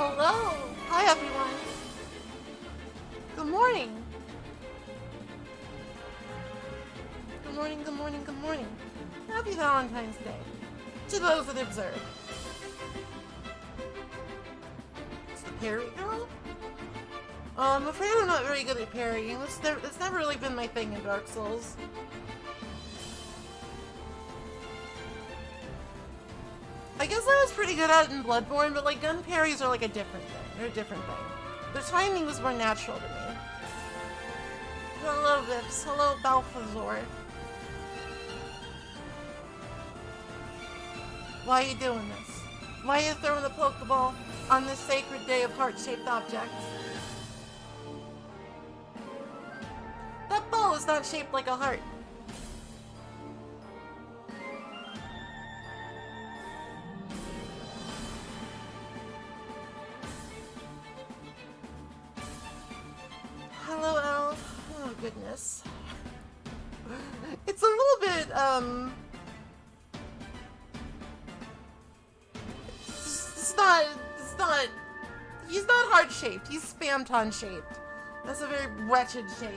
Hello! Hi everyone! Good morning! Good morning, good morning, good morning. Happy Valentine's Day. To those that observe. It's the parry girl? I'm afraid I'm not very good at parrying. It's never really been my thing in Dark Souls. I guess I was pretty good at it in Bloodborne, but like gun parries are like a different thing. They're a different thing. Their timing was more natural to me. Hello, Vips. Hello, Balthazar. Why are you doing this? Why are you throwing a Pokeball on this sacred day of heart-shaped objects? That ball is not shaped like a heart. Hello, Al. Oh, goodness. It's a little bit, he's not heart-shaped. He's Spamton-shaped. That's a very wretched shape.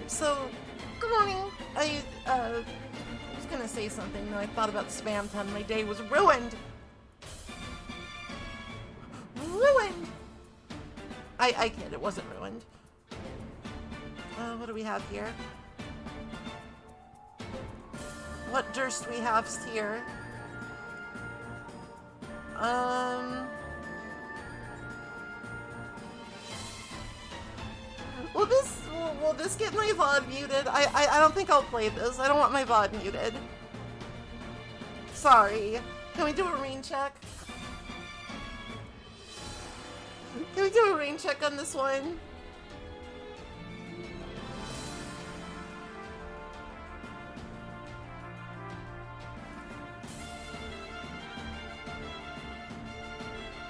So, good morning. I was gonna say something, then I thought about Spamton. My day was ruined. Ruined! I kid, it wasn't ruined. What do we have here? What durst we have here? Will this get my VOD muted? I don't think I'll play this. I don't want my VOD muted. Sorry. Can we do a rain check? Can we do a rain check on this one?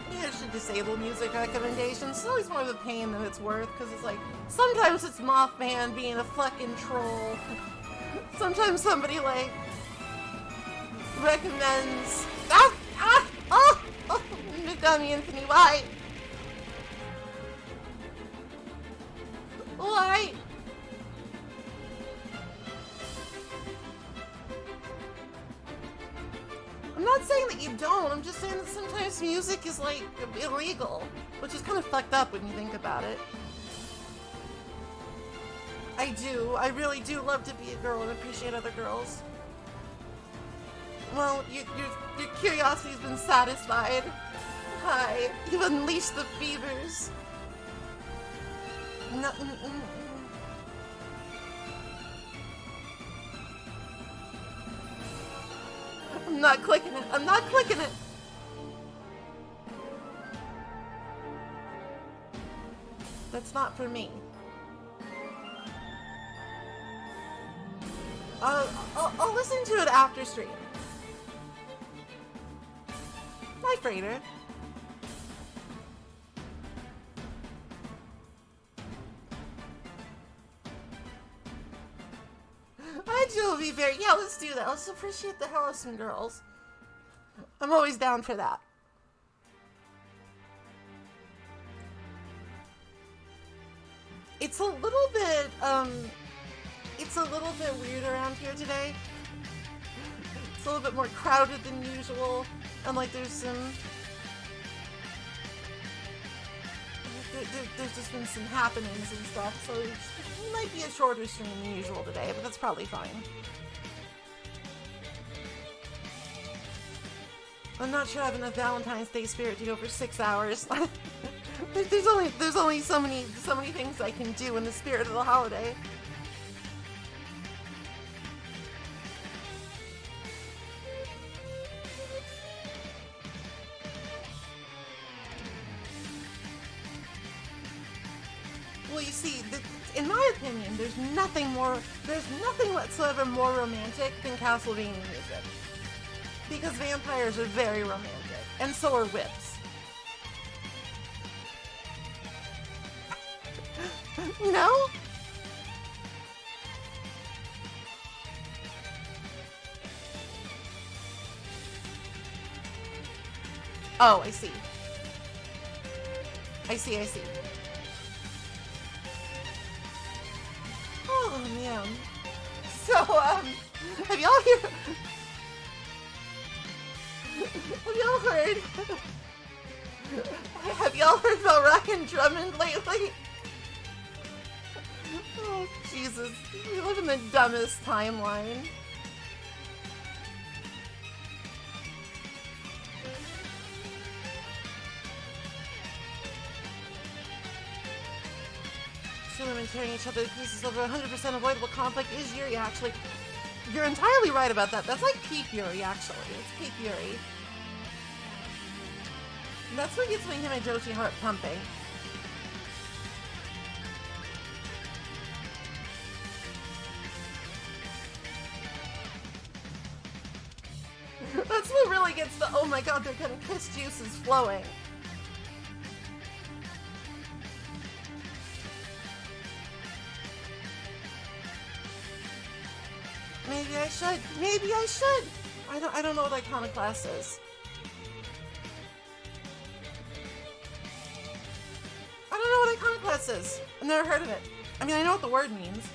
Maybe I should disable music recommendations. It's always more of a pain than it's worth, because it's like, sometimes it's Mothman being a fucking troll. Sometimes somebody, like, recommends... Dummy Infinity, why? Why? I'm not saying that you don't, I'm just saying that sometimes music is, like, illegal, which is kind of fucked up when you think about it. I do. I really do love to be a girl and appreciate other girls. Well, your curiosity's been satisfied. Hi. You've unleashed the fevers. No, I'm not clicking it. I'm not clicking it. That's not for me. I'll listen to it after stream. Bye, Freighter. Will be very... Yeah, let's do that. Let's appreciate the hell out of some girls. I'm always down for that. It's a little bit, weird around here today. It's a little bit more crowded than usual. And, like, there's just been some happenings and stuff, so it might be a shorter stream than usual today, but that's probably fine. I'm not sure I have enough Valentine's Day spirit to go for 6 hours. there's only so many things I can do in the spirit of the holiday. Well, you see, in my opinion, there's nothing whatsoever more romantic than Castlevania music. Because vampires are very romantic, and so are whips. No? Oh, I see. I see. Oh, man. So, have y'all heard? Have y'all heard about Ryan Drummond lately? Oh, Jesus. We live in the dumbest timeline. Two women tearing each other to pieces over 100% avoidable conflict is Yuri, actually. You're entirely right about that. That's like peak Yuri, actually. It's peak Yuri. And that's what gets me my Joshi heart pumping. That's what really gets the, oh my god, they're gonna kiss juices flowing. Maybe I should. I don't know what Iconoclast is. I don't know what Iconoclast is. I've never heard of it. I mean, I know what the word means.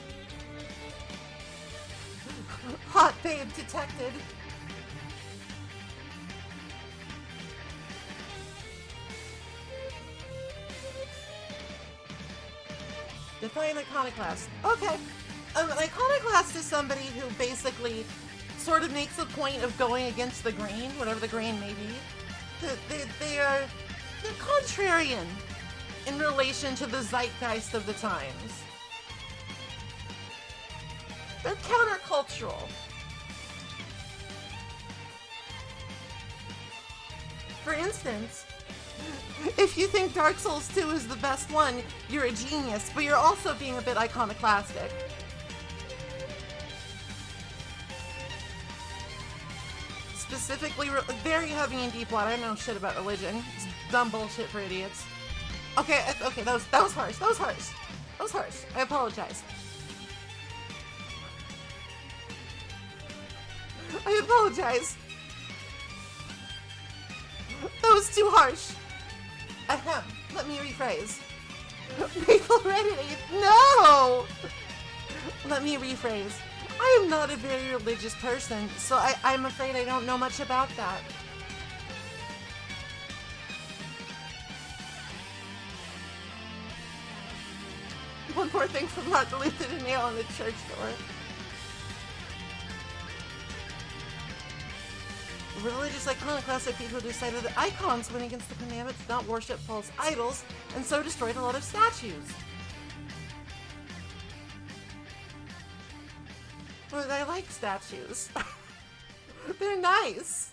Hot babe detected. Define Iconoclast. Okay. An Iconoclast is somebody who basically sort of makes a point of going against the grain, whatever the grain may be. They're contrarian in relation to the zeitgeist of the times. They're countercultural. For instance, if you think Dark Souls 2 is the best one, you're a genius, but you're also being a bit iconoclastic. Specifically, very heavy and deep water. I don't know shit about religion. It's dumb bullshit for idiots. Okay, that was harsh. That was harsh. I apologize. I apologize. That was too harsh. Ahem. Let me rephrase. Maple Reddit. No! Let me rephrase. I am not a very religious person, so I'm afraid I don't know much about that. One more thing from Martin Luther to nail on the church door. Religious iconoclasts are people who decided that icons went against the commandment to not worship false idols, and so destroyed a lot of statues. But I like statues. They're nice.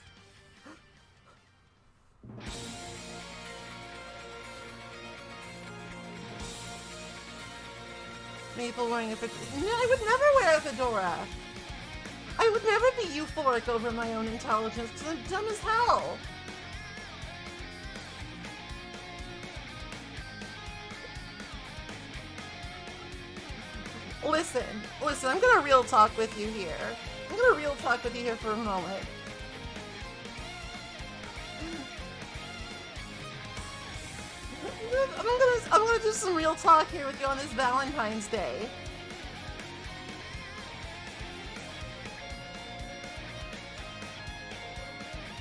Maple wearing a fedora. I would never wear a fedora. I would never be euphoric over my own intelligence because I'm dumb as hell. Listen, I'm gonna real talk with you here. For a moment. I'm gonna do some real talk here with you on this Valentine's Day.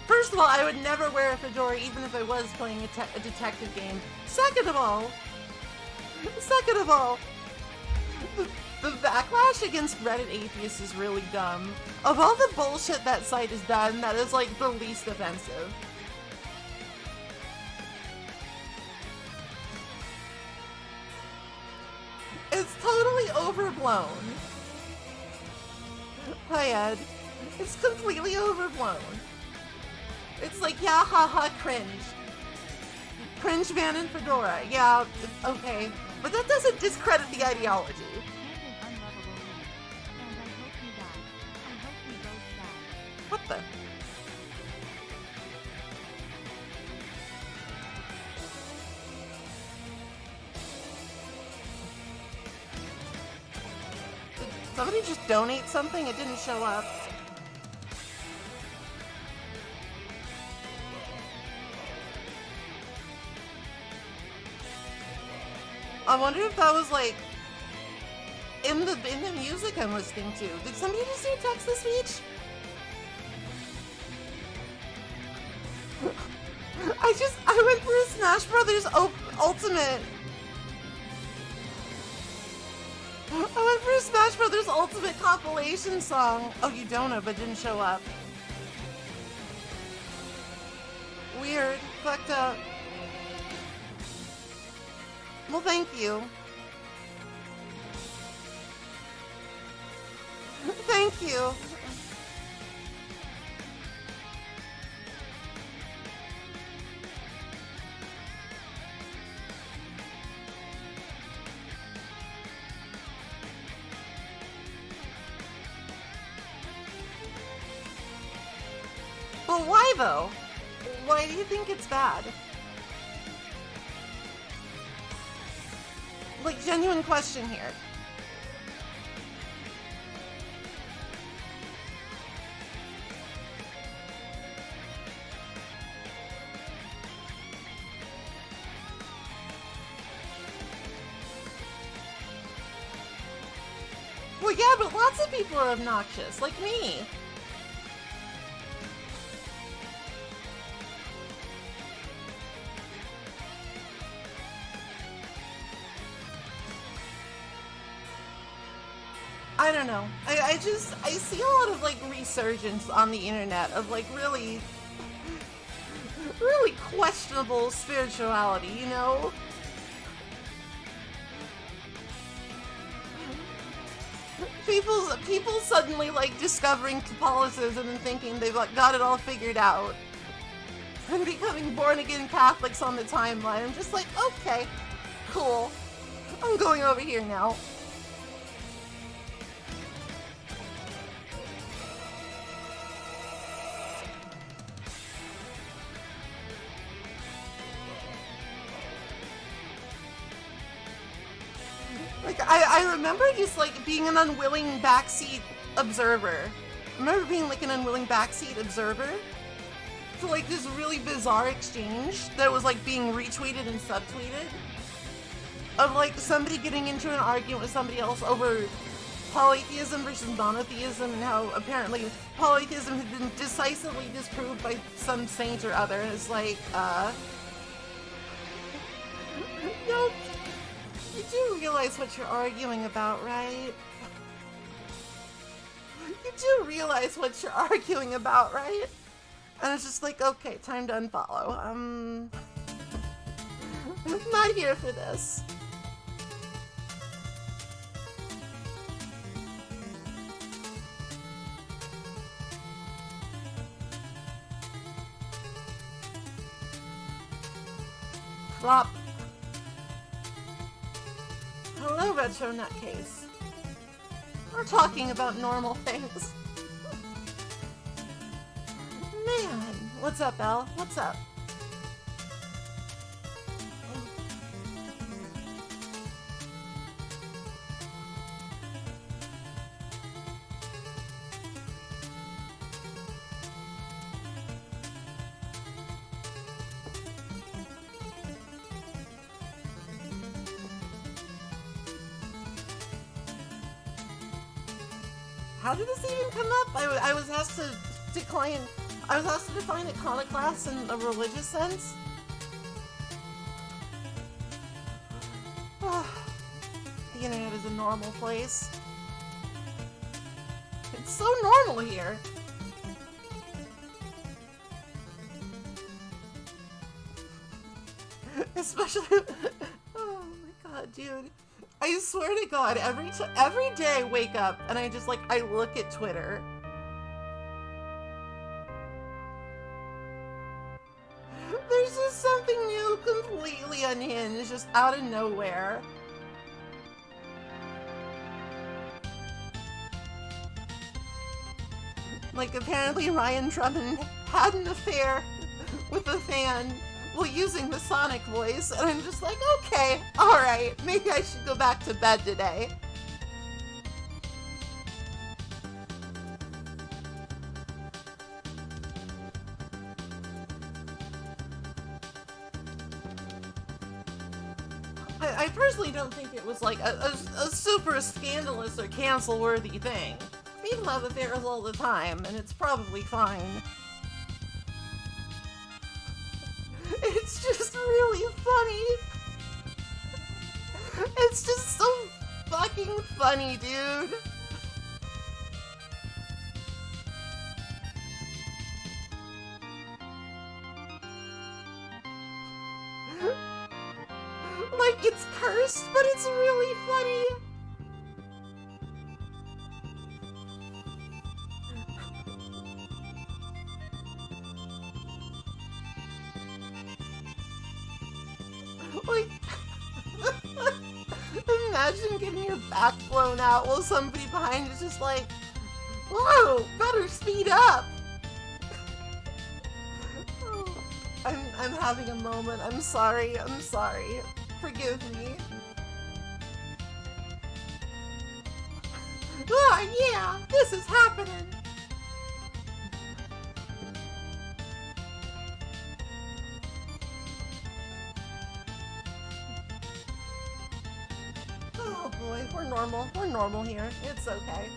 First of all, I would never wear a fedora even if I was playing a detective game. Second of all, the backlash against Reddit atheists is really dumb. Of all the bullshit that site has done, that is like the least offensive. It's totally overblown. Hi, Ed. It's completely overblown. It's like, yeah, haha, cringe. Cringe ban and fedora. Yeah, okay. But that doesn't discredit the ideology. What the? Did somebody just donate something? It didn't show up. I wonder if that was like in the music I'm listening to. Did somebody just do text to speech? I went for a Smash Brothers Ultimate. I went for a Smash Brothers Ultimate compilation song. Oh, you don't know, but didn't show up. Weird. Fucked up. Well, thank you. Thank you. But why though? Why do you think it's bad? Like, genuine question here. Well, yeah, but lots of people are obnoxious, like me. I don't know. I see a lot of, like, resurgence on the internet of, like, really questionable spirituality, you know? People suddenly, like, discovering Catholicism and thinking they've, like, got it all figured out. And becoming born-again Catholics on the timeline. I'm just like, okay, cool. I'm going over here now. Like, I remember just, like, being an unwilling backseat observer. I remember being, like, an unwilling backseat observer to, like, this really bizarre exchange that was, like, being retweeted and subtweeted of, like, somebody getting into an argument with somebody else over polytheism versus monotheism and how apparently polytheism had been decisively disproved by some saint or other. And it's like, nope. You do realize what you're arguing about, right? You do realize what you're arguing about, right? And it's just like, okay, time to unfollow. I'm not here for this. Flop. Hello, Retro Nutcase. We're talking about normal things. Man, what's up, Elle? What's up? How did this even come up? I was asked to decline. I was asked to define iconoclast in a religious sense. Oh, the internet is a normal place. It's so normal here. Especially, oh my god, dude. I swear to God, every day I wake up and I just, like, I look at Twitter. There's just something new, completely unhinged, just out of nowhere. Like, apparently Ryan Drummond had an affair with a fan while using the Sonic voice, and I'm just like, okay, alright, maybe I should go back to bed today. I personally don't think it was like a super scandalous or cancel-worthy thing. People have affairs all the time, and it's probably fine. It's just really funny. It's just so fucking funny, dude. Like, it's cursed, but it's really funny. Like, imagine getting your back blown out while somebody behind you is just like, whoa, better speed up. I'm having a moment. I'm sorry. Forgive me. Oh, yeah, this is happening. Oh boy, we're normal. We're normal here. It's okay.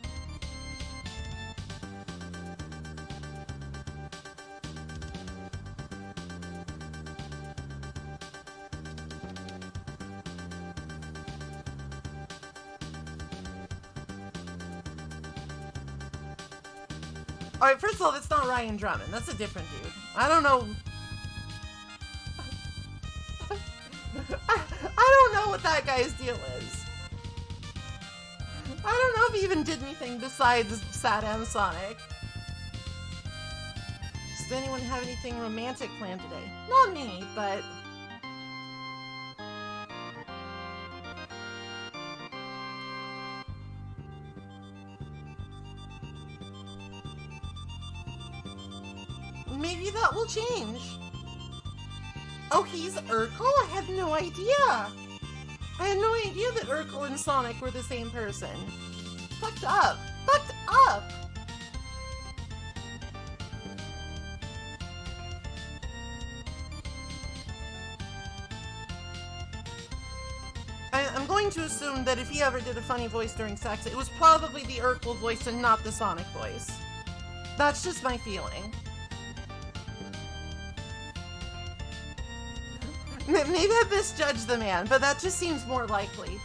Alright, first of all, it's not Ryan Drummond. That's a different dude. I don't know. I don't know what that guy's deal is. I don't know if he even did anything besides Sad Sonic. Does anyone have anything romantic planned today? Not me, but... maybe that will change. Oh, he's Urkel? I had no idea. I had no idea that Urkel and Sonic were the same person. Fucked up. Fucked up. I'm going to assume that if he ever did a funny voice during sex, it was probably the Urkel voice and not the Sonic voice. That's just my feeling. Maybe I misjudged the man, but that just seems more likely.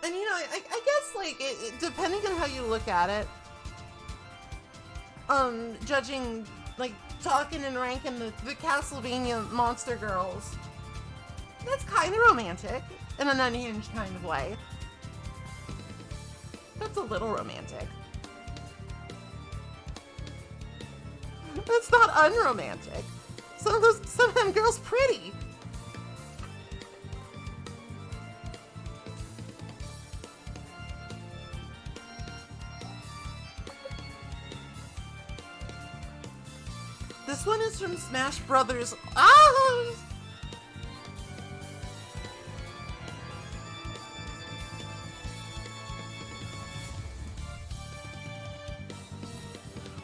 And you know, I guess, like, depending on how you look at it, judging, like, talking and ranking the Castlevania monster girls, that's kind of romantic in an unhinged kind of way. That's a little romantic. That's not unromantic. Some of them girls pretty. This one is from Smash Brothers. Ah!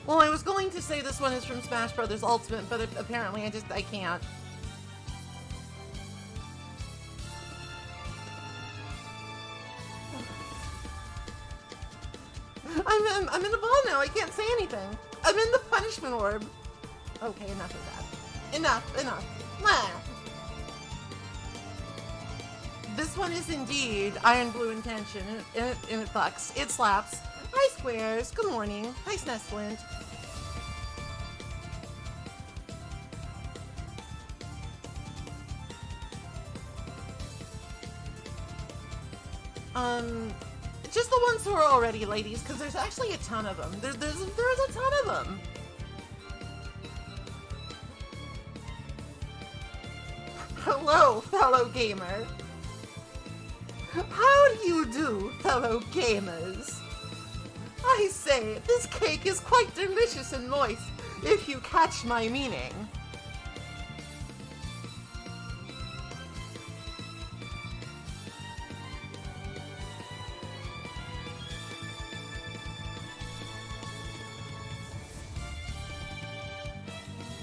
Well, I was going to say this one is from Smash Brothers Ultimate, but apparently I can't. I'm in a ball now. I can't say anything. I'm in the punishment orb. Okay, enough of that. Enough. Nah. This one is indeed Iron Blue Intention, and it fucks. It slaps. Hi, Squares. Good morning. Hi, Snestlint. Just the ones who are already ladies, because there's actually a ton of them. There's a ton of them. Hello, fellow gamer. How do you do, fellow gamers? I say, this cake is quite delicious and moist, if you catch my meaning.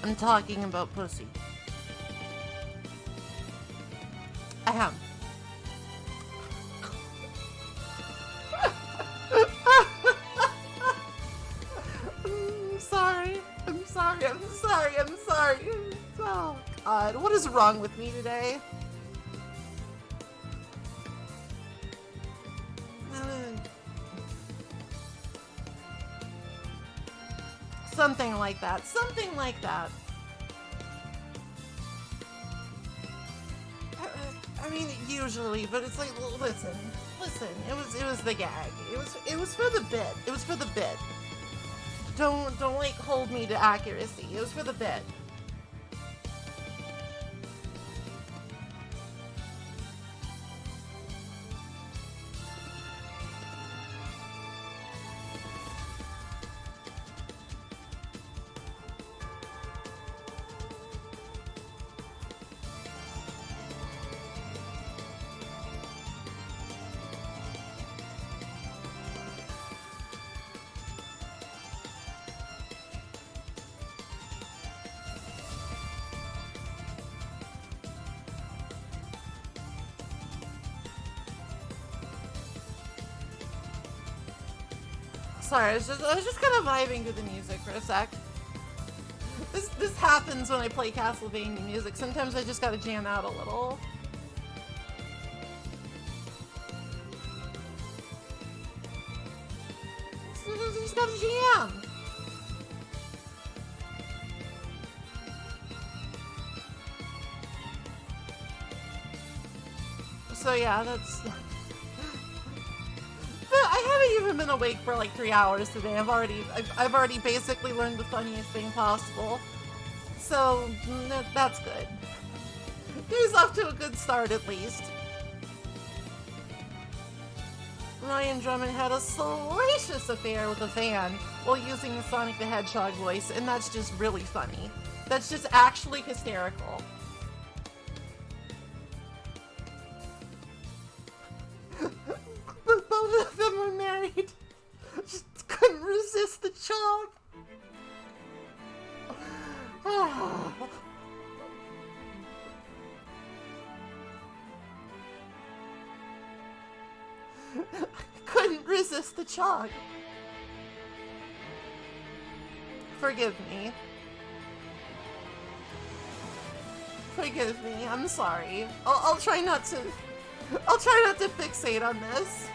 I'm talking about pussy. I am. I'm sorry. I'm sorry. I'm sorry. I'm sorry. Oh, God. What is wrong with me today? Something like that. Something like that. I mean, usually, but it's like, listen. It was the gag. It was for the bit. It was for the bit. Don't like hold me to accuracy. It was for the bit. Sorry, I was just kind of vibing to the music for a sec. This happens when I play Castlevania music. Sometimes I just gotta jam out a little. Sometimes I just gotta jam. So yeah, that's... I haven't even been awake for like 3 hours today. I've already basically learned the funniest thing possible. So that's good. Day's off to a good start at least. Ryan Drummond had a salacious affair with a fan while using the Sonic the Hedgehog voice, and that's just really funny. That's just actually hysterical. Both of them were married. Just couldn't resist the chalk. Couldn't resist the chalk. Forgive me. Forgive me. I'm sorry. I'll try not to fixate on this.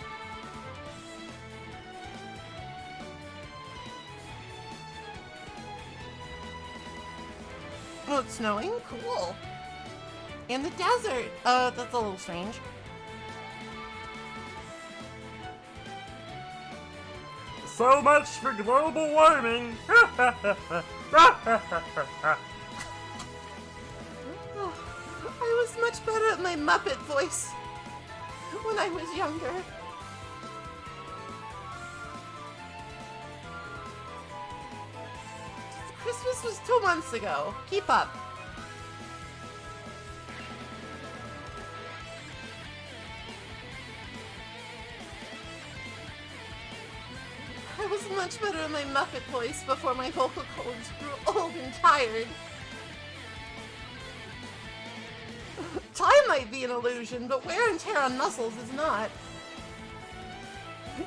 Oh, it's snowing? Cool. In the desert. That's a little strange. So much for global warming. I was much better at my Muppet voice when I was younger. Christmas was 2 months ago. Keep up. I was much better at my Muppet voice before my vocal cords grew old and tired. Time might be an illusion, but wear and tear on muscles is not.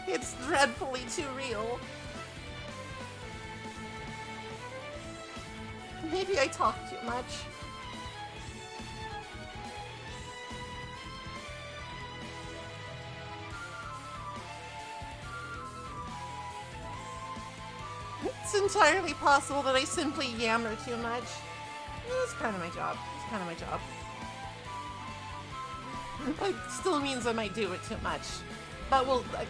It's dreadfully too real. Maybe I talk too much. It's entirely possible that I simply yammer too much. It's kind of my job. It's kind of my job. It still means I might do it too much. But we'll... my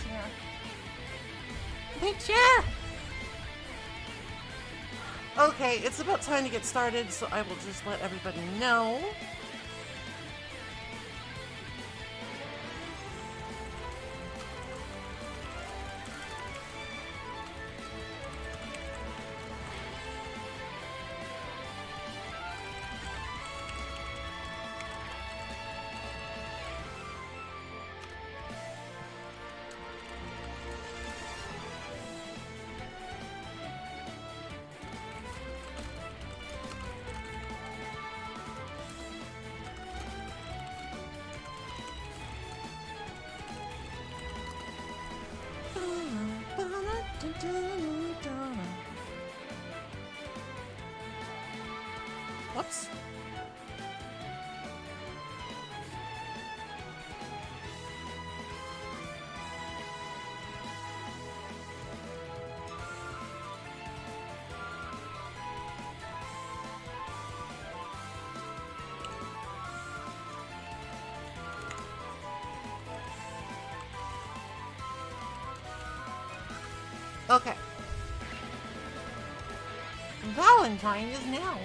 chair. My chair! Okay, it's about time to get started, so I will just let everybody know. Okay. Valentine is now.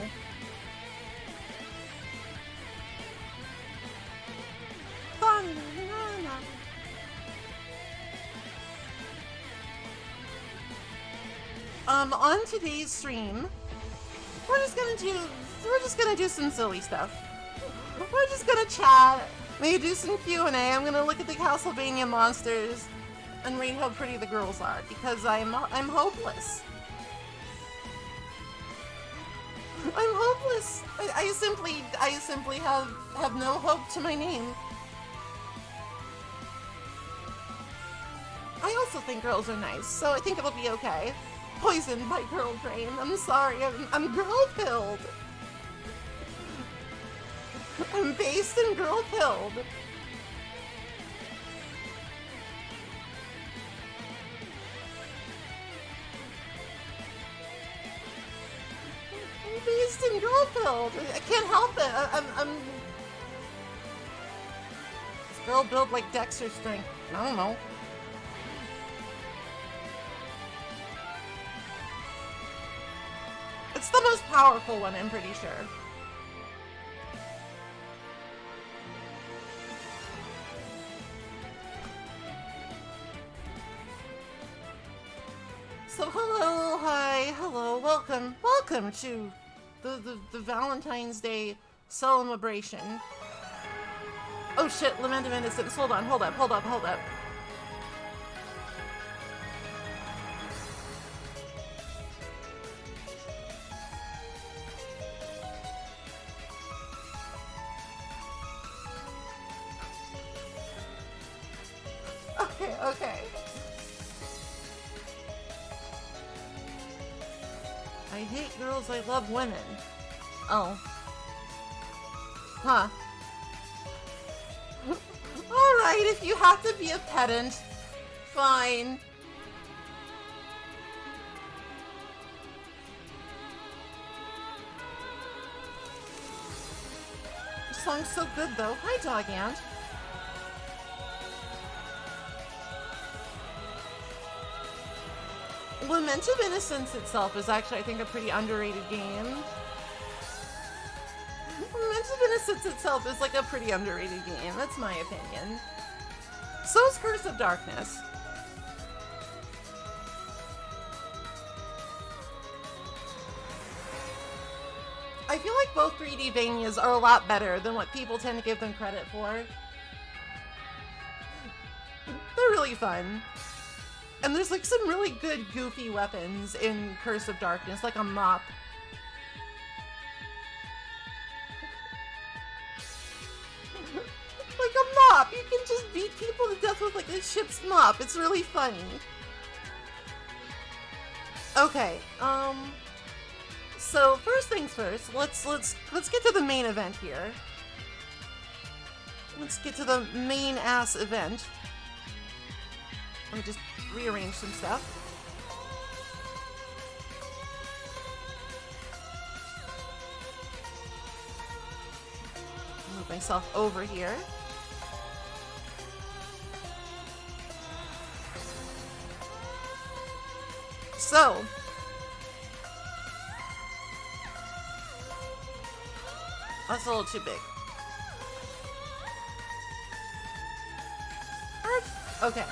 On today's stream, we're just gonna do some silly stuff. We're just gonna chat, maybe do some Q&A. I'm gonna look at the Castlevania monsters and rate how pretty the girls are, because I'm hopeless. I'm hopeless. I simply have no hope to my name. I also think girls are nice, so I think it'll be okay. Poisoned by girl brain. I'm sorry, I'm girl-pilled. I'm based and girl-pilled. I'm based and girl-pilled. I can't help it. I'm... This girl built like Dexter strength. I don't know. It's the most powerful one, I'm pretty sure. So hello, hi, hello, welcome to the Valentine's Day celebration. Oh shit, Lament of Innocence, hold up. Okay. I hate girls, I love women. Oh. Huh. Alright, if you have to be a pedant, fine. This song's so good though. Hi, Dog Ant. Lament of Innocence itself is actually, I think, a pretty underrated game. Lament of Innocence itself is like a pretty underrated game. That's my opinion. So is Curse of Darkness. I feel like both 3D Vanias are a lot better than what people tend to give them credit for. They're really fun. And there's like some really good goofy weapons in Curse of Darkness, like a mop. Like a mop! You can just beat people to death with like a ship's mop. It's really funny. Okay, so first things first, let's get to the main event here. Let's get to the main ass event. Let me just rearrange some stuff. Move myself over here. So, that's a little too big. Okay.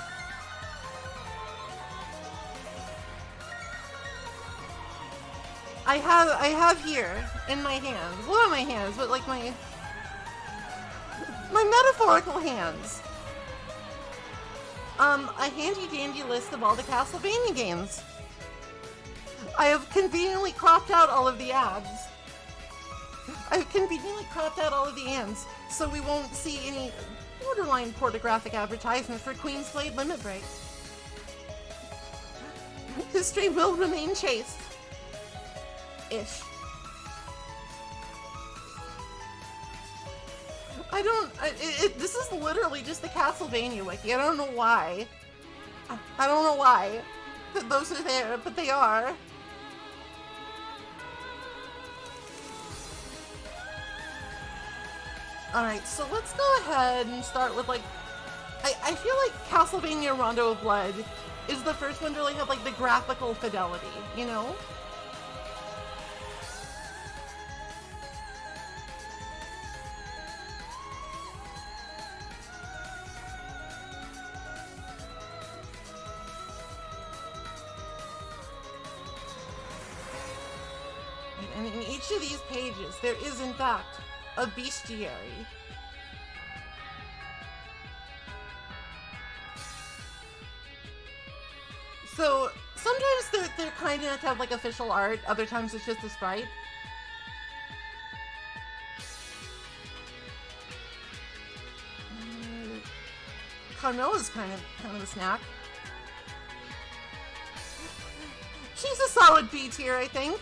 I have here in my hands, well, not my hands, but like my metaphorical hands, a handy dandy list of all the Castlevania games. I have conveniently cropped out all of the ads. I've conveniently cropped out all of the ads, so we won't see any borderline pornographic advertisements for Queen's Blade Limit Break. History will remain chaste. Ish. This is literally just the Castlevania wiki. I don't know why. I don't know why those are there, but they are. Alright, so let's go ahead and start with, like, I feel like Castlevania Rondo of Blood is the first one to really have, like, the graphical fidelity, you know? And in each of these pages, there is, in fact, a bestiary. So, sometimes they're kind enough to have, like, official art, other times it's just a sprite. Carmella's kind of a snack. She's a solid B tier, I think.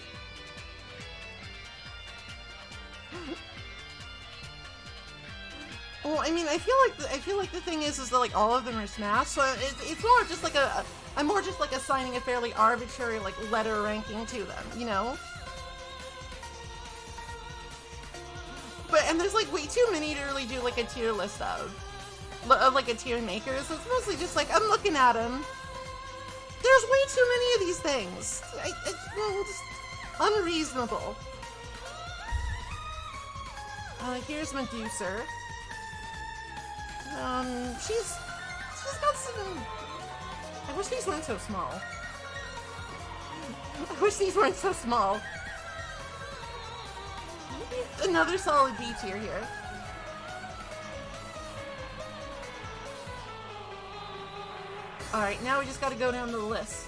Well, I mean, I feel like the thing is that, like, all of them are Smash, so it's more just like I'm more just like assigning a fairly arbitrary, like, letter ranking to them, you know? And there's, like, way too many to really do, like, a tier list of like, a tier maker, so it's mostly just like, I'm looking at them. There's way too many of these things. It's just unreasonable. Here's Medusa. She's got some... I wish these weren't so small. I wish these weren't so small. Another solid B tier here. Alright, now we just gotta go down the list.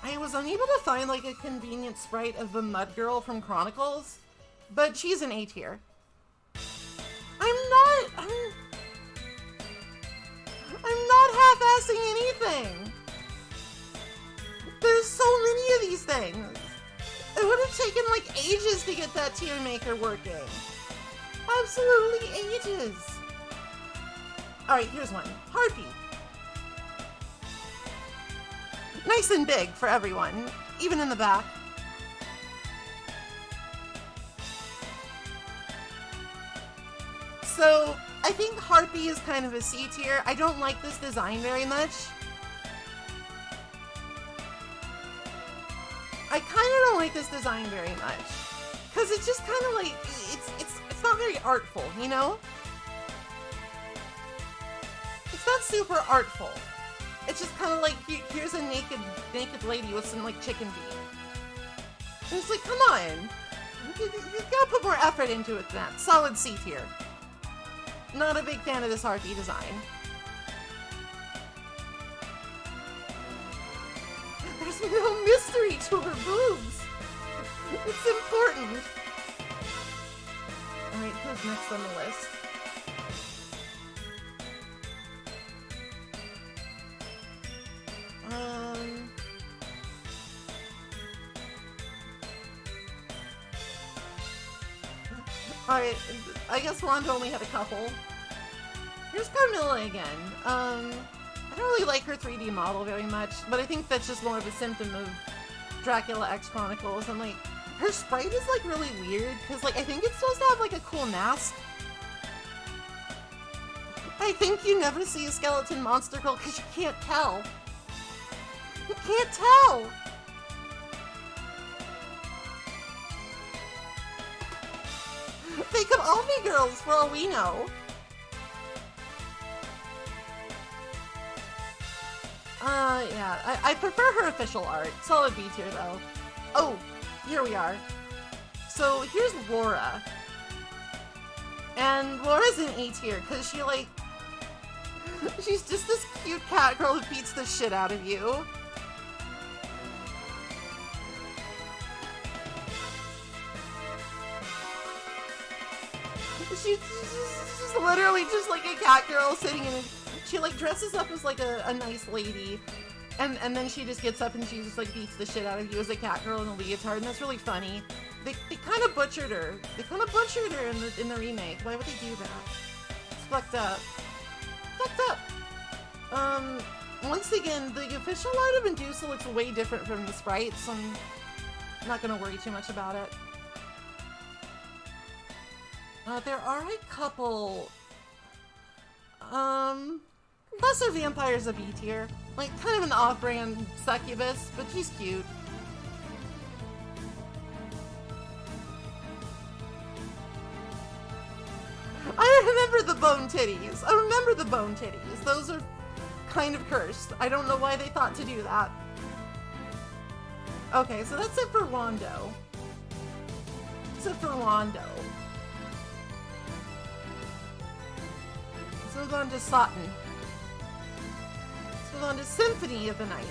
I was unable to find, like, a convenient sprite of the Mud Girl from Chronicles, but she's an A tier. I'm not half-assing anything. There's so many of these things. It would have taken, like, ages to get that tier maker working. Absolutely ages. Alright, here's one. Harpy. Nice and big for everyone, even in the back. So, I think Harpy is kind of a C tier. I don't like this design very much. I kind of don't like this design very much. Because it's just kind of like, it's not very artful, you know? It's not super artful. It's just kind of like, here's a naked lady with some, like, chicken feet. And it's like, come on. You gotta put more effort into it than that. Solid C tier. Not a big fan of this Harpy design. There's no mystery to her boobs. It's important. Alright, who's next on the list? Alright, I guess Wanda only had a couple. Here's Carmilla again. I don't really like her 3D model very much, but I think that's just more of a symptom of Dracula X Chronicles, and, like, her sprite is, like, really weird, because, like, I think it's supposed to have, like, a cool mask. I think you never see a skeleton monster girl because you can't tell. You can't tell! They could all be girls for all we know. Yeah, I prefer her official art. Solid B tier, though. Oh, here we are. So, here's Laura. And Laura's an A tier, because she, like... she's just this cute cat girl who beats the shit out of you. She's literally just like a cat girl sitting in a... She, like, dresses up as, like, a nice lady. And then she just gets up and she just, like, beats the shit out of you as a cat girl in a leotard. And that's really funny. They kind of butchered her. They kind of butchered her in the remake. Why would they do that? It's fucked up. Fucked up. Once again, the official art of Medusa looks way different from the sprites. So I'm not gonna worry too much about it. There are a couple... Lesser Vampire's a B tier. Like, kind of an off-brand succubus, but she's cute. I remember the bone titties. I remember the bone titties. Those are kind of cursed. I don't know why they thought to do that. Okay, so that's it for Wando. That's it for Wando. So we're on to Satan. So we're on to Symphony of the Night.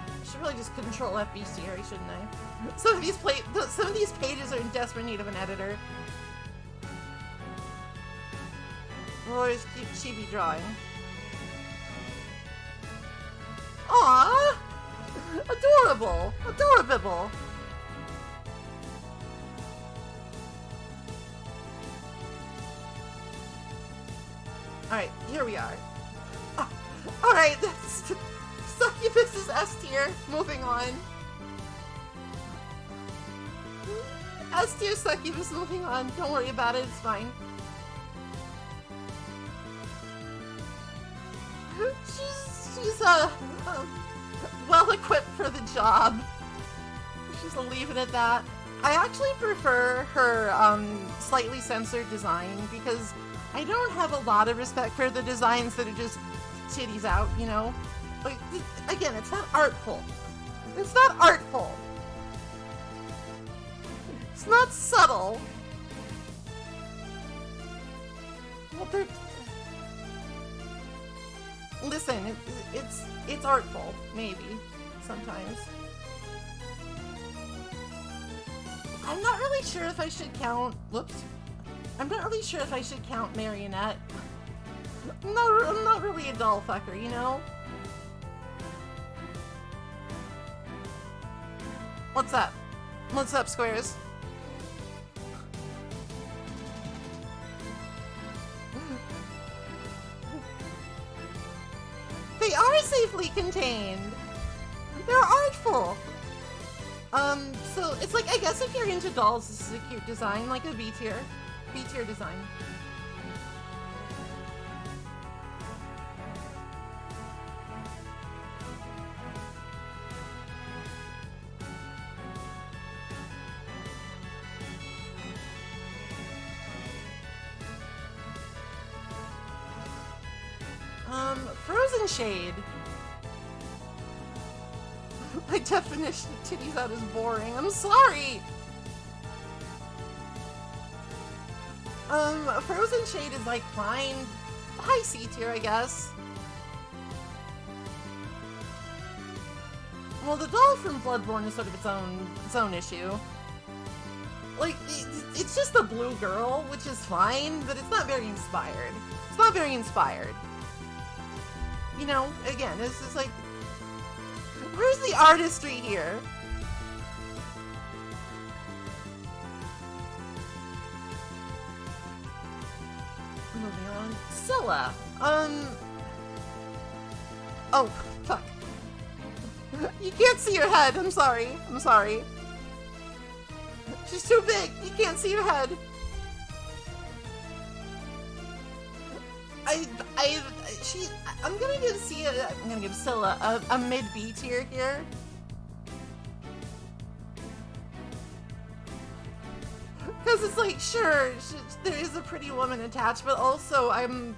I should really just control FBCR, shouldn't I? Some of these pages are in desperate need of an editor. Roy's cute chibi drawing. Aww! Adorable! Adorable! Alright, here we are. Alright, Succubus is S tier. Moving on. S tier Succubus, moving on. Don't worry about it, it's fine. She's well equipped for the job. Just leave it at that. I actually prefer her slightly censored design because I don't have a lot of respect for the designs that are just titties out, you know? Like, again, it's not artful. It's not artful. It's not subtle. Well, listen, it's artful, maybe, sometimes. I'm not really sure if I should count, I'm not really sure if I should count Marionette. I'm not really a doll fucker, you know? What's up? What's up, Squares? They are safely contained. They're artful. So it's like, I guess if you're into dolls, this is a cute design, like a B tier design. Frozen Shade. My definition of titties out is boring. I'm sorry. Frozen Shade is like fine. High C tier, I guess. Well, the doll from Bloodborne is sort of its own issue. Like, it's just a blue girl, which is fine, but it's not very inspired. It's not very inspired. You know, again, it's just like, where's the artistry here? Moving on. Scylla. Oh, fuck. You can't see her head. I'm sorry. I'm sorry. She's too big. You can't see her head. I'm gonna give Scylla a mid B tier here. Because it's like, sure, there is a pretty woman attached, but also I'm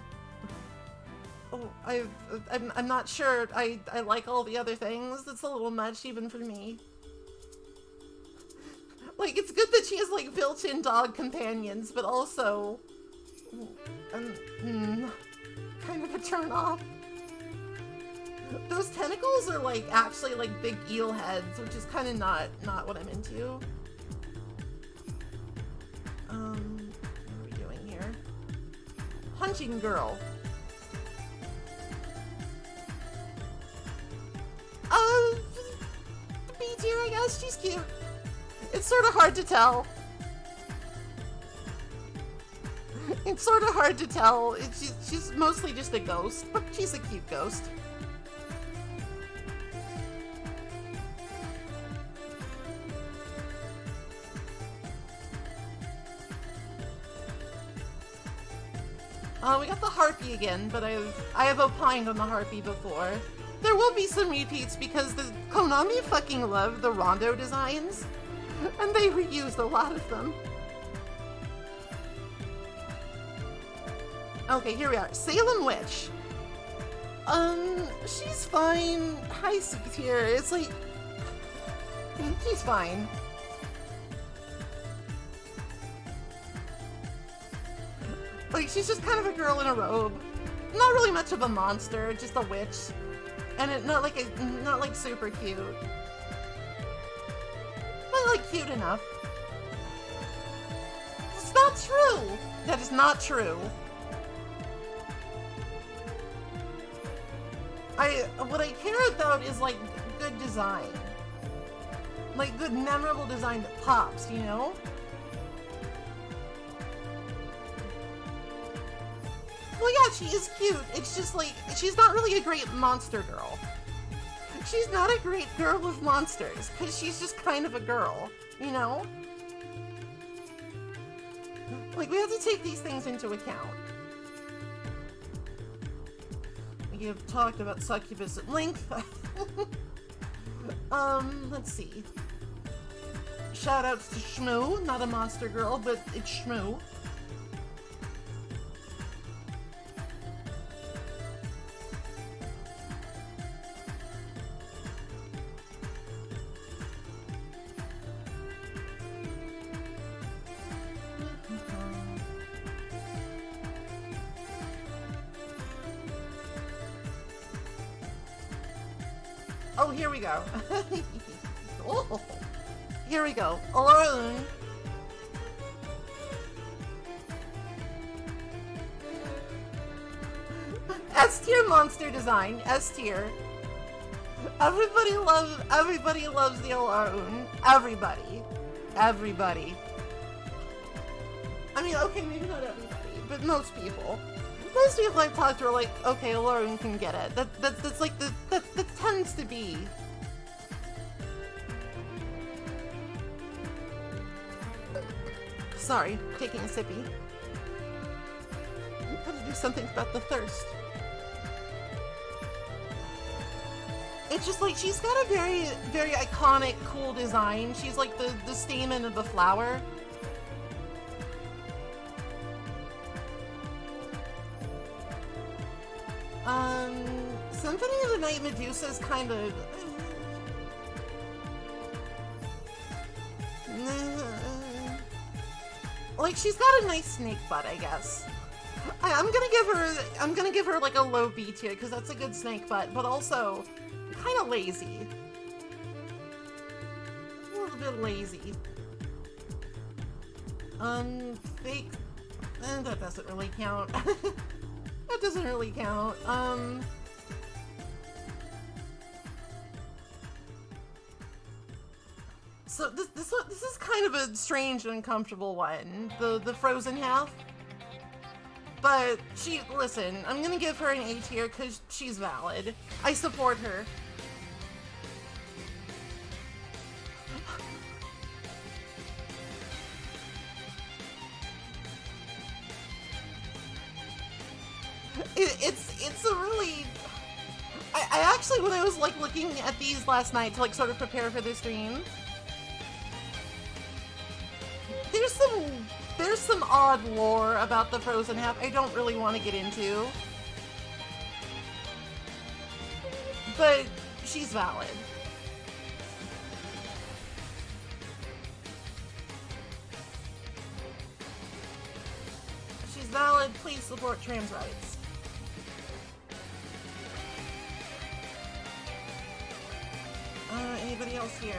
not sure I like all the other things. It's a little much even for me. Like, it's good that she has like built-in dog companions, but also kind of a turn off. Those tentacles are like actually like big eel heads, which is kind of not what I'm into. What are we doing here? Hunting Girl. B tier, I guess. She's cute. It's sort of hard to tell. It's sort of hard to tell. She's mostly just a ghost, but she's a cute ghost. We got the Harpy again, but I have opined on the Harpy before. There will be some repeats because the Konami fucking love the Rondo designs, and they reused a lot of them. Okay, here we are. Salem Witch. She's fine. High tier. It's like, she's fine. Like, she's just kind of a girl in a robe. Not really much of a monster, just a witch. And not like super cute. But like cute enough. It's not true. That is not true. What I care about is like good design. Like good memorable design that pops, you know? Well, yeah, she is cute. It's just like, she's not really a great monster girl. She's not a great girl with monsters, because she's just kind of a girl, you know? Like, we have to take these things into account. We have talked about Succubus at length. Let's see. Shoutouts to Shmoo, not a monster girl, but it's Shmoo. Oh, here we go. Oh, here we go. Alone. S-tier monster design. S-tier. Everybody loves the Alone. Everybody. I mean, okay, maybe not everybody, but most people. Most people I've talked to are like, okay, Lauren can get it. That's like that tends to be. Sorry, taking a sippy. I'm gonna do something about the thirst. It's just like, she's got a very, very iconic, cool design. She's like the stamen of the flower. Symphony of the Night Medusa is kind of... like, she's got a nice snake butt, I guess. I'm gonna give her like a low B tier, because that's a good snake butt, but also kind of lazy. A little bit lazy. Fake... that doesn't really count. That doesn't really count. So this is kind of a strange and uncomfortable one. The frozen half. But listen, I'm gonna give her an A tier because she's valid. I support her. It's a really... I actually, when I was like looking at these last night to like sort of prepare for this stream, there's some odd lore about the frozen half I don't really want to get into. But she's valid. She's valid, please support trans rights. Anybody else here?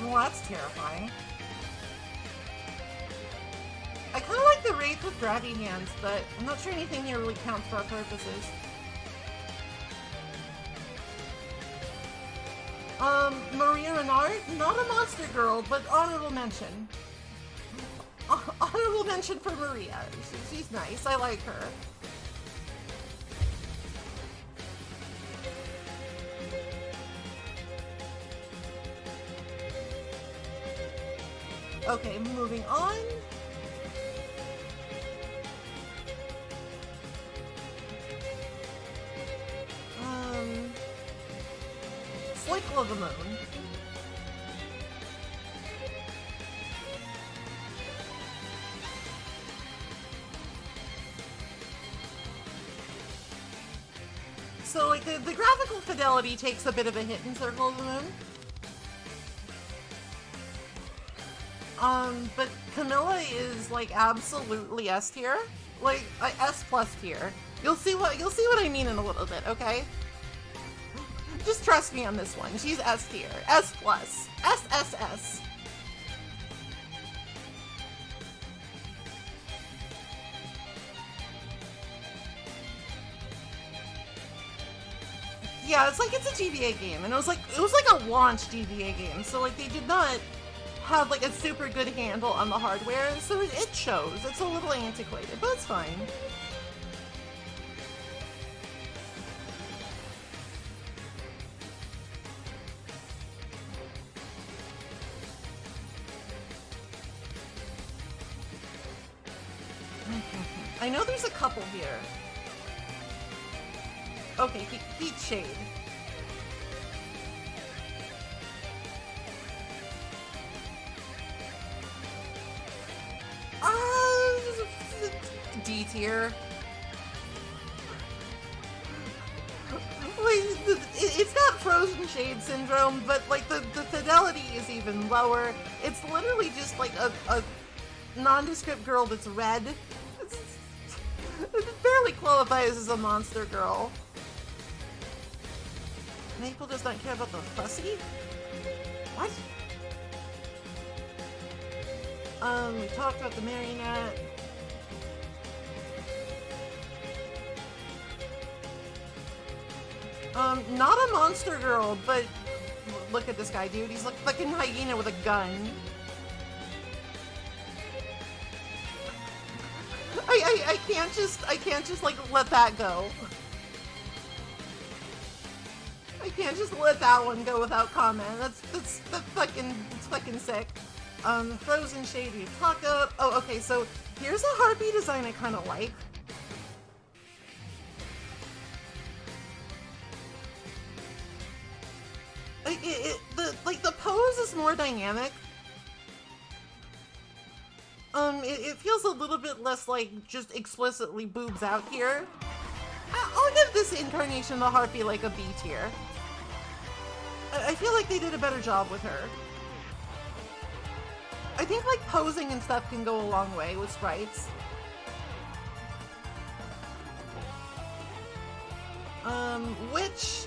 Well, that's terrifying. I kind of like the Wraith with grabby hands, but I'm not sure anything here really counts for our purposes. Maria Renard, not a monster girl, but honorable mention. Honorable mention for Maria. She's nice. I like her. Okay, moving on. Cycle of the Moon. So, like, the graphical fidelity takes a bit of a hit in Circle of the Moon. But Camilla is, like, absolutely S tier. Like, S plus tier. You'll see what I mean in a little bit, okay? Just trust me on this one. She's S tier. S plus. SSS. Yeah, it's like it's a GBA game, and it was like a launch GBA game, so like they did not have like a super good handle on the hardware, so it shows. It's a little antiquated, but it's fine. I know there's a couple here. Okay, Heat Shade. D tier. It's got Frozen Shade syndrome, but like the fidelity is even lower. It's literally just like a nondescript girl that's red. It barely qualifies as a monster girl. Maple does not care about the fussy? What? We talked about the marionette. Not a monster girl, but look at this guy, dude. He's like a fucking hyena with a gun. I can't just like let that go. I can't just let that one go without comment. That's fucking sick. Frozen Shade we've talked about. Oh, okay, so here's a harpy design I kind of like. The pose is more dynamic. It feels a little bit less like just explicitly boobs out here. I'll give this incarnation of the harpy like a B tier. I feel like they did a better job with her. I think like posing and stuff can go a long way with sprites. Witch.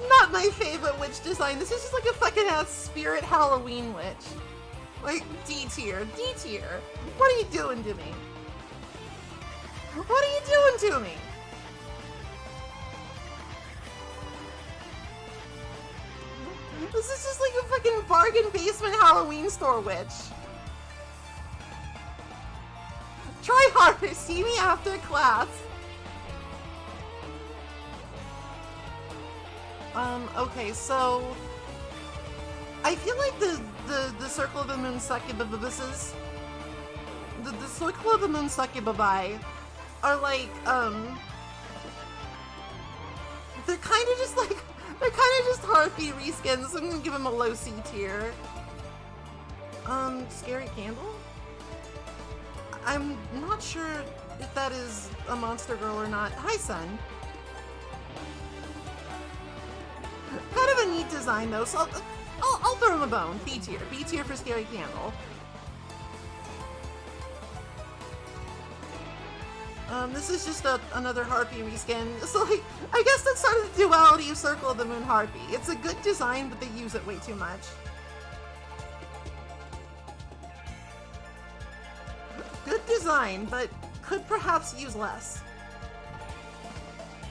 Not my favorite witch design. This is just like a fucking ass spirit Halloween witch. Like, D tier. D tier. What are you doing to me? What are you doing to me? This is just like a fucking bargain basement Halloween store witch. Try harder. See me after class. Okay, so I feel like the Circle of the Moon succubuses, the Circle of the Moon succubi are like, they're kind of just harpy reskins, so I'm gonna give them a low C tier. Scary Candle? I'm not sure if that is a monster girl or not. Hi, Sun. Kind of a neat design though, so I'll throw him a bone. B tier. B tier for Scary Candle. This is just another Harpy reskin. So like, I guess that's sort of the duality of Circle of the Moon Harpy. It's a good design, but they use it way too much. Good design, but could perhaps use less.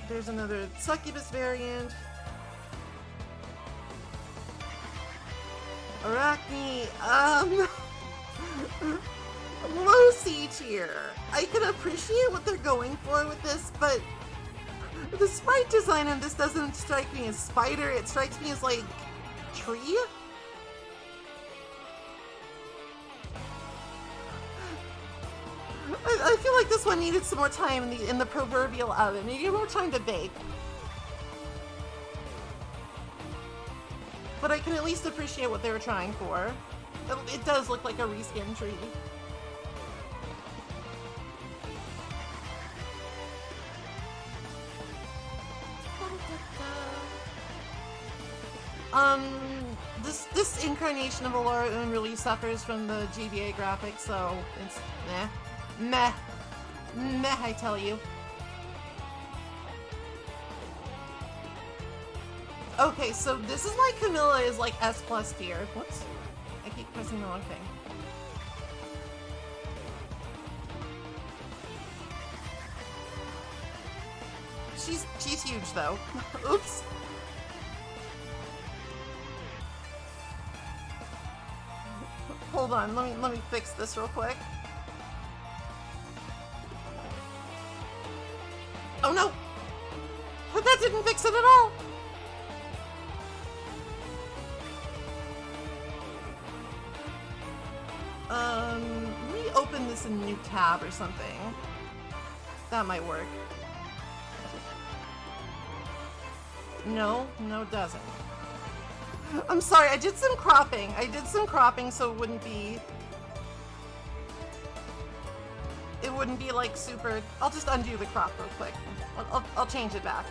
There's another Succubus variant. Arachne, low C tier. I can appreciate what they're going for with this, but the sprite design on this doesn't strike me as spider, it strikes me as like tree. I feel like this one needed some more time in the proverbial oven. Needed more time to bake. But I can at least appreciate what they were trying for. It does look like a reskin tree. This incarnation of Allura Oon really suffers from the GBA graphics, so it's meh, I tell you. Okay, so this is why Camilla is like S+ tier. Whoops, I keep pressing the wrong thing. She's huge though. Oops. Hold on, let me fix this real quick. Oh no! That didn't fix it at all! Let me open this in a new tab or something. That might work. No, it doesn't. I'm sorry, I did some cropping. So it wouldn't be like super. I'll just undo the crop real quick. I'll change it back.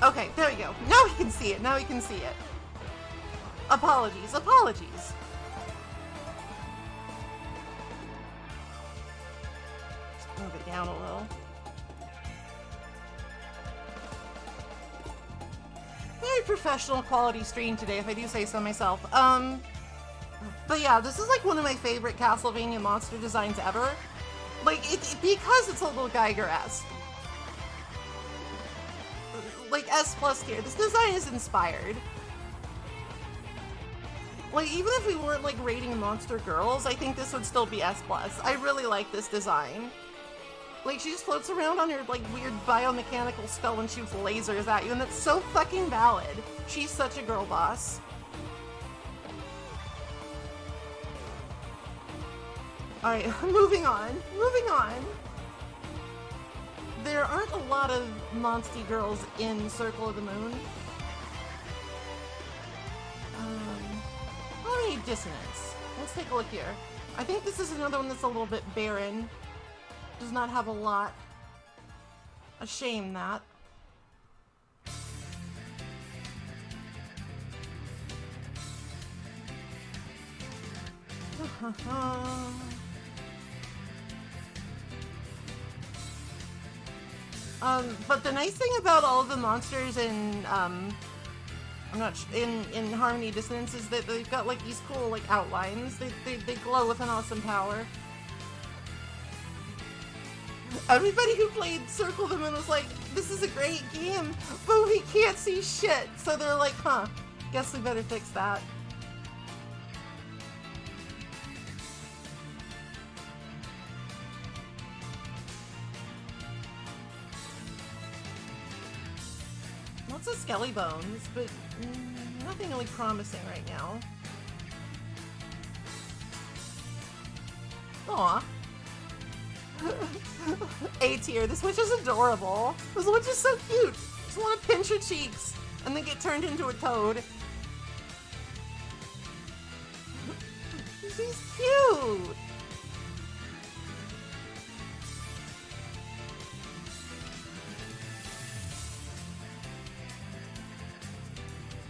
Okay, there we go. Now we can see it. Apologies. Move it down a little. Very professional quality stream today, if I do say so myself. But yeah, this is like one of my favorite Castlevania monster designs ever. Like, because it's a little Geiger-esque. Like, S+ tier. This design is inspired. Like, even if we weren't, like, rating Monster Girls, I think this would still be S+. I really like this design. Like, she just floats around on her, like, weird biomechanical skull and shoots lasers at you, and that's so fucking valid. She's such a girl boss. Alright, moving on. There aren't a lot of Monsty girls in Circle of the Moon. Harmony Dissonance. Let's take a look here. I think this is another one that's a little bit barren. Does not have a lot. A shame, that. But the nice thing about all of the monsters in in Harmony Dissonance is that they've got like these cool like outlines. They glow with an awesome power. Everybody who played Circle of the Moon was like, this is a great game, but we can't see shit. So they're like, huh, guess we better fix that. Lots of skelly bones, but nothing really promising right now. Aw. A tier. This witch is adorable. This witch is so cute. Just want to pinch her cheeks and then get turned into a toad. She's cute.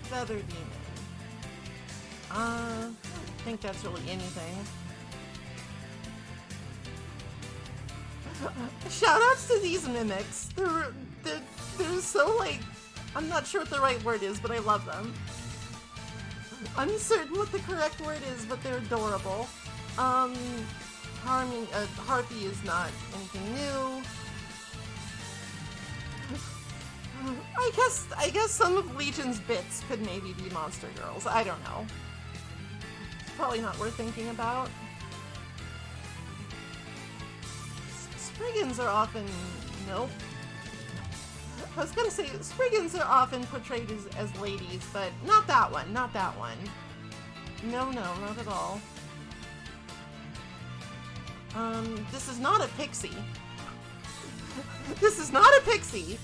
Feather Demon. I don't think that's really anything. Shoutouts to these mimics. They're so like, I'm not sure what the right word is, but I love them. Uncertain what the correct word is, but they're adorable. Harpy is not anything new. I guess some of Legion's bits could maybe be Monster Girls. I don't know. It's probably not worth thinking about. Spriggans are often... Nope. I was gonna say, Spriggans are often portrayed as ladies, but not that one, not that one. No, not at all. This is not a pixie. This is not a pixie.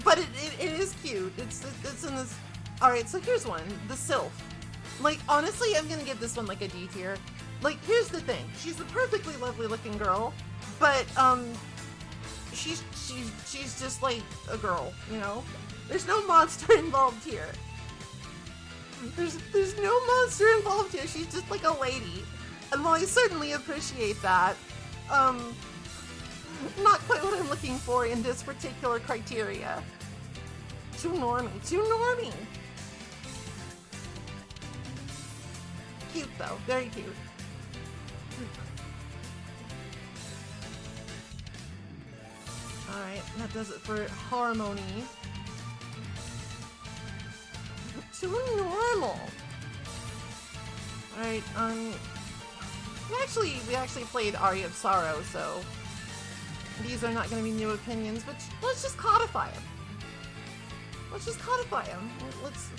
But it is cute. It's in this... Alright, so here's one. The Sylph. Like, honestly, I'm gonna give this one, like, a D tier. Like, here's the thing. She's a perfectly lovely looking girl, but, she's just, like, a girl, you know? There's no monster involved here. There's no monster involved here. She's just, like, a lady. And while I certainly appreciate that, not quite what I'm looking for in this particular criteria. Too normy. Too normy. Cute, though. Very cute. Alright, that does it for Harmony. Too normal. Alright, we actually played Aria of Sorrow, so these are not going to be new opinions, but let's just codify them. Let's just codify them. Let's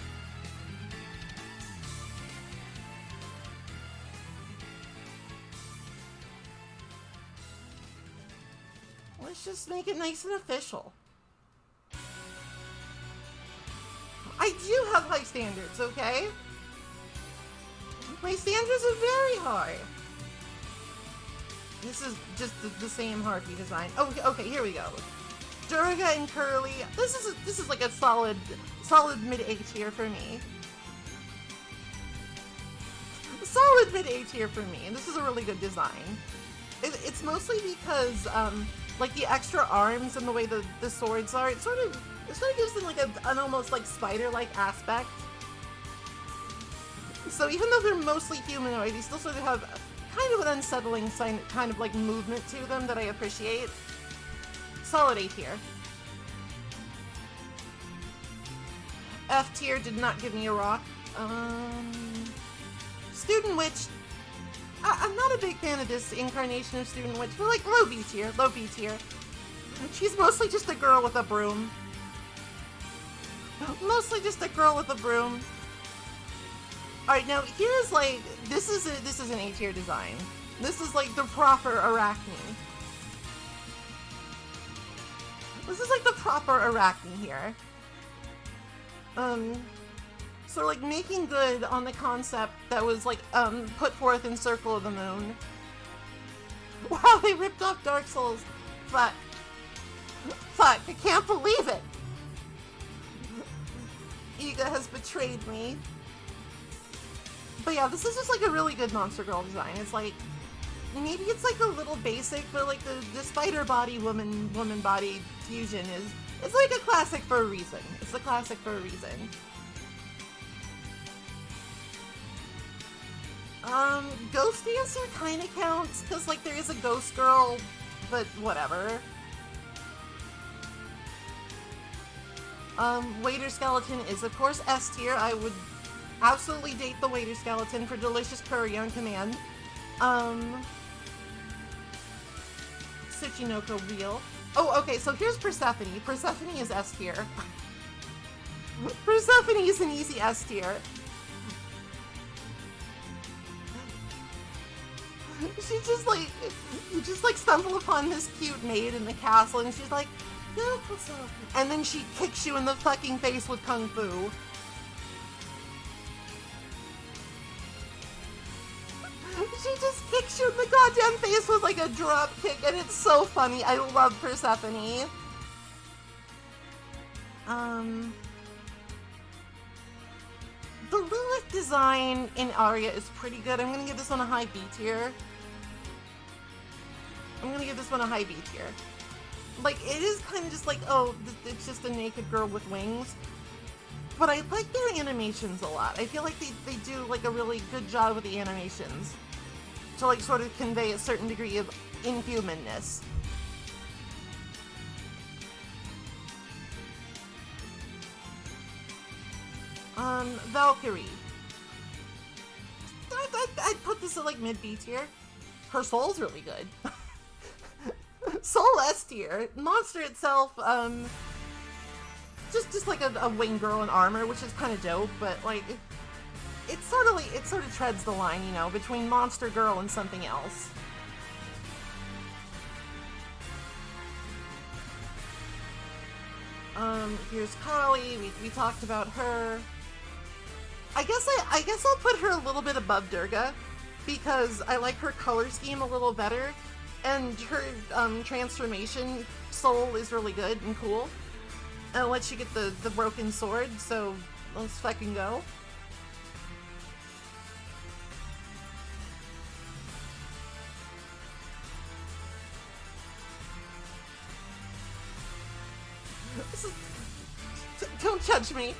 just make it nice and official. I do have high standards, okay? My standards are very high. This is just the same Harpy design. Oh, okay, here we go. Durga and Curly. This is like a solid mid-A tier for me. Solid mid-A tier for me. This is a really good design. It's mostly because like the extra arms and the way the swords are, it sort of gives them like an almost like spider-like aspect. So even though they're mostly humanoid, they still sort of have kind of an unsettling kind of like movement to them that I appreciate. Solid A tier. F tier did not give me a rock. Student Witch. I'm not a big fan of this incarnation of Student Witch, but like low B tier, low B tier. She's mostly just a girl with a broom. Mostly just a girl with a broom. Alright, now here's like, this is an A tier design. This is like the proper Arachne. This is like the proper Arachne here. So like making good on the concept that was like put forth in Circle of the Moon. Wow, they ripped off Dark Souls. Fuck, I can't believe it. Iga has betrayed me. But yeah, this is just like a really good Monster Girl design. It's like, maybe it's like a little basic, but like the spider body woman body fusion it's like a classic for a reason. It's a classic for a reason. Ghost Dancer kind of counts, because like there is a ghost girl, but whatever. Waiter Skeleton is of course S tier. I would absolutely date the Waiter Skeleton for delicious curry on command. Tsuchinoko Wheel. Oh, okay, so here's Persephone. Persephone is S tier. Persephone is an easy S tier. She just like, you just like stumble upon this cute maid in the castle and she's like, no, and then she kicks you in the fucking face with Kung Fu. She just kicks you in the goddamn face with like a drop kick and it's so funny. I love Persephone. The Lilith design in Aria is pretty good. I'm gonna give this one a high B tier. Like, it is kind of just like, oh, it's just a naked girl with wings. But I like their animations a lot. I feel like they do like a really good job with the animations to like sort of convey a certain degree of inhumanness. Valkyrie. I'd put this at like mid B tier. Her soul's really good. Soul S tier. Monster itself, just like a winged girl in armor, which is kind of dope, but like, it sort of treads the line, you know, between monster girl and something else. Here's Kali. We talked about her. I guess I'll put her a little bit above Durga because I like her color scheme a little better, and her transformation soul is really good and cool. And it lets you get the broken sword, so let's fucking go. Don't judge me.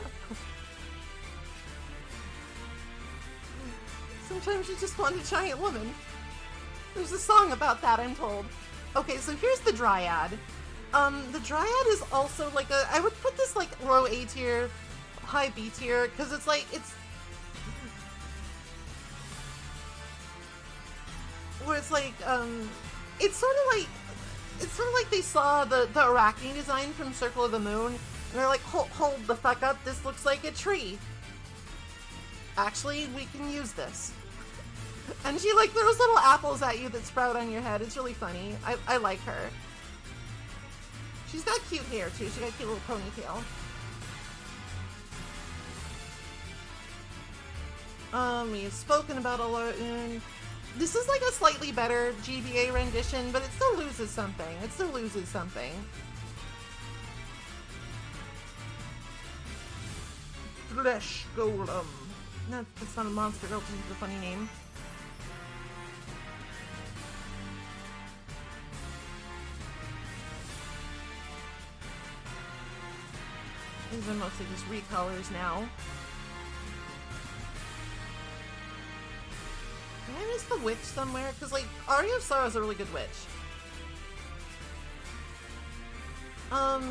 Sometimes you just want a giant woman. There's a song about that, I'm told. Okay, so here's the Dryad. The Dryad is also like I would put this like low A tier, high B tier, because it's like, where it's like, it's sort of like they saw the Arachne design from Circle of the Moon, and they're like, hold the fuck up, this looks like a tree. Actually, we can use this. And she like throws little apples at you that sprout on your head. It's really funny. I like her. She's got cute hair too. She got a cute little ponytail. We've spoken about Alorun. This is like a slightly better GBA rendition, but it still loses something. It still loses something. Flesh Golem. No, that's not a monster girl, it's a funny name. These are mostly just recolors now. Did I miss the witch somewhere? Because, like, Aria of Sorrow is a really good witch. Headhunter,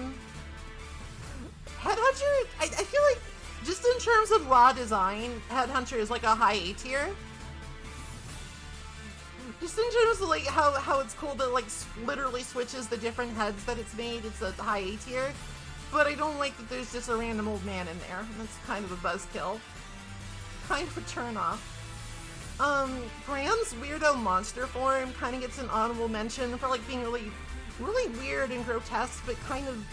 I feel like, just in terms of raw design, Headhunter is like a high A tier. Just in terms of, like, how it's cool that, like, literally switches the different heads that it's made, it's a high A tier. But I don't like that there's just a random old man in there. That's kind of a buzzkill. Kind of a turn-off. Graham's weirdo monster form kind of gets an honorable mention for, like, being really weird and grotesque, but kind of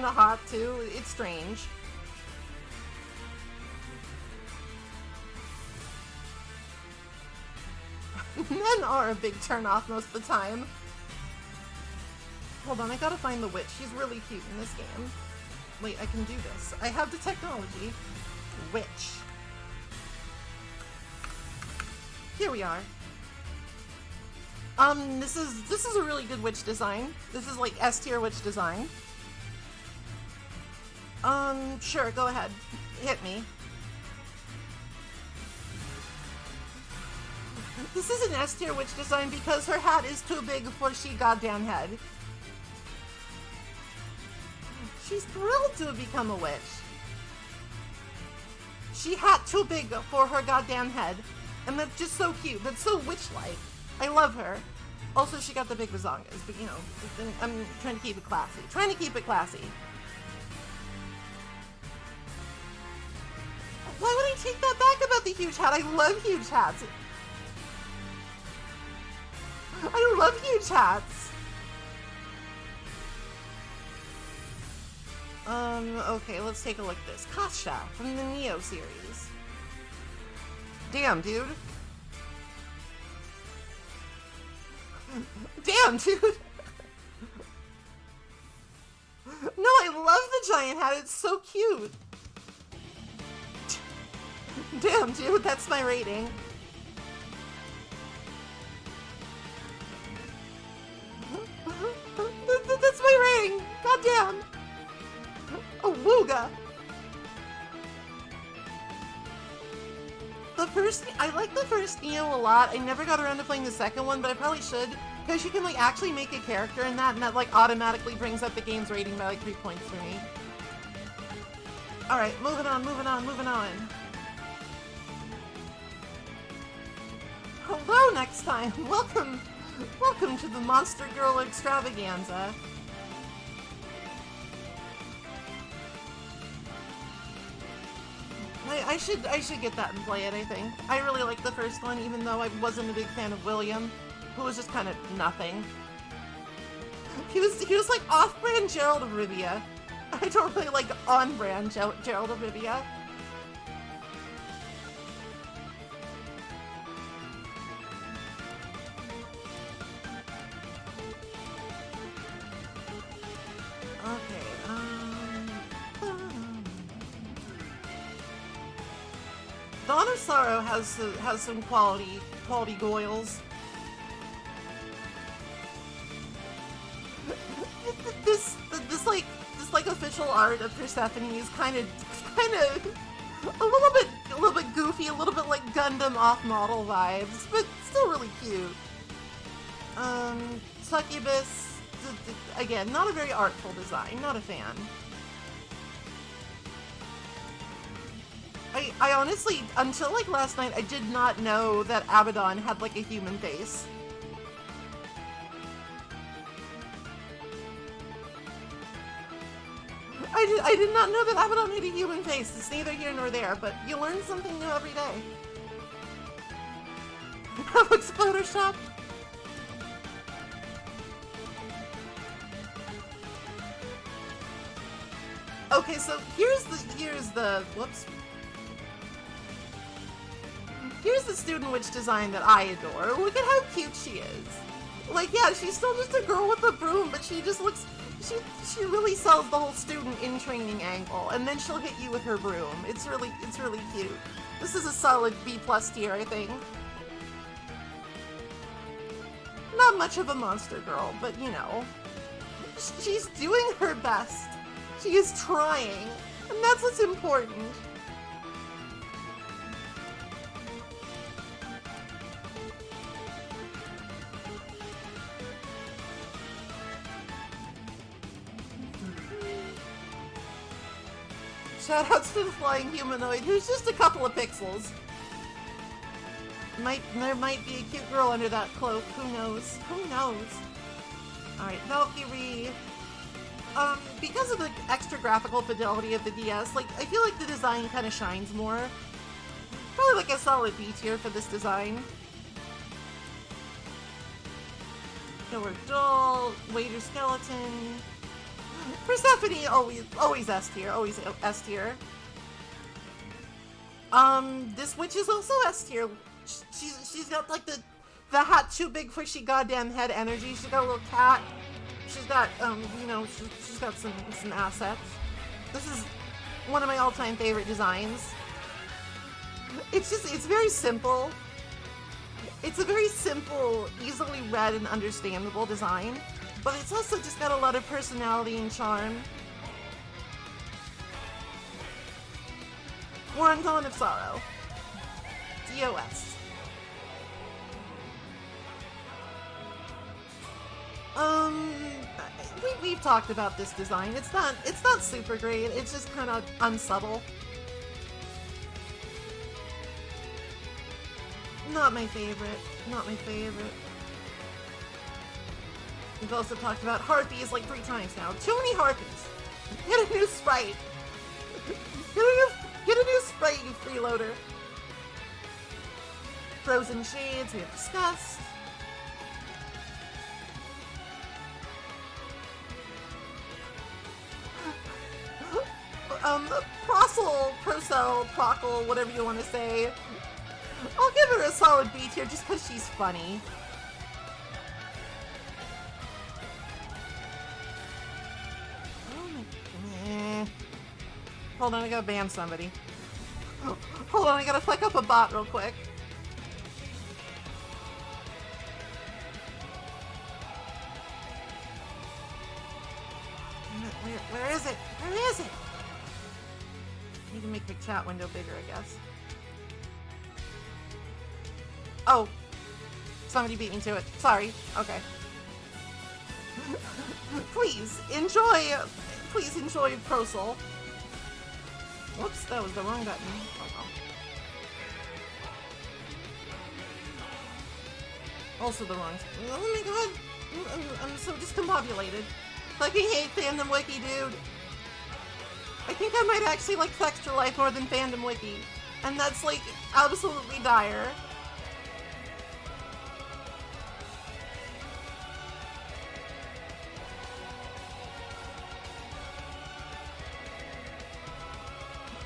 hot, too. It's strange. Men are a big turn-off most of the time. Hold on, I gotta find the witch. She's really cute in this game. Wait, I can do this. I have the technology. Witch. Here we are. This is a really good witch design. This is like S tier witch design. Sure, go ahead. Hit me. This is an S tier witch design because her hat is too big for she goddamn head. She's thrilled to have become a witch. She hat too big for her goddamn head. And that's just so cute. That's so witch-like. I love her. Also, she got the big bazongas, but you know, I'm trying to keep it classy. Trying to keep it classy. Why would I take that back about the huge hat? I love huge hats. I love huge hats. Okay, let's take a look at this. Kasha from the Neo series. Damn, dude. Damn, dude. No, I love the giant hat. It's so cute. Damn, dude, that's my rating. That's my rating. Goddamn. A wooga. I like the first Neo a lot. I never got around to playing the second one, but I probably should, because you can like actually make a character in that, and that like automatically brings up the game's rating by like 3 points for me. Alright, moving on. Hello next time. Welcome Welcome to the Monster Girl extravaganza. I should get that and play it, I think. I really like the first one, even though I wasn't a big fan of William, who was just kind of nothing. He was like off-brand Gerald of Rivia. I don't really like on-brand Gerald of Rivia. Okay, Dawn of Sorrow has some quality goils. This like official art of Persephone is kind of a little bit goofy, a little bit like Gundam off-model vibes, but still really cute. Succubus, again, not a very artful design, not a fan. I honestly, until like last night, I did not know that Abaddon had like a human face. I did not know that Abaddon had a human face. It's neither here nor there, but you learn something new every day. That looks Photoshopped. Okay, so here's the whoops. Here's the student witch design that I adore. Look at how cute she is. Like, yeah, she's still just a girl with a broom, but she just looks. She really sells the whole student in training angle, and then she'll hit you with her broom. It's really cute. This is a solid B+ tier, I think. Not much of a monster girl, but you know, she's doing her best. She is trying, and that's what's important. Shoutouts to the flying humanoid, who's just a couple of pixels. There might be a cute girl under that cloak. Who knows? Who knows? Alright, Valkyrie. Because of the extra graphical fidelity of the DS, like, I feel like the design kind of shines more. Probably like a solid B tier for this design. Killer Doll, Waiter Skeleton. Persephone, always S tier, always S tier. This witch is also S tier. She's got like the hat too big for she goddamn head energy. She's got a little cat. She's got you know, she's got some assets. This is one of my all-time favorite designs. It's very simple. It's a very simple, easily read and understandable design. But it's also just got a lot of personality and charm. We're on Dawn of Sorrow. DOS. We've talked about this design. It's not super great. It's just kind of unsubtle. Not my favorite. Not my favorite. We've also talked about harpies like 3 times now. Too many harpies. Get a new sprite. Get a new sprite, you freeloader. Frozen Shades, we have discussed. Procel, Prockle, whatever you want to say. I'll give her a solid B tier just because she's funny. Hold on, I gotta ban somebody. Hold on, I gotta flick up a bot real quick. Where is it? Where is it? I need to make the chat window bigger, I guess. Oh. Somebody beat me to it. Sorry. Okay. Please enjoy Prosol. Whoops, that was the wrong button. Oh, well. Also the wrong. Oh my god. I'm so discombobulated. Fucking hate Fandom Wiki, dude. I think I might actually like Texture Life more than Fandom Wiki. And that's like absolutely dire.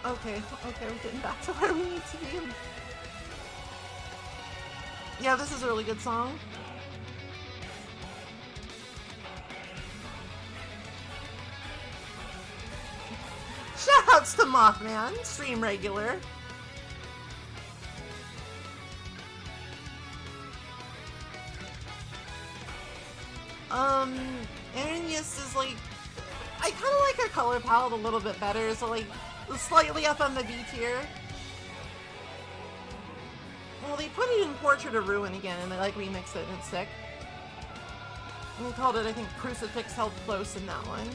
Okay, we're getting back to where we need to be. Yeah, this is a really good song. Shoutouts to Mothman, stream regular. Arius is like, I kind of like her color palette a little bit better, so like, slightly up on the B tier. Well, they put it in Portrait of Ruin again, and they like remixed it, and it's sick. We called it, I think, Crucifix Held Close in that one.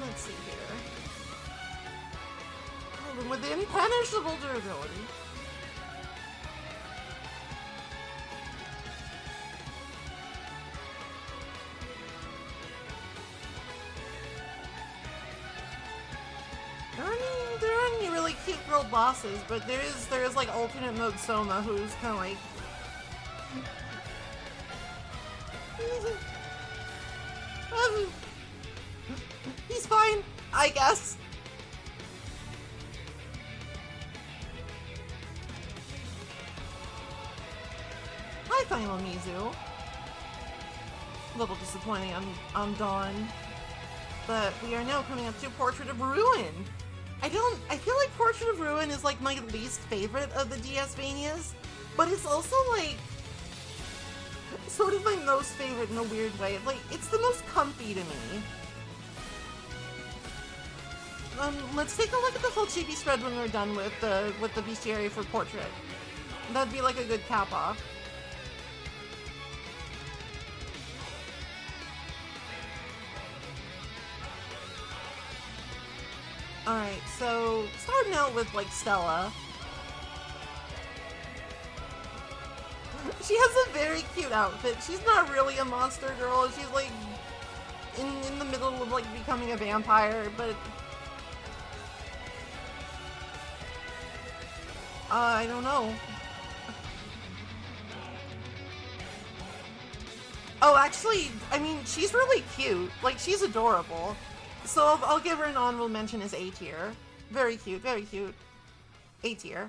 Let's see here. Oh, with impenetrable durability. There aren't any really cute girl bosses, but there is like alternate mode Soma, who's kind of like. He's fine, I guess. Hi, Final Mizu. A little disappointing on Dawn. But we are now coming up to Portrait of Ruin. I feel like Portrait of Ruin is like my least favorite of the DS-Vanias, but it's also like sort of my most favorite in a weird way. Like, it's the most comfy to me. Let's take a look at the full chibi spread when we're done with the bestiary for Portrait. That'd be like a good cap off. Alright, so starting out with like Stella. She has a very cute outfit. She's not really a monster girl. She's like in the middle of like becoming a vampire, but I don't know. Oh, actually, I mean, she's really cute. Like, she's adorable. So I'll give her an honorable mention as A tier. Very cute, very cute. A tier.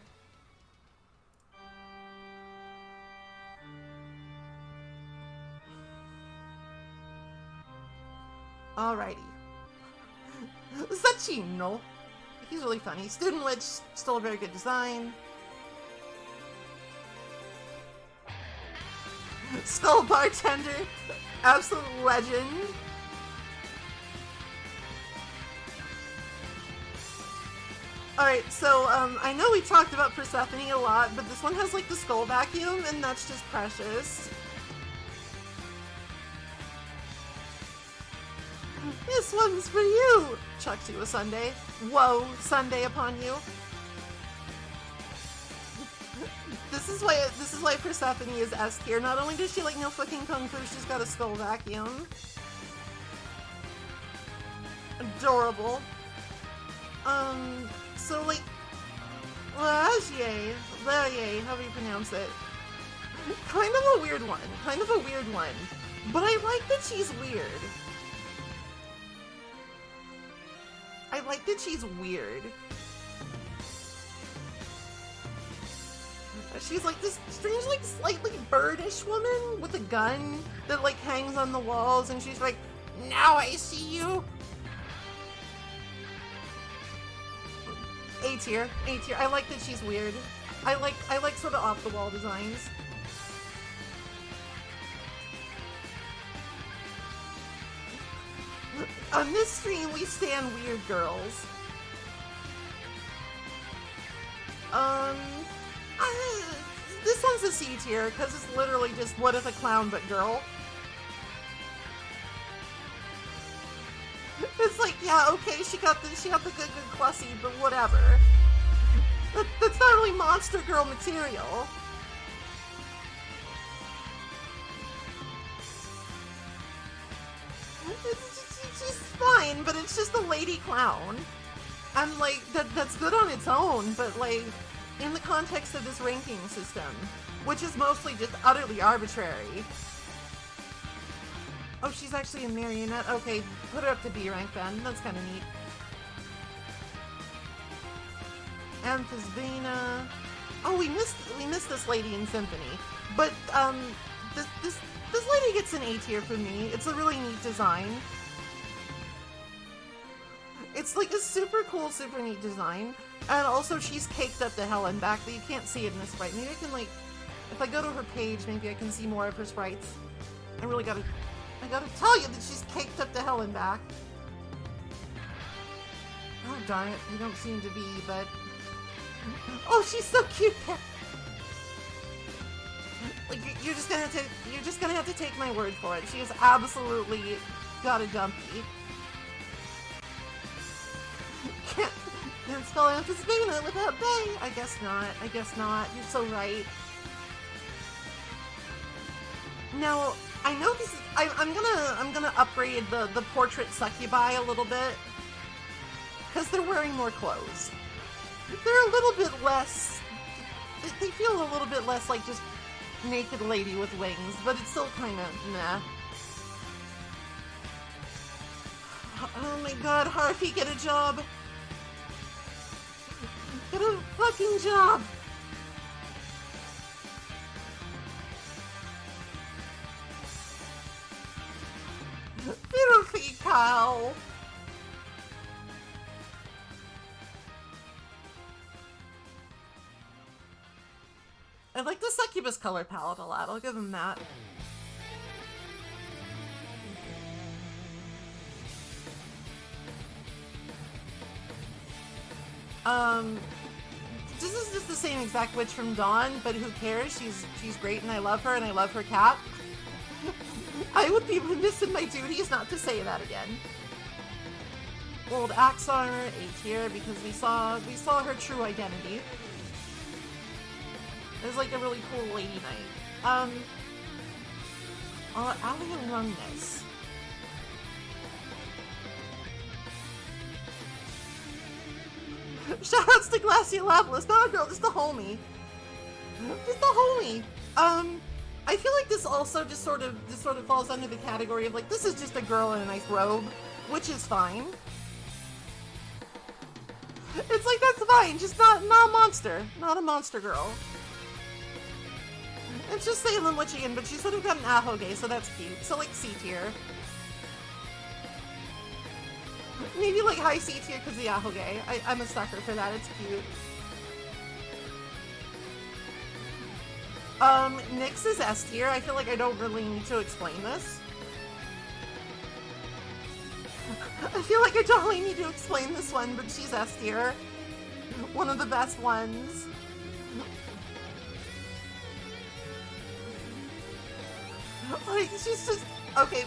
Alrighty. Zacchino. He's really funny. Student Witch, still a very good design. Skull Bartender, absolute legend. Alright, so, I know we talked about Persephone a lot, but this one has, like, the skull vacuum, and that's just precious. This one's for you! Chucks you a sundae. Whoa, sundae upon you. This is why Persephone is S tier. Not only does she, like, no fucking kung fu, she's got a skull vacuum. Adorable. So, like, Laje, however you pronounce it. Kind of a weird one. But I like that she's weird. She's like this strange, like, slightly birdish woman with a gun that, like, hangs on the walls, and she's like, "Now I see you." A tier. I like that she's weird. I like sort of off the wall designs. On this stream, we stand weird girls. This This one's a C tier because it's literally just what if a clown but girl. It's like, yeah, okay, she got the good classy, but whatever. That's not really monster girl material. She's fine, but it's just a lady clown. And like that's good on its own, but like in the context of this ranking system, which is mostly just utterly arbitrary. Oh, she's actually a marionette? Okay, put her up to B rank then. That's kind of neat. Amphisbaena. Oh, we missed this lady in Symphony. But, this lady gets an A tier from me. It's a really neat design. It's like a super cool, super neat design. And also, she's caked up to hell and back, but you can't see it in the sprite. Maybe I can, like, if I go to her page, maybe I can see more of her sprites. I gotta tell you that she's caked up to hell and back. Oh darn it, you don't seem to be, but... Oh, she's so cute there! Like, you're just gonna have to take my word for it. She has absolutely got a dumpy. Can't spell Amphisbaena without Bay! I guess not. You're so right. Now, I know this is... I'm gonna upgrade the portrait succubi a little bit. Because they're wearing more clothes. They're a little bit less... They feel a little bit less like just naked lady with wings, but it's still kind of meh. Oh my god, Harpy, get a job! Get a fucking job! Beautiful cow! I like the succubus color palette a lot, I'll give him that. This is just the same exact witch from Dawn, but who cares? She's great and I love her and I love her cat. I would be remiss in my duties not to say that again. Old axe armor, A tier, because we saw her true identity. It was like a really cool lady night. Alumnus. Shoutouts to Glaciolopoulos. No, girl, just the homie. Just the homie. I feel like this also just sort of falls under the category of like, this is just a girl in a nice robe, which is fine. It's like, that's fine, just not a monster. Not a monster girl. It's just Salem Witchian, but she's sort of got an ahoge, so that's cute. So like C tier. Maybe like high C tier because the ahoge. I'm a sucker for that, it's cute. Nyx is S tier. I feel like I don't really need to explain this. I feel like I don't really need to explain this one, but she's S tier. One of the best ones. Like, she's just... Okay,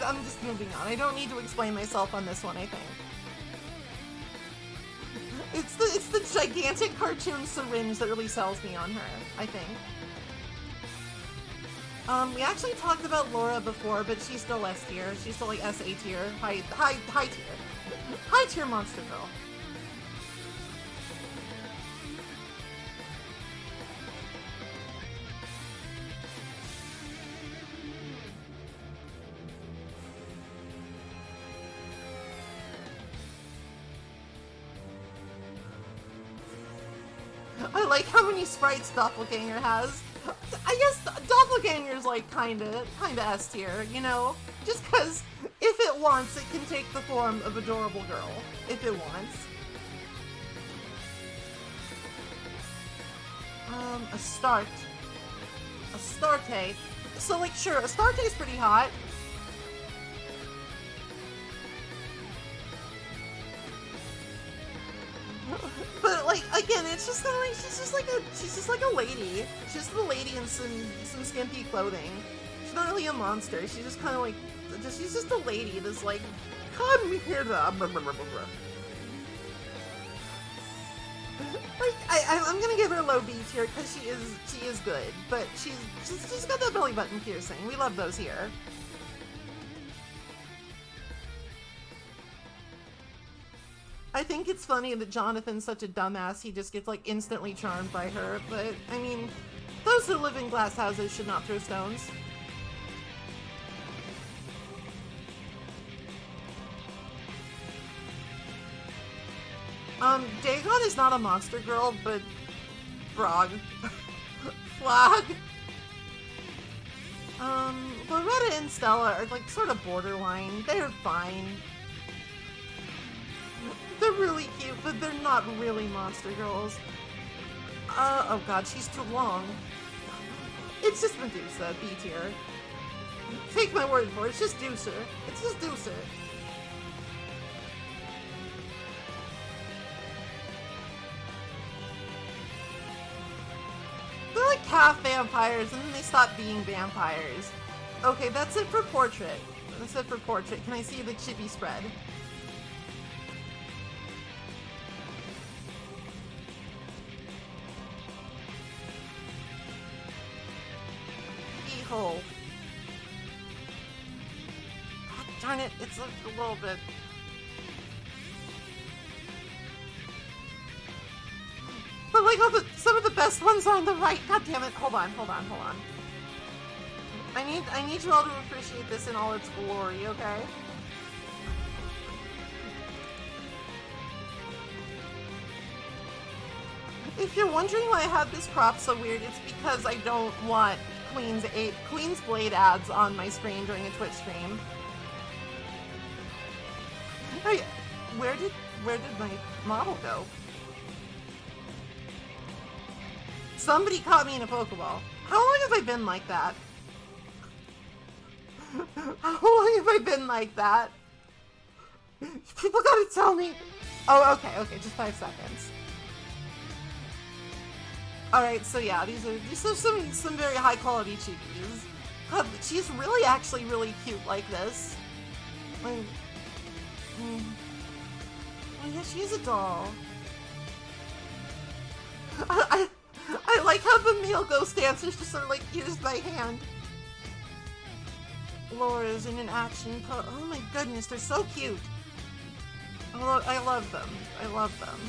I'm just moving on. I don't need to explain myself on this one, I think. It's the gigantic cartoon syringe that really sells me on her, I think. We actually talked about Laura before, but she's still S tier. She's still like S A tier, high tier. High tier monster girl. I like how many sprites Doppelganger has. I guess Doppelganger's like kinda S tier, you know? Just cause if it wants, it can take the form of adorable girl. If it wants. Astarte. So like sure, Astarte's pretty hot. But like again, it's just kind of like she's just like a lady. She's just a lady in some skimpy clothing. She's not really a monster. She's just kind of like she's just a lady that's like, come here, Like I'm gonna give her a low B tier because she is good, but she's got that belly button piercing. We love those here. I think it's funny that Jonathan's such a dumbass. He just gets like instantly charmed by her. But I mean, those who live in glass houses should not throw stones. Dagon is not a monster girl, but Frog. Flag. Loretta and Stella are like sort of borderline. They're fine. They're really cute, but they're not really monster girls. Oh god, she's too long. It's just Medusa, B tier. Take my word for it, it's just Deucer. It's just Deucer. They're like half vampires, and then they stop being vampires. Okay, that's it for portrait. That's it for portrait. Can I see the chibi spread? Hole. God darn it, it's a little bit. But like some of the best ones are on the right. God damn it. Hold on. I need you all to appreciate this in all its glory, okay? If you're wondering why I have this crop so weird, it's because I don't want Queen's Blade ads on my screen during a Twitch stream. Hey, where did my model go? Somebody caught me in a Pokeball. How long have I been like that? How long have I been like that? People gotta tell me. Oh, okay, just 5 seconds. Alright, so yeah, these are some very high quality chickies. God, she's really actually really cute like this. Like, oh yeah, she is a doll. I like how the male ghost dancers just sort of like used my hand. Laura's in an action pose. Oh my goodness, they're so cute. I love them. I love them.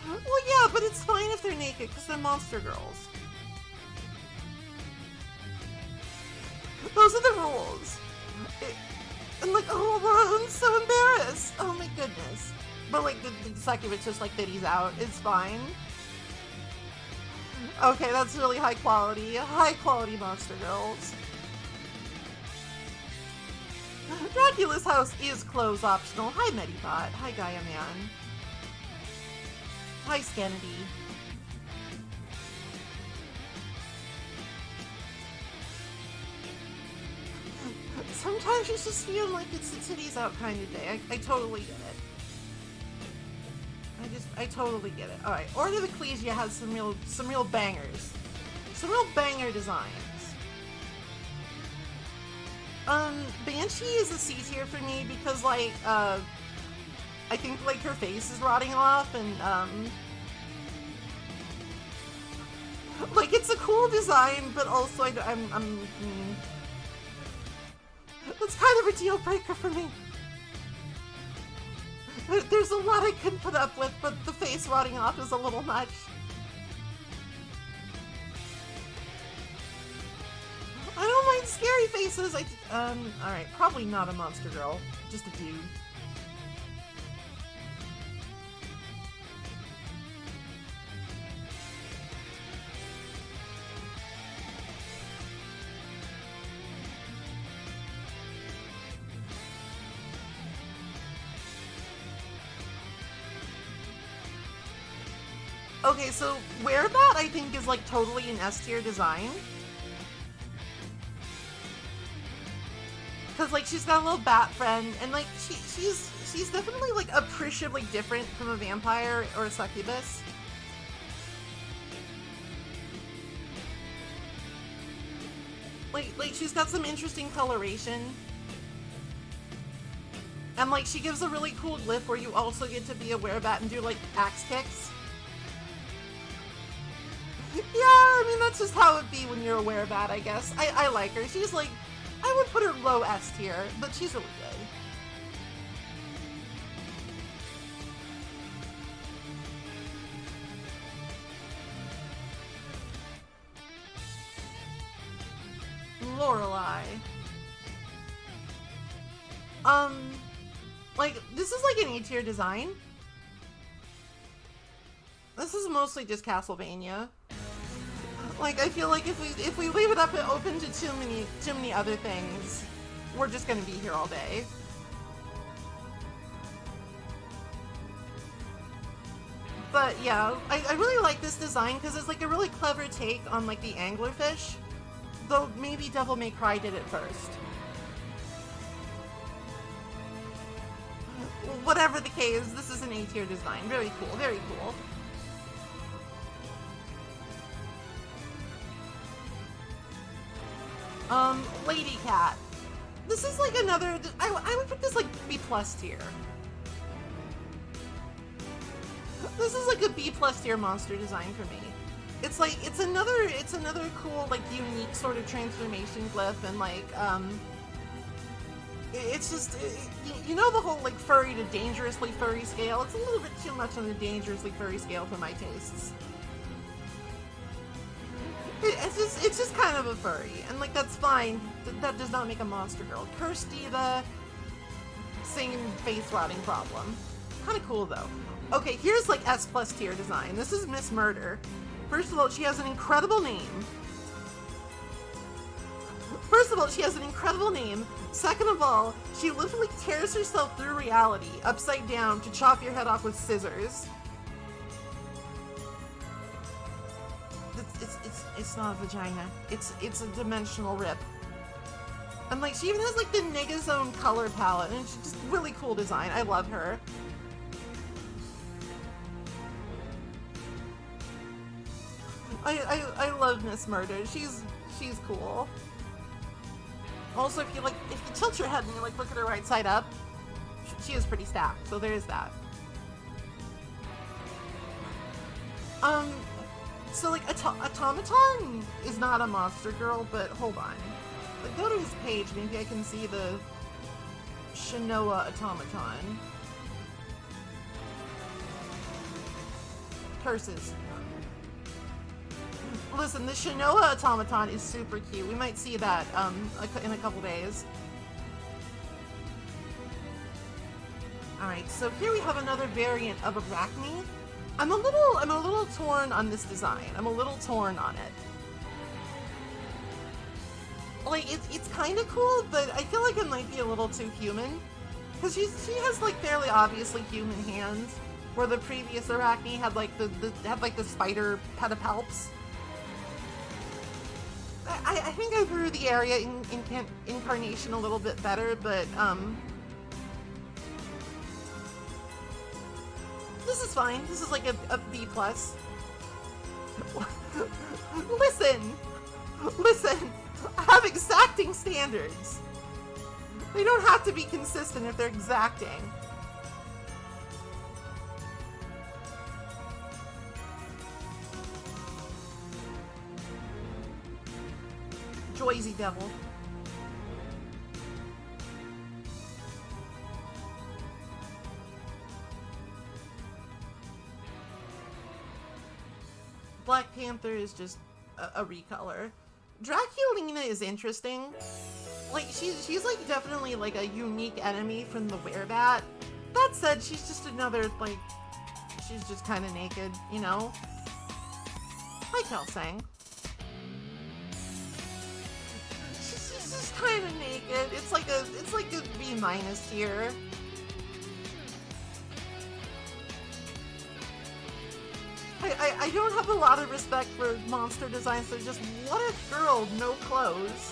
Well, yeah, but it's fine if they're naked, because they're monster girls. Those are the rules. And like, oh, I'm so embarrassed. Oh my goodness. But like, the second it's just like titties out, it's fine. Okay, that's really high quality monster girls. Dracula's house is clothes optional. Hi, Medibot. Hi, Gaia Man. Hi, Scannity. Sometimes you just feel like it's a titties out kind of day. I totally get it. I totally get it. Alright, Order of Ecclesia has some real bangers. Some real banger designs. Banshee is a C tier for me because, like, I think, like, her face is rotting off, and, like, it's a cool design, but also that's kind of a deal breaker for me. There's a lot I could put up with, but the face rotting off is a little much. I don't mind scary faces. Alright, probably not a monster girl, just a dude. Okay, so Whereabout I think is like totally an S tier design. Cause like she's got a little bat friend, and like she's definitely like appreciably different from a vampire or a succubus. Like she's got some interesting coloration. And like she gives a really cool glyph where you also get to be a werebat and do like axe kicks. Yeah, I mean that's just how it be when you're a werebat, I guess. I like her. She's like, I would put her low S tier, but she's really good. Lorelei. Like, this is like an A-tier design. This is mostly just Castlevania. Like, I feel like if we leave it up and open to too many other things, we're just gonna be here all day. But yeah, I really like this design because it's like a really clever take on like the anglerfish. Though maybe Devil May Cry did it first. Whatever the case, this is an A-tier design. Very cool, very cool. Lady Cat. This is like another, I would put this like B+ tier. This is like a B+ tier monster design for me. It's like, it's another cool, like, unique sort of transformation glyph, and like, it's just, you know the whole, like, furry to dangerously furry scale? It's a little bit too much on the dangerously furry scale for my tastes. It's just kind of a furry, and like, that's fine. That does not make a monster girl. Curse Diva, same face rotting problem. Kind of cool though. Okay, here's like S+ tier design. This is Miss Murder. First of all, she has an incredible name. Second of all, she literally tears herself through reality, upside down, to chop your head off with scissors. It's not a vagina. It's a dimensional rip. And like, she even has like the Negazone color palette, and it's just really cool design. I love her. I love Miss Murder. She's cool. Also, if you tilt your head and you like look at her right side up, she is pretty stacked. So there is that. So like Automaton is not a monster girl, but hold on. Like, go to his page, maybe I can see the Shinoa Automaton. Curses. Listen, the Shinoa Automaton is super cute. We might see that in a couple days. Alright, so here we have another variant of Arachne. I'm a little torn on this design. I'm a little torn on it. Like, it's kind of cool, but I feel like it might be a little too human. Because she has like fairly obviously human hands, where the previous Arachne had like the spider pedipalps. I think I grew the area incarnation a little bit better, but this is fine. This is like a B+. Listen, I have exacting standards. They don't have to be consistent if they're exacting. Joyzy Devil. Black Panther is just a recolor. Draculina is interesting. Like, she's like definitely like a unique enemy from the werebat. That said, she's just another, like, she's just kind of naked, you know? Like Hellsang. She's just kind of naked. It's like a B- tier. I don't have a lot of respect for monster designs, so just, what if girl, no clothes?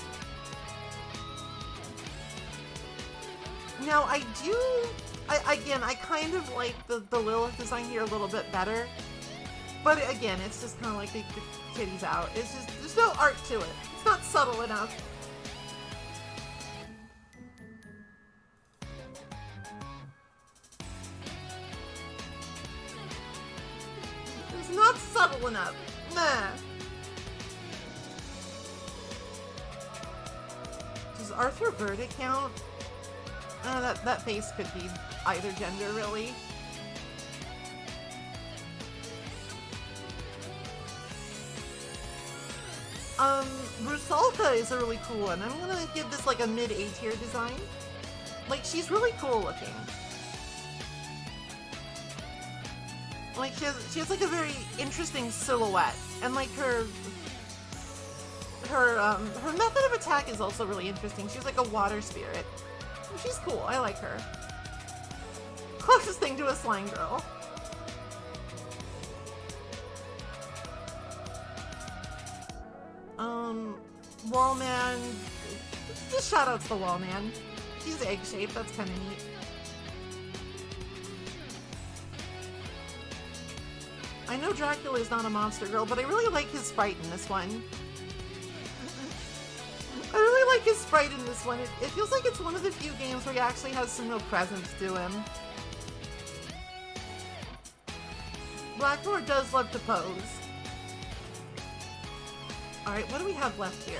Now again, I kind of like the Lilith design here a little bit better. But again, it's just kind of like the titties out. It's just, there's no art to it. It's not subtle enough. It's not subtle enough. Nah. Does Arthur Burdick count? That face could be either gender, really. Rusalka is a really cool one. I'm gonna give this like a mid-A tier design. Like, she's really cool looking. Like, she has like a very interesting silhouette, and like her method of attack is also really interesting. She's like a water spirit. She's cool. I like her. Closest thing to a slime girl. Wallman. Just shout outs to Wallman. He's egg-shaped. That's kind of neat. I know Dracula is not a monster girl, but I really like his sprite in this one. I really like his sprite in this one. It feels like it's one of the few games where he actually has some real presence to him. Blackmore does love to pose. Alright, what do we have left here?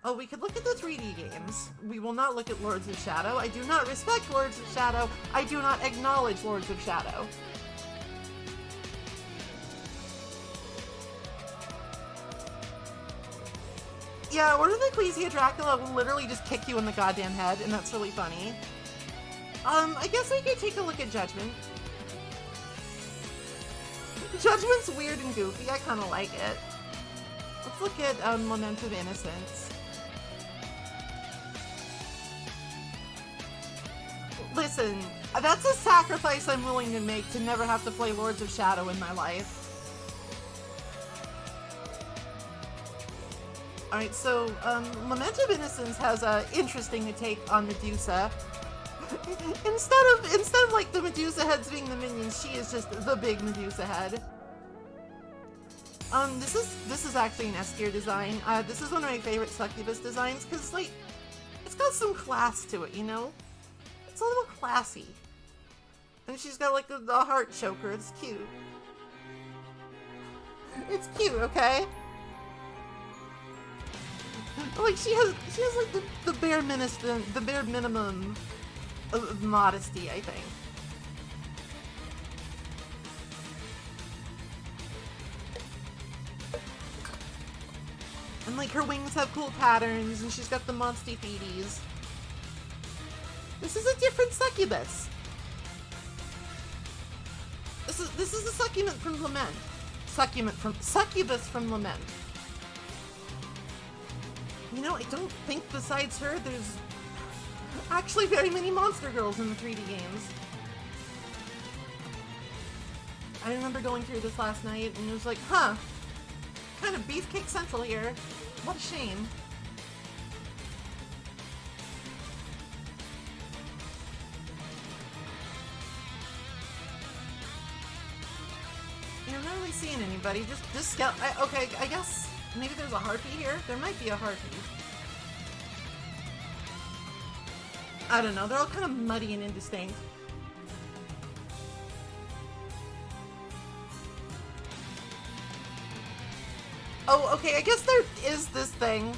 Oh, we could look at the 3D games. We will not look at Lords of Shadow. I do not respect Lords of Shadow. I do not acknowledge Lords of Shadow. Yeah, Order of Ecclesia Dracula will literally just kick you in the goddamn head, and that's really funny. I guess we could take a look at Judgment. Judgment's weird and goofy. I kind of like it. Let's look at Lament of Innocence. Listen, that's a sacrifice I'm willing to make to never have to play Lords of Shadow in my life. Alright, so, Lament of Innocence has a interesting take on Medusa. Instead of like the Medusa heads being the minions, she is just the big Medusa head. This is actually an S tier design. This is one of my favorite Succubus designs because like it's got some class to it, you know? It's a little classy. And she's got like the heart choker. It's cute. It's cute, okay? Like she has like the bare minimum of modesty, I think. And like her wings have cool patterns, and she's got the monsty feeties. This is a different succubus. This is a succubus from Lament. Succubus from Lament. You know, I don't think besides her there's actually very many monster girls in the 3D games. I remember going through this last night and it was like, huh, kind of beefcake central here. What a shame. Yeah, I'm not really seeing anybody. Just scout. Okay, I guess maybe there's a harpy here. There might be a harpy. I don't know. They're all kind of muddy and indistinct. Oh, okay. I guess there is this thing.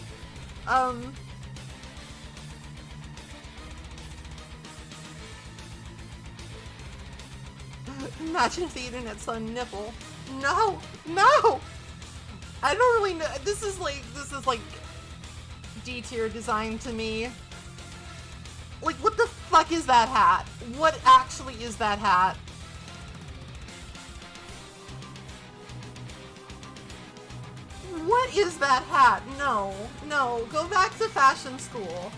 Imagine if the internet saw a nipple. No! No! I don't really know. This is like D tier design to me. Like, what the fuck is that hat? What actually is that hat? What is that hat? No. No. Go back to fashion school.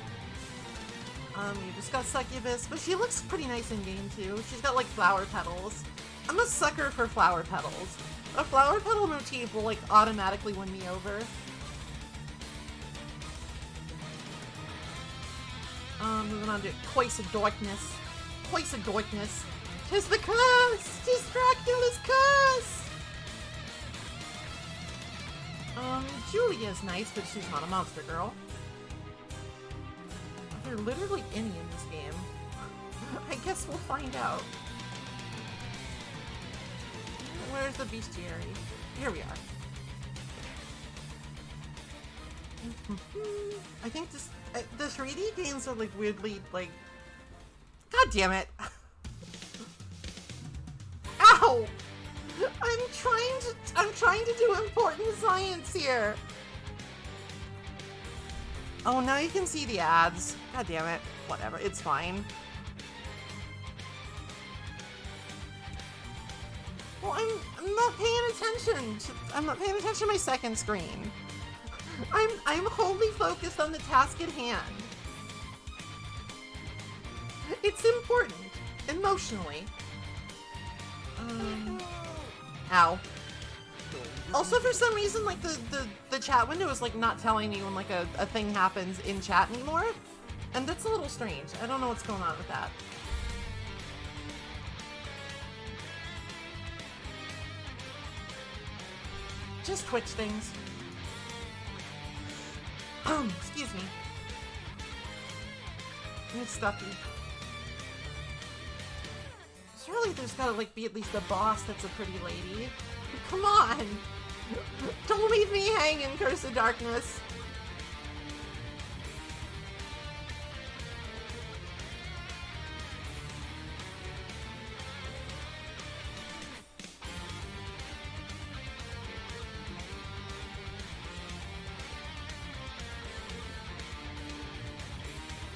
You just got Succubus, but she looks pretty nice in game too. She's got like flower petals. I'm a sucker for flower petals. A flower petal motif will like automatically win me over. Moving on to Cois of Darkness. Cois of Darkness. 'Tis the curse! 'Tis Dracula's curse! Julia's nice, but she's not a monster girl. Are there literally any in this game? I guess we'll find out. Where's the bestiary? Here we are. I think the 3D games are like weirdly like. God damn it! Ow! I'm trying to do important science here. Oh, now you can see the ads. God damn it! Whatever, it's fine. Well, I'm not paying attention. I'm not paying attention to my second screen. I'm wholly focused on the task at hand. It's important, emotionally. Ow. Also, for some reason, like the chat window is like not telling me when like a thing happens in chat anymore, and that's a little strange. I don't know what's going on with that. Just Twitch things. Excuse me. It's stuffy. Surely there's gotta like be at least a boss that's a pretty lady. Come on! Don't leave me hanging, Curse of Darkness.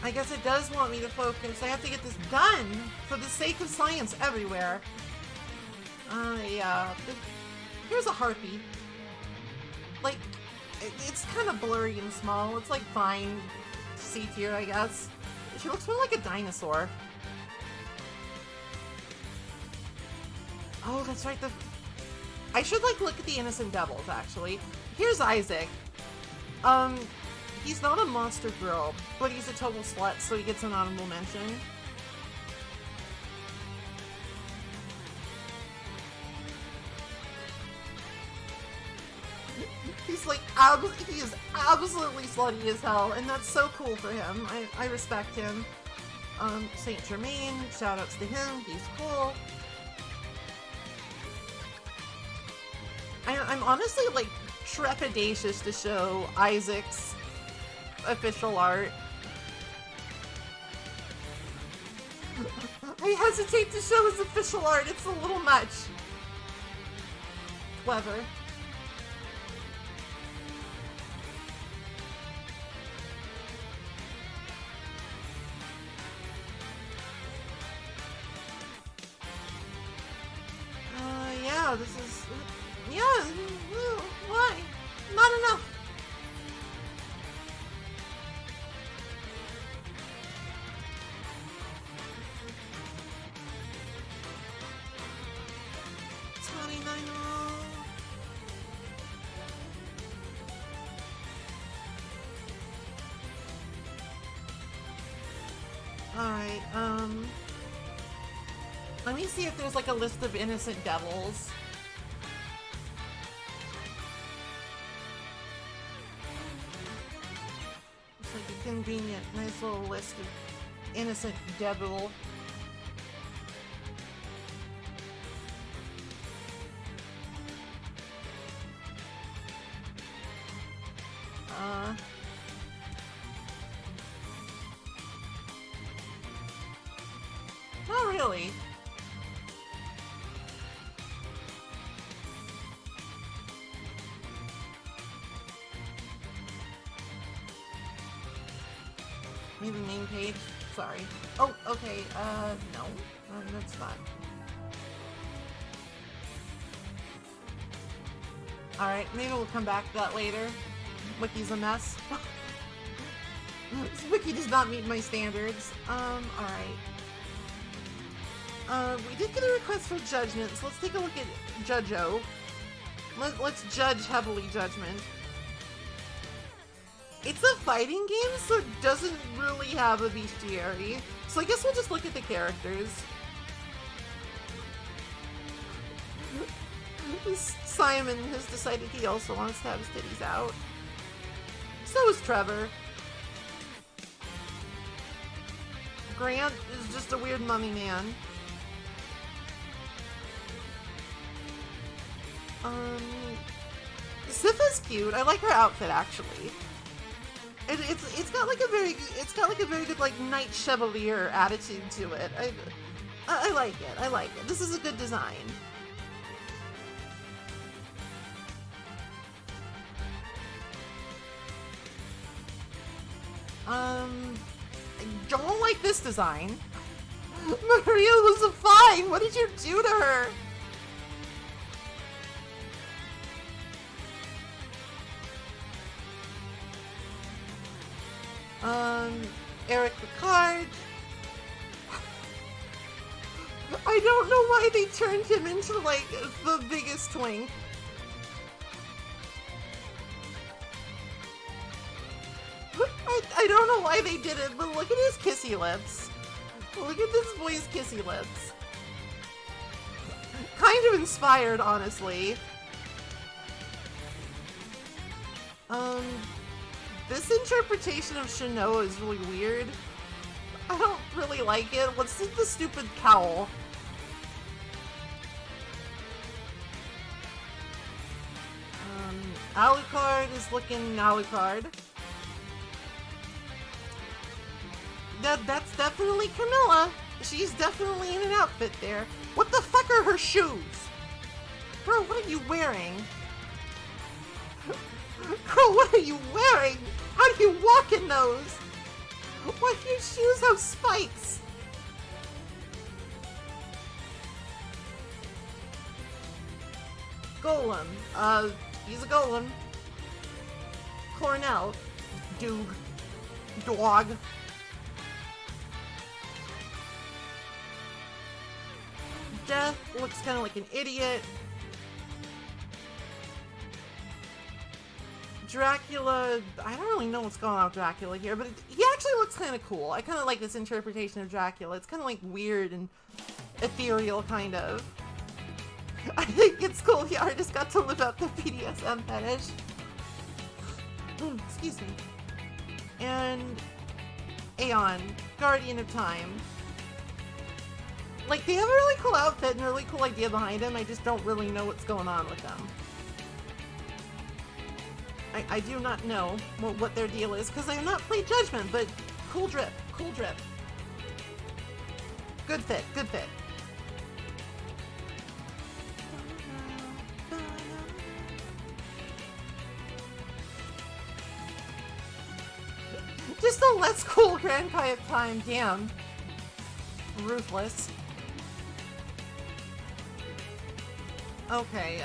I guess it does want me to focus. I have to get this done for the sake of science everywhere. Yeah. Here's a harpy. Like, it's kind of blurry and small. It's like fine C tier, I guess. She looks more like a dinosaur. Oh, that's right. I should like look at the innocent devils actually. Here's Isaac. He's not a monster girl, but he's a total slut, so he gets an honorable mention. He's like, he is absolutely slutty as hell, and that's so cool for him. I respect him. Saint Germain, shoutouts to him, he's cool. I'm honestly like trepidatious to show Isaac's official art. I hesitate to show his official art, it's a little much. Clever. Yeah, this is... Yeah, why? Not enough. Alright, let me see if there's like a list of innocent devils. It's like a convenient, nice little list of innocent devil. Not really. Maybe main page? Sorry. Oh, okay, no. That's not. Alright, maybe we'll come back to that later. Wiki's a mess. This wiki does not meet my standards. Alright. We did get a request for judgment, so let's take a look at Judge-O. Let's judge heavily Judgment. It's a fighting game, so it doesn't really have a bestiary. So I guess we'll just look at the characters. Simon has decided he also wants to have his titties out. So is Trevor. Grant is just a weird mummy man. Siffa's cute. I like her outfit actually. It's got like a very good like knight chevalier attitude to it. I like it. I like it. This is a good design. I don't like this design. Maria was fine. What did you do to her? Eric Ricard. I don't know why they turned him into, like, the biggest twink. I don't know why they did it, but look at his kissy lips. Look at this boy's kissy lips. Kind of inspired, honestly. This interpretation of Shinoa is really weird. I don't really like it. What's the stupid cowl? Alucard is looking Alucard. That's definitely Camilla. She's definitely in an outfit there. What the fuck are her shoes? Bro, what are you wearing? Girl, what are you wearing? How do you walk in those? Why do your shoes have spikes? Golem. He's a golem. Cornell. Doog. Dog. Death looks kind of like an idiot. Dracula, I don't really know what's going on with Dracula here, but he actually looks kind of cool. I kind of like this interpretation of Dracula. It's kind of like weird and ethereal, kind of. I think it's cool the artist got to live up the BDSM fetish. Excuse me. And Aeon, Guardian of Time. Like, they have a really cool outfit and a really cool idea behind him. I just don't really know what's going on with them. I do not know what their deal is, because I have not played Judgment, but cool drip, cool drip. Good fit, good fit. Just a less cool Grand Kai of Time, damn. Ruthless. Okay,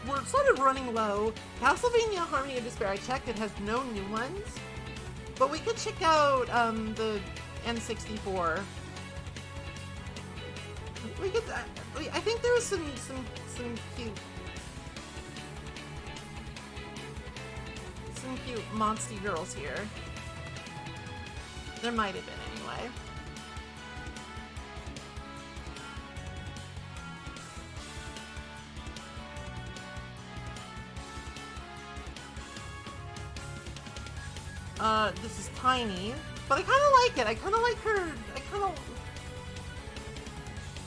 we're sort of running low. Castlevania Harmony of Despair, I checked, it has no new ones. But we could check out, the N64. We could, I think there was some cute Monsty girls here. There might have been, anyway. This is tiny, but I kind of like it. I kind of like her.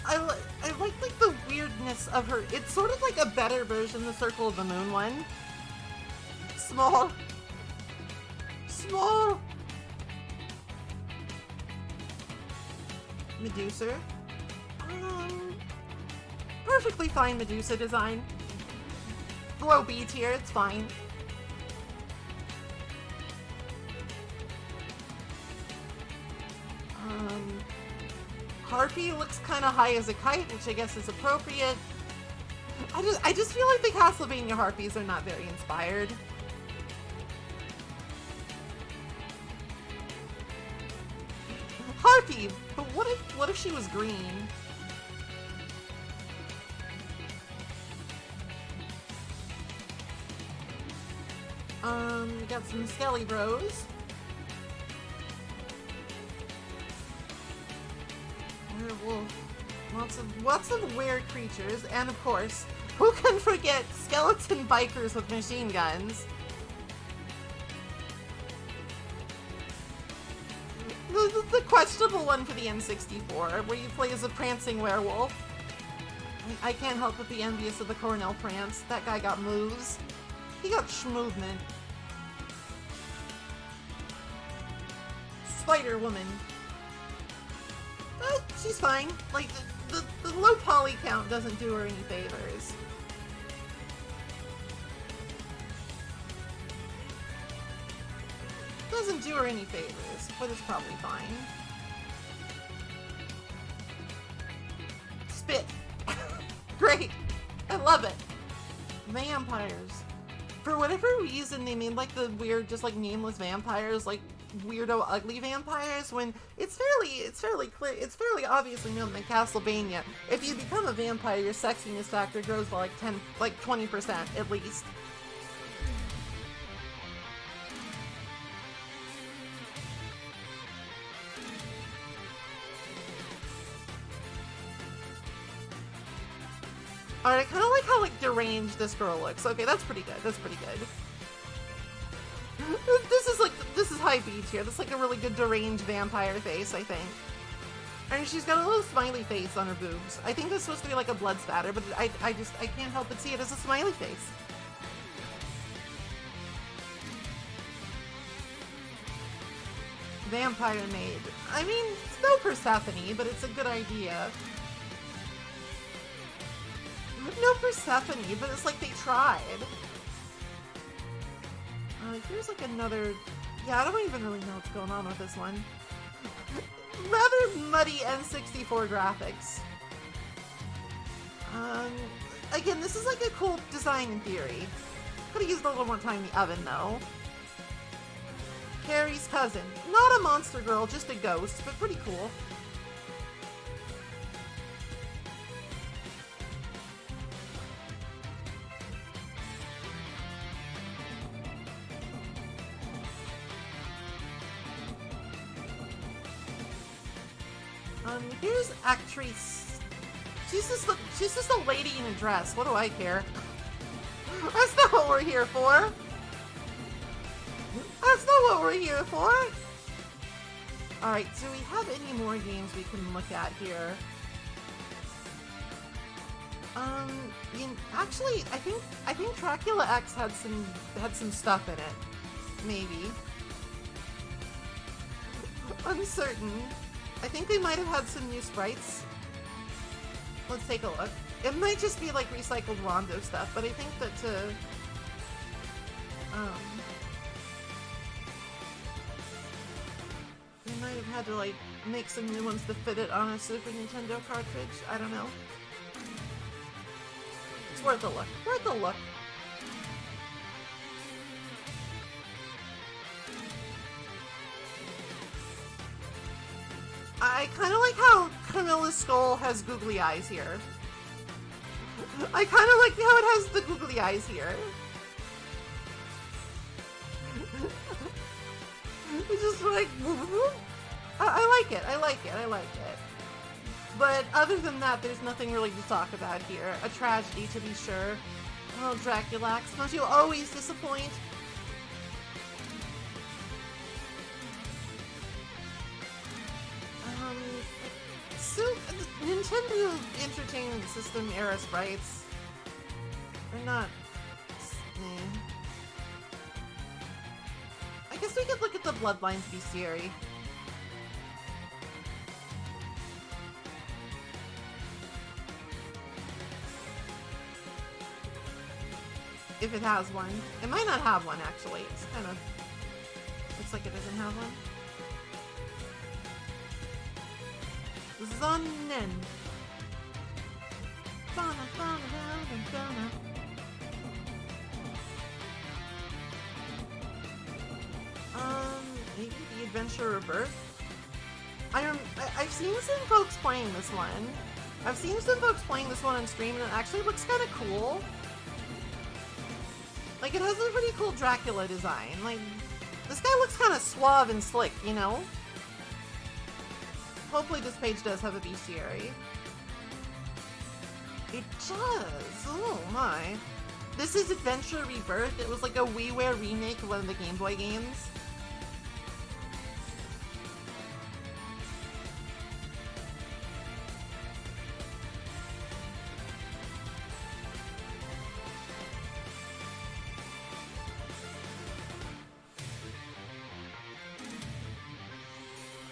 I like the weirdness of her. It's sort of like a better version of the Circle of the Moon one. Small. Medusa. Perfectly fine Medusa design. Throw beads here, it's fine. Harpy looks kind of high as a kite, which I guess is appropriate. I just feel like the Castlevania Harpies are not very inspired. Harpy, but what if she was green? We got some Skelly Bros. Werewolf. Lots of weird creatures, and of course, who can forget skeleton bikers with machine guns? The questionable one for the N64, where you play as a prancing werewolf. I can't help but be envious of the Cornell Prance. That guy got moves. He got schmovement. Spider Woman. She's fine. Like, the low poly count doesn't do her any favors. Doesn't do her any favors, but it's probably fine. Spit. Great. I love it. Vampires. For whatever reason, they made like the weird, just like nameless vampires, like weirdo, ugly vampires. When it's fairly clear, it's fairly obviously known that Castlevania, if you become a vampire, your sexiness factor grows by like 20% at least. Alright, I kind of like how, like, deranged this girl looks. Okay, that's pretty good. That's pretty good. This is high beach here. That's, like, a really good deranged vampire face, I think. And she's got a little smiley face on her boobs. I think that's supposed to be, like, a blood spatter, but I can't help but see it as a smiley face. Vampire maid. I mean, it's no Persephone, but it's a good idea. No Persephone, but it's like they tried. Here's like another... Yeah, I don't even really know what's going on with this one. Rather muddy N64 graphics. Again, this is like a cool design in theory. Could've used a little more time in the oven, though. Carrie's cousin. Not a monster girl, just a ghost, but pretty cool. Here's actress. She's just a lady in a dress. What do I care? That's not what we're here for. That's not what we're here for. Alright, do we have any more games we can look at here? Actually, I think Dracula X had some stuff in it. Maybe. Uncertain. I think they might have had some new sprites. Let's take a look. It might just be like recycled Rondo stuff, but I think that they might have had to like make some new ones to fit it on a Super Nintendo cartridge. I don't know. It's worth a look. Worth a look. I kind of like how Camilla's skull has googly eyes here. I kind of like how it has the googly eyes here. It's just like... I like it, I like it, I like it. But other than that, there's nothing really to talk about here. A tragedy, to be sure. Oh, Draculax, don't you always disappoint? So, Nintendo Entertainment System era sprites are not... I guess we could look at the Bloodlines bestiary. If it has one. It might not have one, actually. It's kind of... looks like it doesn't have one. This is on Nen. Maybe The Adventure of Birth? I've seen some folks playing this one. I've seen some folks playing this one on stream, and it actually looks kind of cool. Like, it has a pretty cool Dracula design. Like, this guy looks kind of suave and slick, you know? Hopefully this page does have a bestiary. It does! Oh my. This is Adventure Rebirth. It was like a WiiWare remake of one of the Game Boy games.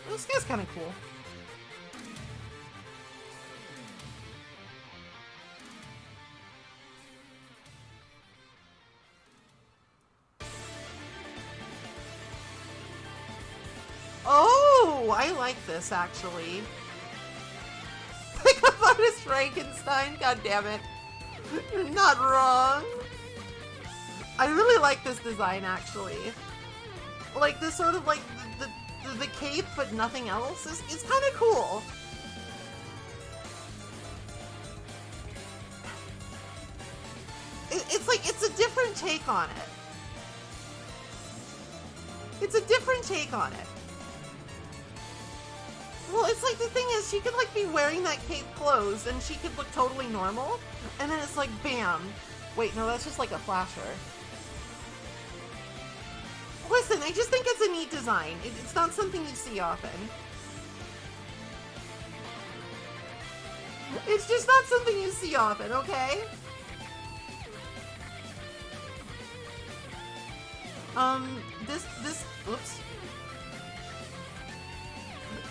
This guy's kind of cool. Oh, I like this actually. Pickup artist Frankenstein, god damn it. You're not wrong. I really like this design actually. Like this sort of like the cape but nothing else is kind of cool. It's like, it's a different take on it. It's a different take on it. Well, it's like, the thing is, she could like be wearing that cape closed and she could look totally normal, and then it's like, bam. Wait, no, that's just like a flasher. Listen, I just think it's a neat design. It's not something you see often. It's just not something you see often, okay? Oops.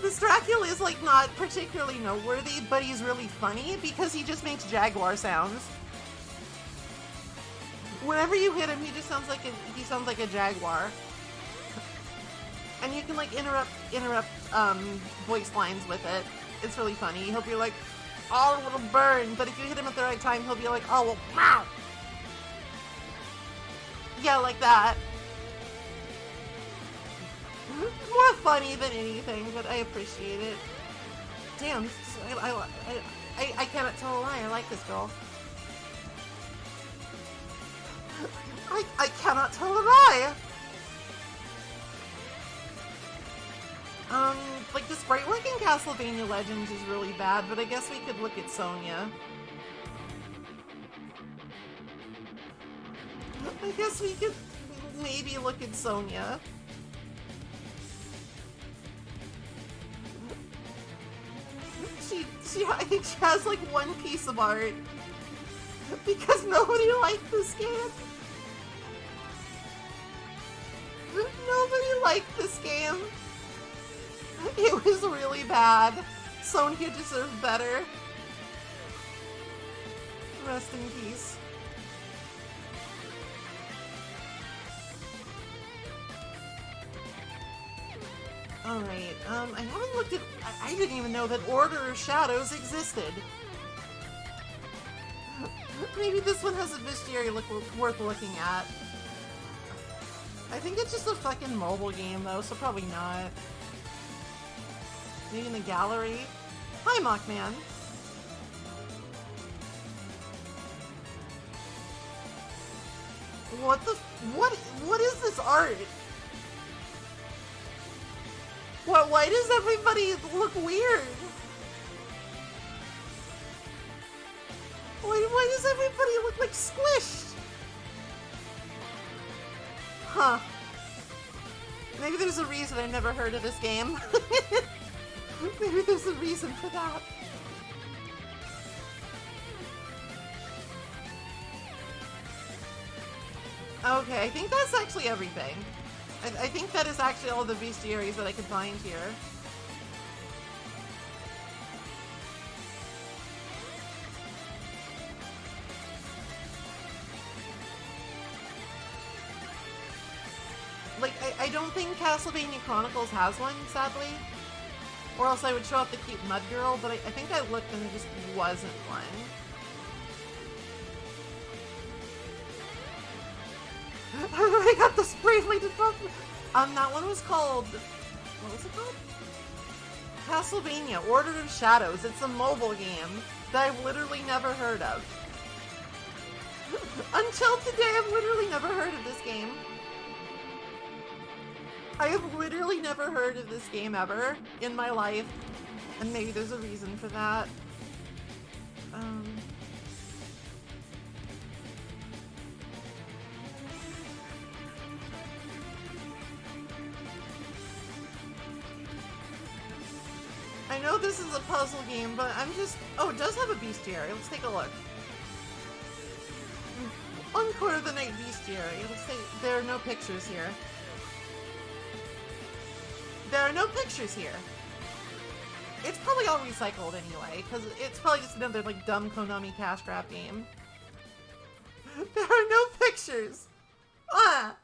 This Dracula is, like, not particularly noteworthy, but he's really funny because he just makes jaguar sounds. Whenever you hit him, he sounds like a jaguar. And you can, like, interrupt voice lines with it. It's really funny. He'll be like, oh, it'll burn. But if you hit him at the right time, he'll be like, oh, well, wow. Yeah, like that. More funny than anything, but I appreciate it. Damn, I cannot tell a lie. I like this girl. I cannot tell a lie. Like, the sprite work in Castlevania Legends is really bad, but I guess we could look at Sonya. I guess we could maybe look at Sonya. I think she has, like, one piece of art. Because nobody liked this game. Nobody liked this game. It was really bad. Sonya deserved better. Rest in peace. Alright, I haven't looked at... I didn't even know that Order of Shadows existed. Maybe this one has a bestiary worth looking at. I think it's just a fucking mobile game, though, so probably not. Maybe in the gallery? Hi, Mockman. What is this art? Why does everybody look weird? Why does everybody look like squished? Huh. Maybe there's a reason I never heard of this game. Maybe there's a reason for that. Okay, I think that's actually everything. I think that is actually all the bestiaries that I could find here. Like, I don't think Castlevania Chronicles has one, sadly. Or else I would show off the cute mud girl, but I think I looked and there just wasn't one. I got the spray flated buff. That one was called... What was it called? Castlevania Order of Shadows. It's a mobile game that I've literally never heard of. Until today, I've literally never heard of this game. I have literally never heard of this game ever in my life. And maybe there's a reason for that. I know this is a puzzle game, but I'm just... Oh, it does have a bestiary. Let's take a look. Encore of the Night bestiary. Let's say there are no pictures here. There are no pictures here. It's probably all recycled anyway, because it's probably just another, like, dumb Konami cash grab game. There are no pictures! Ah!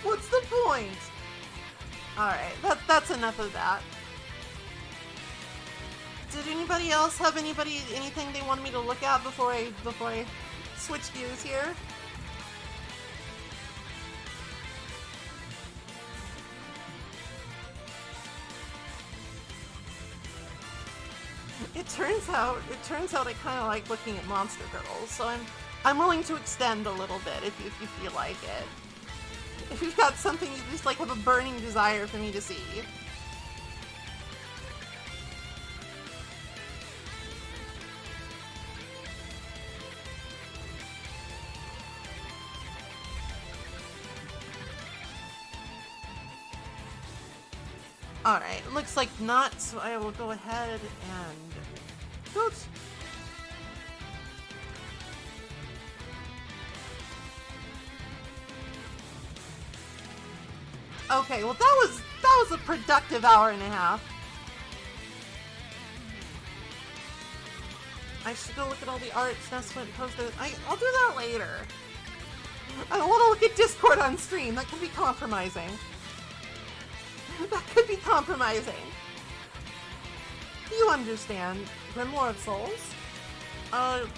What's the point? Alright, that's enough of that. Did anybody else have anything they wanted me to look at before I switch gears here? It turns out I kind of like looking at monster girls, so I'm willing to extend a little bit if you feel like it. If you've got something you just like have a burning desire for me to see. Alright, looks like not, so I will go ahead and... Oops. Okay, well that was a productive hour and a half. I should go look at all the art stuff posted. I'll do that later. I don't want to look at Discord on stream. That can be compromising. That could be compromising. You understand, Grimoire of Souls? Let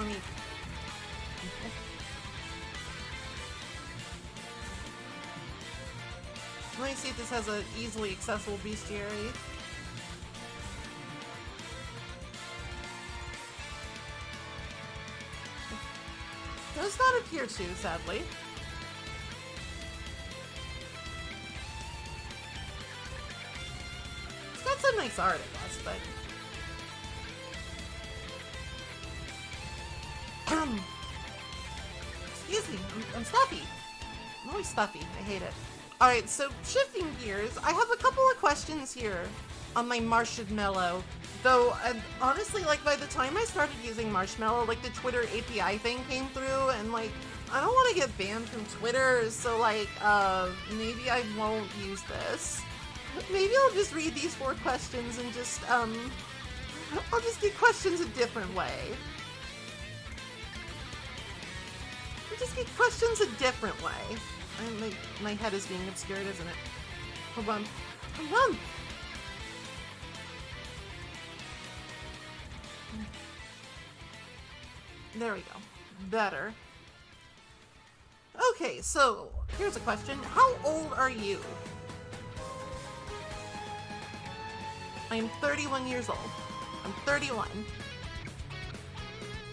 me... Let me see if this has an easily accessible bestiary. Does not appear to, sadly. It's got some nice art, I guess, but... Excuse me, I'm stuffy. I'm always stuffy. I hate it. Alright, so shifting gears, I have a couple of questions here on my Marshmallow. Though, honestly, like, by the time I started using Marshmallow, like, the Twitter API thing came through, and, like, I don't want to get banned from Twitter, so, like, maybe I won't use this. Maybe I'll just read these 4 questions and just, I'll just get questions a different way. I'll just get questions a different way. My head is being obscured, isn't it? Hold on. Hold on! There we go. Better. Okay, so here's a question. How old are you? I am 31 years old. I'm 31.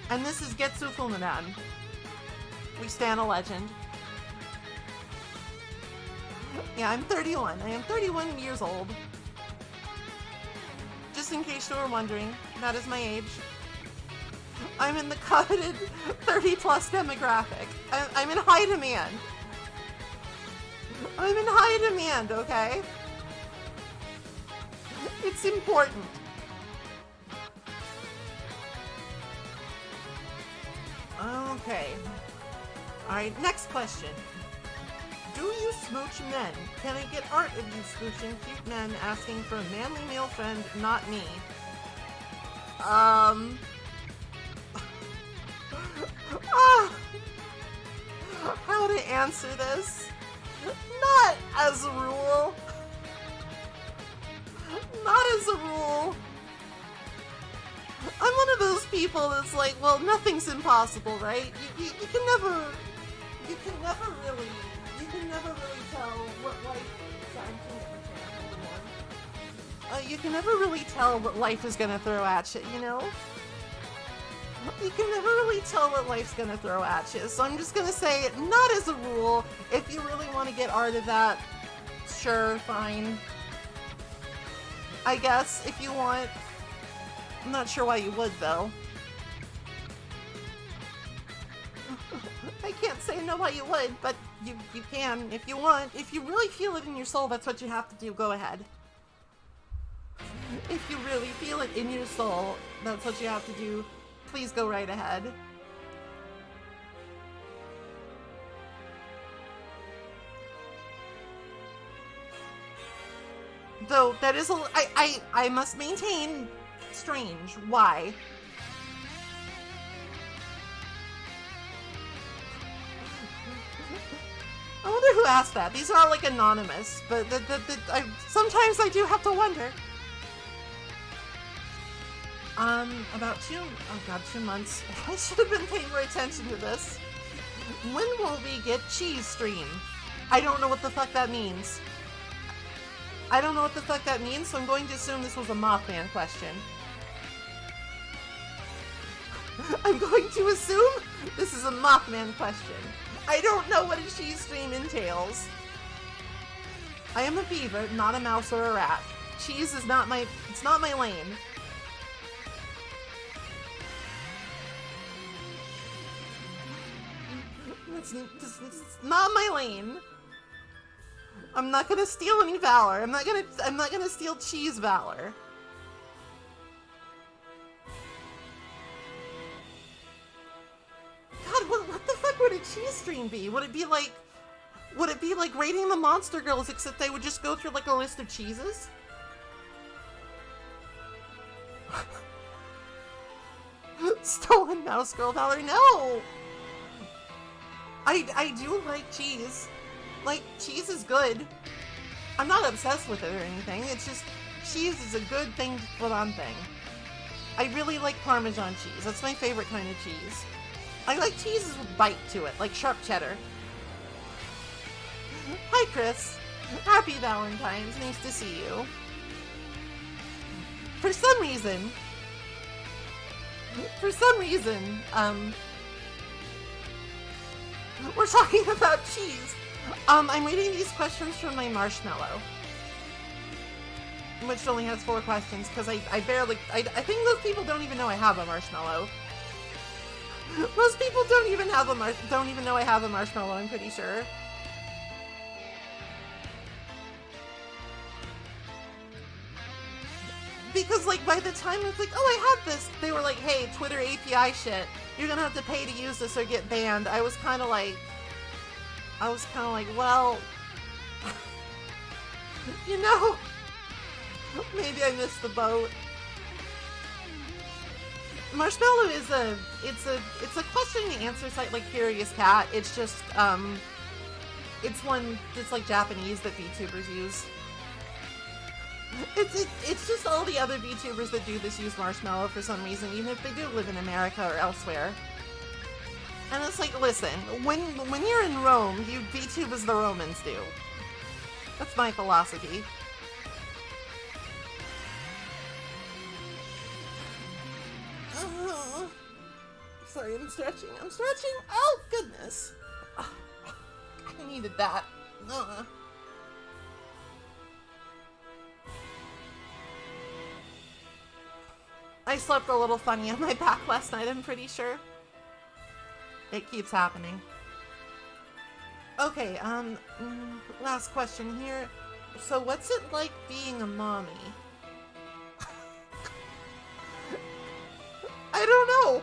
And this is Getsu Funadan. We stand a legend. Yeah, I'm 31. I am 31 years old. Just in case you were wondering, that is my age. I'm in the coveted 30-plus demographic. I'm in high demand. I'm in high demand, okay? It's important. Okay. Alright, next question. Do you smooch men? Can I get art of you smooching cute men asking for a manly male friend, not me? How to answer this? Not as a rule. Not as a rule. I'm one of those people that's like, well, nothing's impossible, right? You can never really tell what life is. I'm too much You can never really tell what life is gonna throw at you, you know? You can never really tell what life's gonna throw at you. So I'm just gonna say, not as a rule. If you really want to get art of that, sure, fine. I guess, if you want. I'm not sure why you would, though. I can't say no why you would, but you can if you want. If you really feel it in your soul, that's what you have to do. Go ahead. If you really feel it in your soul, that's what you have to do. Please go right ahead. Though that is I must maintain strange. Why? I wonder who asked that. These are all like anonymous, but sometimes I do have to wonder. About 2 months. I should have been paying more attention to this. When will we get cheese stream? I don't know what the fuck that means. I don't know what the fuck that means, so I'm going to assume this was a Mothman question. I'm going to assume this is a Mothman question. I don't know what a cheese stream entails. I am a beaver, not a mouse or a rat. Cheese is not my lane. It's not my lane. I'm not gonna steal any valor. I'm not gonna steal cheese valor. God, what the fuck would a cheese stream be? Would it be like rating the Monster Girls, except they would just go through like a list of cheeses? Stolen Mouse Girl valor? No! I do like cheese. Like, cheese is good. I'm not obsessed with it or anything. It's just, cheese is a good thing to put on thing. I really like Parmesan cheese. That's my favorite kind of cheese. I like cheeses with bite to it, like sharp cheddar. Hi, Chris. Happy Valentine's. Nice to see you. For some reason, we're talking about cheese. I'm reading these questions from my marshmallow, which only has 4 questions, because I think most people don't even know I have a marshmallow. Most people don't even know I have a marshmallow, I'm pretty sure. Because, like, by the time it's like, oh, I have this, they were like, hey, Twitter API shit, you're gonna have to pay to use this or get banned. I was kind of like, well, you know, maybe I missed the boat. Marshmallow is it's a question and answer site like Curious Cat. It's just, it's like Japanese that VTubers use. It's just all the other VTubers that do this use Marshmallow for some reason, even if they do live in America or elsewhere. And it's like, listen, when you're in Rome, you VTube as the Romans do. That's my philosophy. Sorry, I'm stretching. Oh, goodness. I needed that. I slept a little funny on my back last night, I'm pretty sure. It keeps happening. Okay, last question here. So what's it like being a mommy? I don't know.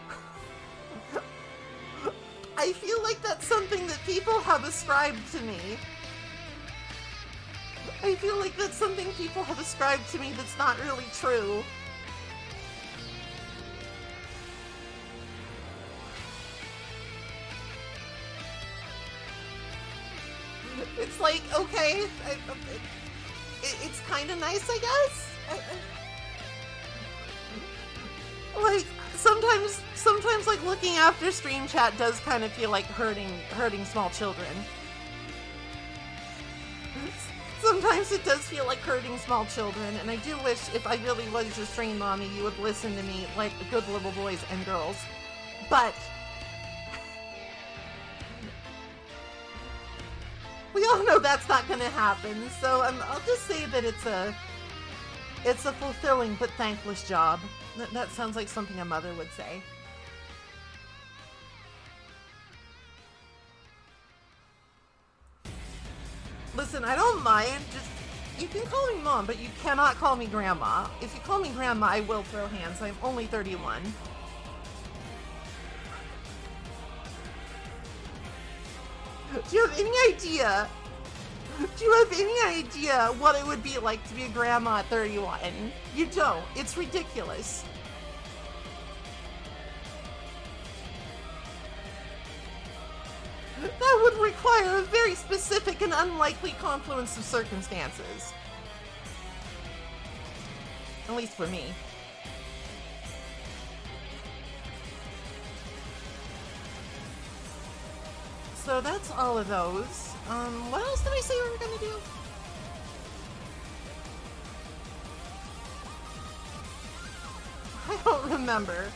I feel like that's something that people have ascribed to me. I feel like that's something people have ascribed to me that's not really true. It's like, okay, it's kind of nice, I guess. Like, sometimes like looking after stream chat does kind of feel like hurting small children. Sometimes it does feel like hurting small children, and I do wish if I really was your strained mommy, you would listen to me like good little boys and girls. But we all know that's not going to happen, so I'll just say that it's a fulfilling but thankless job. That sounds like something a mother would say. Listen, I don't mind. Just you can call me mom, but you cannot call me grandma. If you call me grandma, I will throw hands. I'm only 31. Do you have any idea? Do you have any idea what it would be like to be a grandma at 31? You don't. It's ridiculous. That would require a very specific and unlikely confluence of circumstances. At least for me. So that's all of those. What else did I say we were gonna do? I don't remember.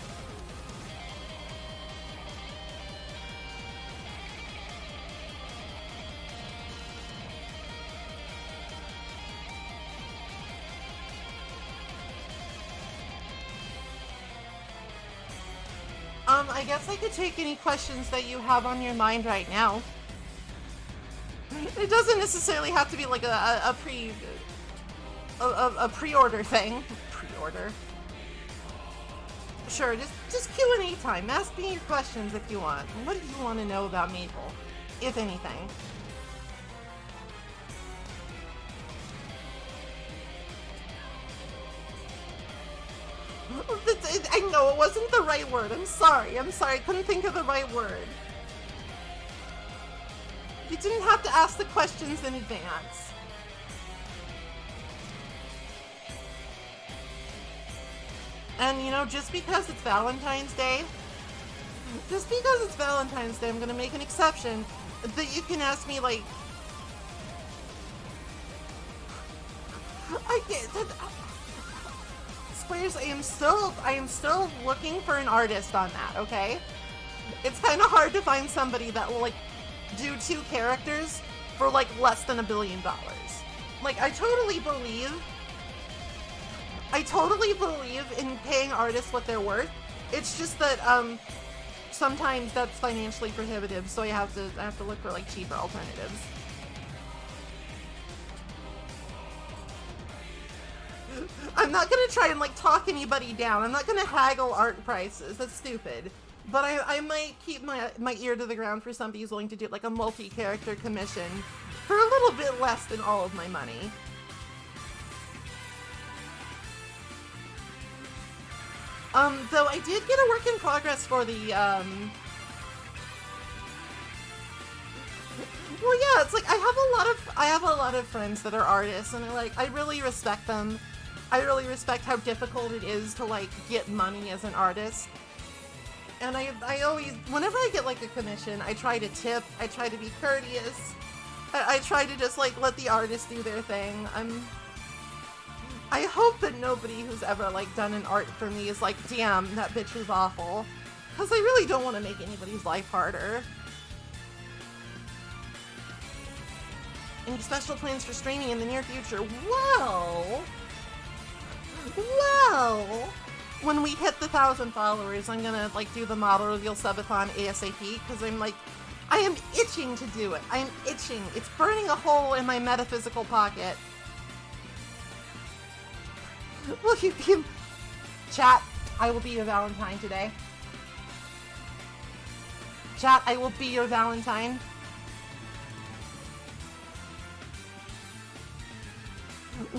I guess I could take any questions that you have on your mind right now. It doesn't necessarily have to be like a pre-order thing. Pre-order. Sure, just Q&A time. Ask me your questions if you want. What do you want to know about Maple, if anything? I know it wasn't the right word. I'm sorry. I couldn't think of the right word. You didn't have to ask the questions in advance. And you know, just because it's Valentine's Day, I'm gonna make an exception that you can ask me like, Squares, I am still looking for an artist on that, okay? It's kind of hard to find somebody that will like do 2 characters for like less than $1 billion. Like, I totally believe in paying artists what they're worth. It's just that sometimes that's financially prohibitive, so I have to look for like cheaper alternatives. I'm not gonna try and like talk anybody down. I'm not gonna haggle art prices. That's stupid. But I might keep my ear to the ground for somebody who's willing to do like a multi-character commission for a little bit less than all of my money. Though I did get a work in progress for the well, yeah, it's like I have a lot of friends that are artists, and I really respect them. I really respect how difficult it is to like get money as an artist. And I always, whenever I get like a commission, I try to tip, I try to be courteous. I try to just like let the artist do their thing. I hope that nobody who's ever like done an art for me is like, damn, that bitch was awful. Because I really don't want to make anybody's life harder. Any special plans for streaming in the near future? Well, when we hit the 1,000 followers, I'm gonna like do the model reveal subathon ASAP, because I am itching to do it. I am itching. It's burning a hole in my metaphysical pocket. Will you be... Chat, I will be your Valentine today. Chat, I will be your Valentine.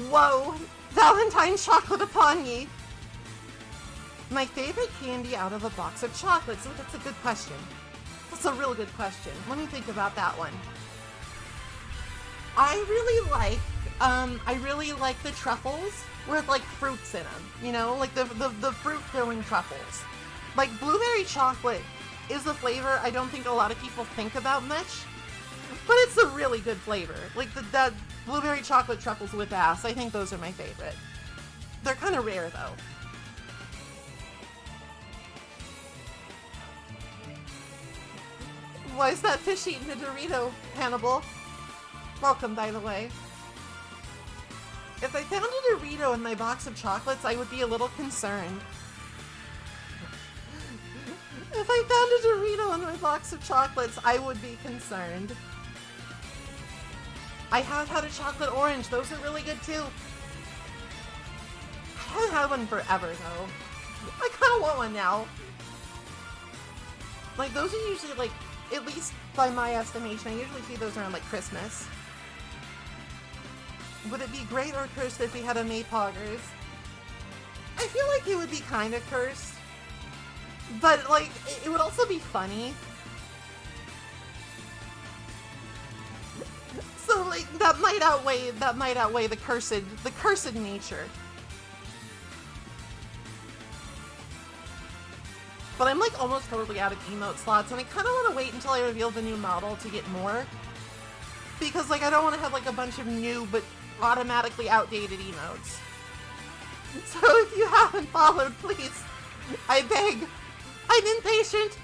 Whoa! Valentine chocolate upon ye! My favorite candy out of a box of chocolates. Oh, that's a good question. That's a real good question. Let me think about that one. I really like the truffles with like fruits in them. You know, like the fruit-filling truffles. Like blueberry chocolate is a flavor I don't think a lot of people think about much, but it's a really good flavor. Like blueberry chocolate truffles with ass. I think those are my favorite. They're kind of rare, though. Why is that fish eating a Dorito, Hannibal? Welcome, by the way. If I found a Dorito in my box of chocolates, I would be a little concerned. If I found a Dorito in my box of chocolates, I would be concerned. I have had a chocolate orange. Those are really good, too. I haven't had one forever, though. I kind of want one now. Like, those are usually, like, at least by my estimation, I usually see those around, like, Christmas. Would it be great or cursed if we had a Maypoggers? I feel like it would be kind of cursed. But, like, it would also be funny. So, like, that might outweigh the cursed nature. But I'm, like, almost totally out of emote slots, and I kind of want to wait until I reveal the new model to get more. Because, like, I don't want to have, like, a bunch of new but automatically outdated emotes. So if you haven't followed, please, I beg. I'm impatient.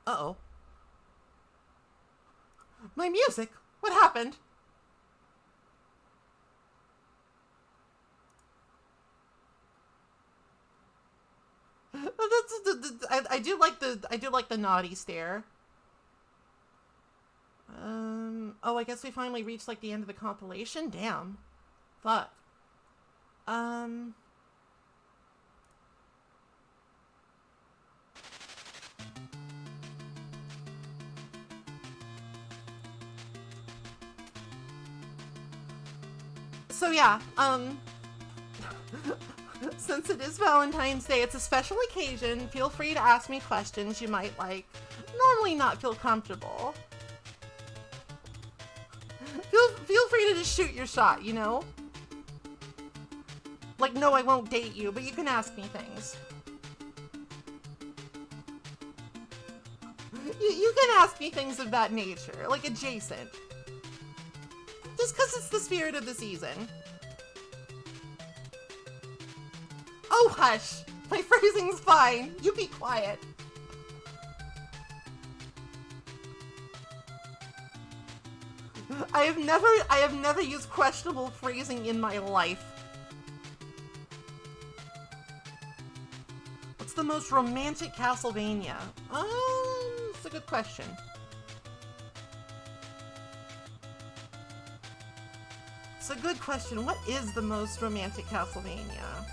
Uh-oh. My music? What happened? I do like the naughty stare. Oh, I guess we finally reached, like, the end of the compilation? Damn. Fuck. So yeah, since it is Valentine's Day, it's a special occasion. Feel free to ask me questions you might, like, normally not feel comfortable. Feel free to just shoot your shot, you know? Like, no, I won't date you, but you can ask me things. You can ask me things of that nature, like adjacent. Just because it's the spirit of the season. Oh, hush! My phrasing's fine. You be quiet. I have never used questionable phrasing in my life. What's the most romantic Castlevania? It's a good question. It's a good question. What is the most romantic Castlevania?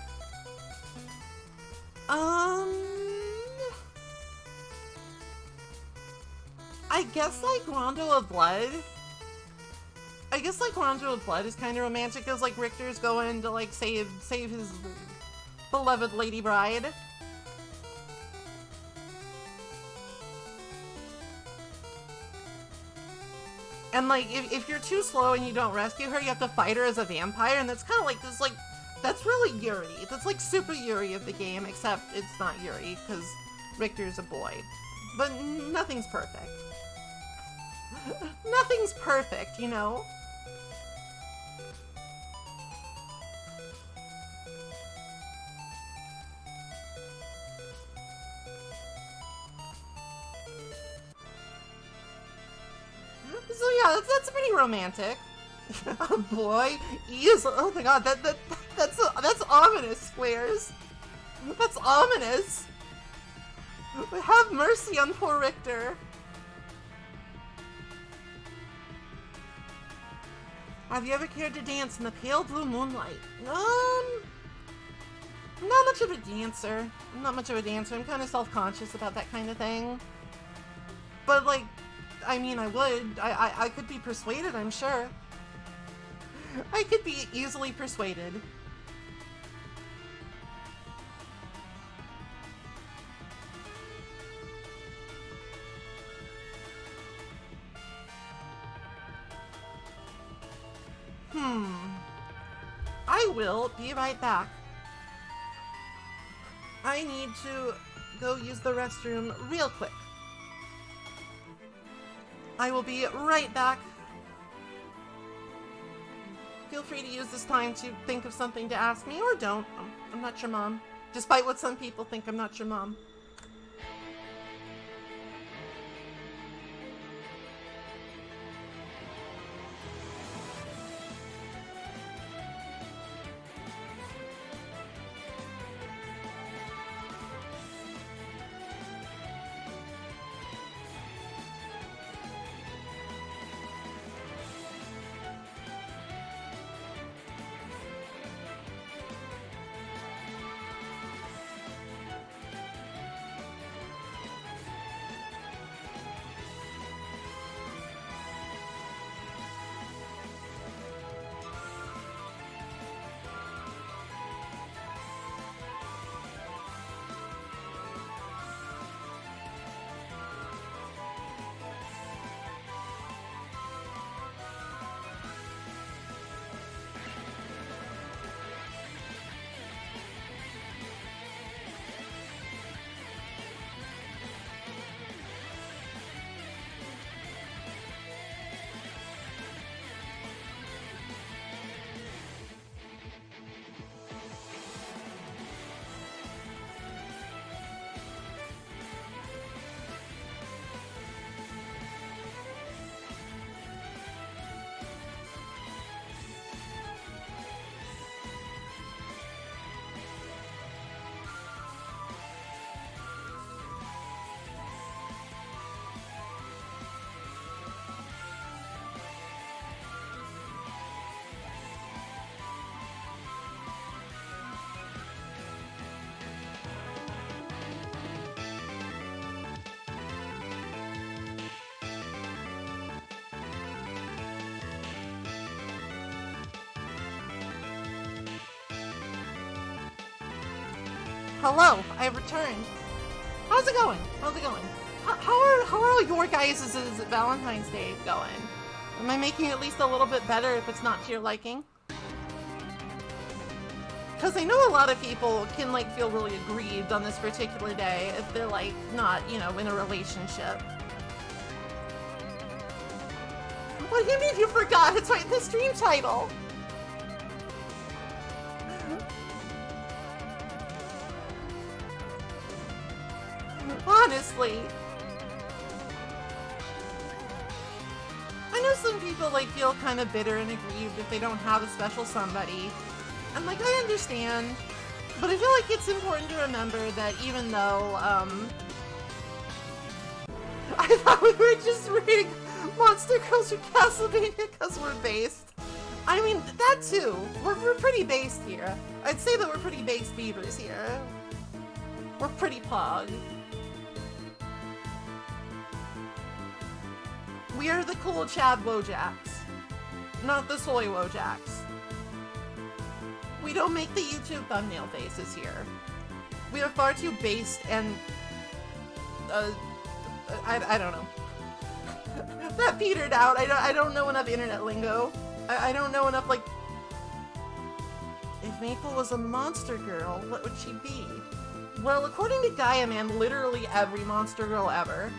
I guess, like, Rondo of Blood. I guess, like, Rondo of Blood is kind of romantic, because, like, Richter's going to, like, save his beloved Lady Bride. And, like, if you're too slow and you don't rescue her, you have to fight her as a vampire, and that's kind of like this, like, that's really Yuri. That's, like, super Yuri of the game, except it's not Yuri, because Richter's a boy. But nothing's perfect. Nothing's perfect, you know? So yeah, that's pretty romantic. Oh boy, yes. Oh my god, that's ominous, Squares. That's ominous. Have mercy on poor Richter. Have you ever cared to dance in the pale blue moonlight? Not much of a dancer. I'm not much of a dancer. I'm kind of self-conscious about that kind of thing. But, like, I mean, I would. I could be persuaded, I'm sure. I could be easily persuaded. I will be right back. I need to go use the restroom real quick. I will be right back. Feel free to use this time to think of something to ask me, or don't. I'm not your mom. Despite what some people think, I'm not your mom. Hello, I've returned. How's it going? How's it going? How are all your guys' Valentine's Day going? Am I making it at least a little bit better if it's not to your liking? Because I know a lot of people can like feel really aggrieved on this particular day if they're like not, you know, in a relationship. What do you mean you forgot? It's right in the stream title. Honestly. I know some people like feel kind of bitter and aggrieved if they don't have a special somebody. And like, I understand. But I feel like it's important to remember that even though, I thought we were just reading Monster Girls from Castlevania because we're based. I mean, that too. We're pretty based here. I'd say that we're pretty based beavers here. We're pretty pog. We are the cool Chad Wojaks, not the soy Wojaks. We don't make the YouTube thumbnail faces here. We are far too based and, I don't know. That petered out. I don't know enough internet lingo. I don't know enough, like... If Maple was a monster girl, what would she be? Well, according to Gaia Man, literally every monster girl ever.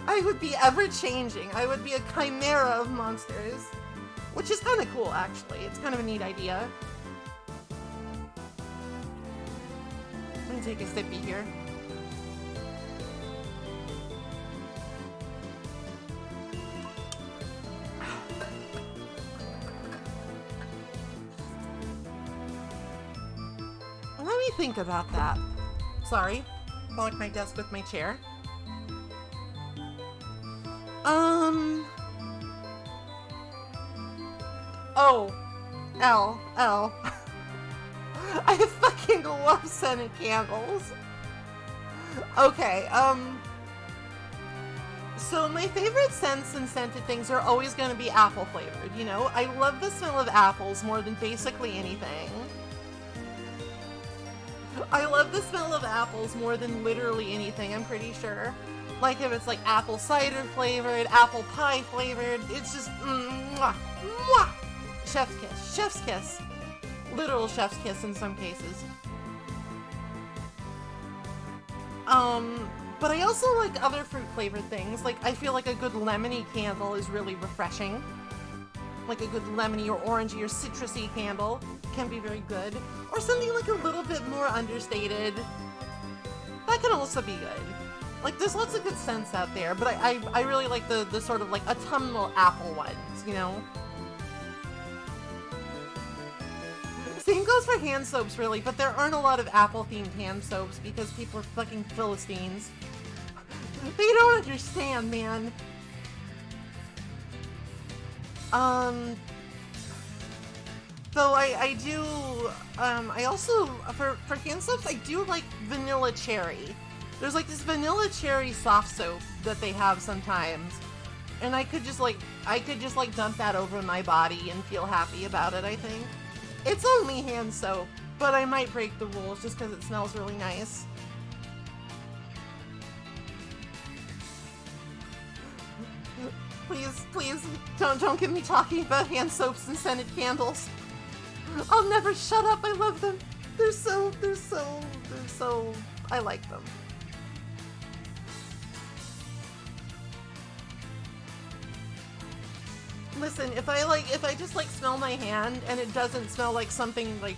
I would be ever-changing. I would be a chimera of monsters. Which is kind of cool, actually. It's kind of a neat idea. Let me take a sippy here. Let me think about that. Sorry. Block my desk with my chair. Oh. L. I fucking love scented candles. Okay, so my favorite scents and scented things are always going to be apple flavored, you know? I love the smell of apples more than basically anything. I love the smell of apples more than literally anything, I'm pretty sure. Like if it's like apple cider flavored, apple pie flavored, it's just mwah, mwah. Chef's kiss, chef's kiss. Literal chef's kiss in some cases. But I also like other fruit-flavored things. Like, I feel like a good lemony candle is really refreshing. Like a good lemony or orangey or citrusy candle can be very good. Or something like a little bit more understated. That can also be good. Like, there's lots of good scents out there, but I really like the sort of like autumnal apple ones, you know? Same goes for hand soaps, really, but there aren't a lot of apple-themed hand soaps because people are fucking Philistines. They don't understand, man. Though I do, I also, for hand soaps, I do like vanilla cherry. There's like this vanilla cherry soft soap that they have sometimes. And I could just like dump that over my body and feel happy about it, I think. It's only hand soap, but I might break the rules just because it smells really nice. Please, don't get me talking about hand soaps and scented candles. I'll never shut up, I love them. They're so, I like them. Listen, if I just like smell my hand and it doesn't smell like something like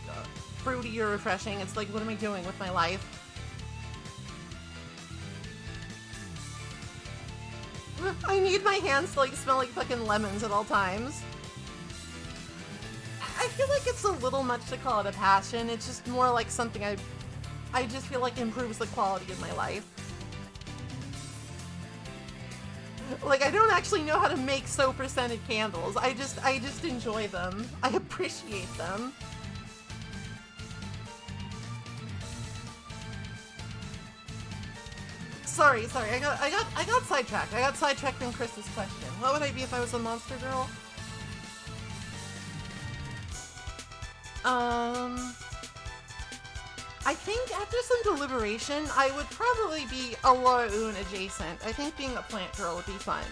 fruity or refreshing, it's like, what am I doing with my life? I need my hands to like smell like fucking lemons at all times. I feel like it's a little much to call it a passion. It's just more like something I just feel like improves the quality of my life. Like, I don't actually know how to make soap or scented candles. I just enjoy them. I appreciate them. Sorry, I got sidetracked. I got sidetracked from Chris's question. What would I be if I was a monster girl? I think after some deliberation, I would probably be a Laura Oon adjacent. I think being a plant girl would be fun.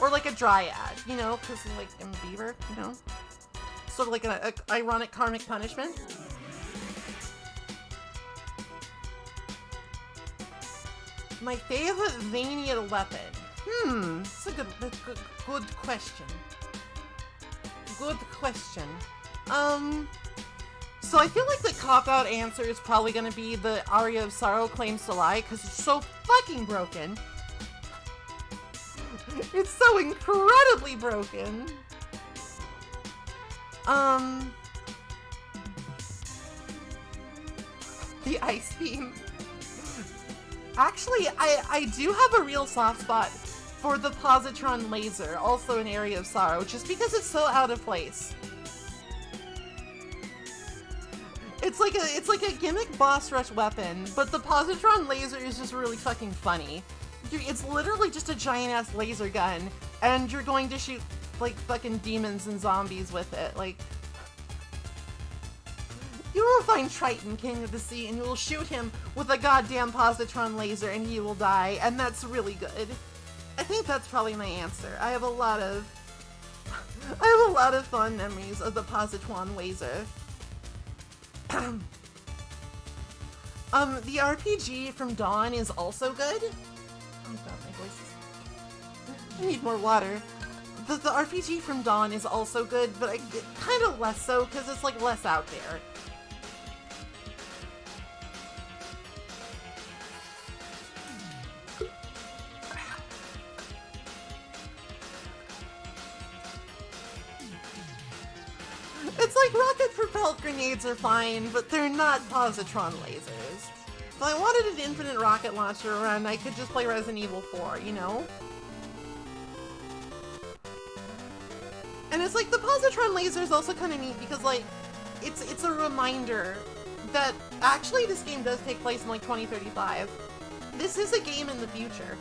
Or like a dryad, you know, because like I'm a beaver, you know? Sort of like an ironic karmic punishment. My favorite Vanian weapon. It's a good question. Good question. So I feel like the cop-out answer is probably gonna be the Aria of Sorrow Claims to Lie, because it's so fucking broken. It's so incredibly broken. The ice beam. Actually, I do have a real soft spot for the positron laser, also an Area of Sorrow, just because it's so out of place. It's like a gimmick boss rush weapon, but the positron laser is just really fucking funny. It's literally just a giant ass laser gun, and you're going to shoot like fucking demons and zombies with it. Like, you will find Triton, King of the Sea, and you will shoot him with a goddamn positron laser, and he will die, and that's really good. I think that's probably my answer. I have a lot of fond memories of the positron laser. The RPG from Dawn is also good. Oh god, my voice is... I need more water. The RPG from Dawn is also good, but kind of less so, because it's like less out there. It's like rocket-propelled grenades are fine, but they're not positron lasers. If I wanted an infinite rocket launcher run, I could just play Resident Evil 4, you know? And it's like, the positron laser is also kind of neat because, like, it's a reminder that actually this game does take place in, like, 2035. This is a game in the future.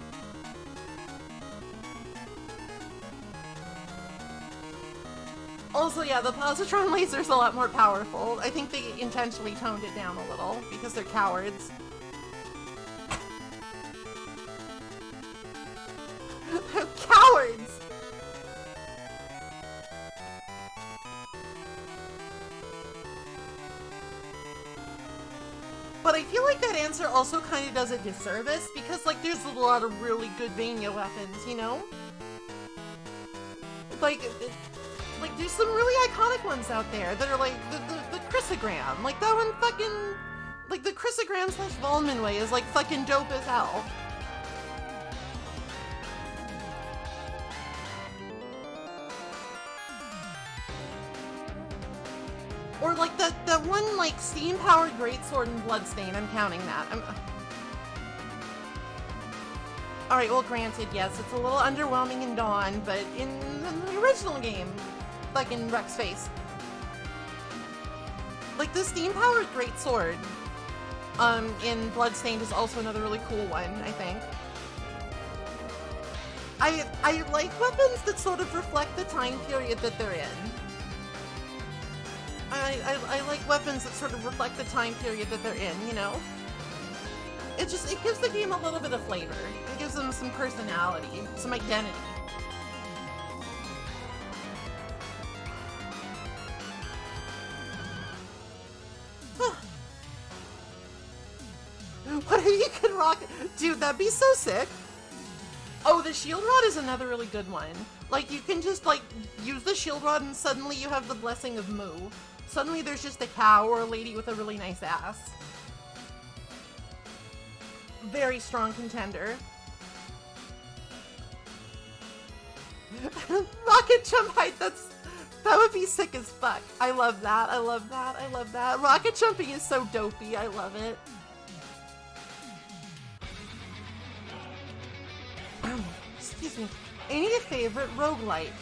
Also, yeah, the positron laser's a lot more powerful. I think they intentionally toned it down a little because they're cowards. They're cowards! But I feel like that answer also kind of does a disservice, because, like, there's a lot of really good Vania weapons, you know? Like, there's some really iconic ones out there that are, like, the Chrysogram. Like, that one fucking... Like, the Chrysogram / Volmanway is, like, fucking dope as hell. Or, like, that one, like, steam-powered greatsword in Bloodstain. I'm counting that. Alright, well, granted, yes, it's a little underwhelming in Dawn, but in the original game, like in Rex Face, like, the steam-powered greatsword, in Bloodstained is also another really cool one, I think. I like weapons that sort of reflect the time period that they're in. I like weapons that sort of reflect the time period that they're in, you know? It gives the game a little bit of flavor. It gives them some personality, some identity. What if you could rock... Dude, that'd be so sick. Oh, the shield rod is another really good one. Like, you can just, like, use the shield rod and suddenly you have the blessing of Moo. Suddenly there's just a cow or a lady with a really nice ass. Very strong contender. Rocket jump height, that would be sick as fuck. I love that, I love that, I love that. Rocket jumping is so dopey, I love it. Excuse me. Any favorite roguelite?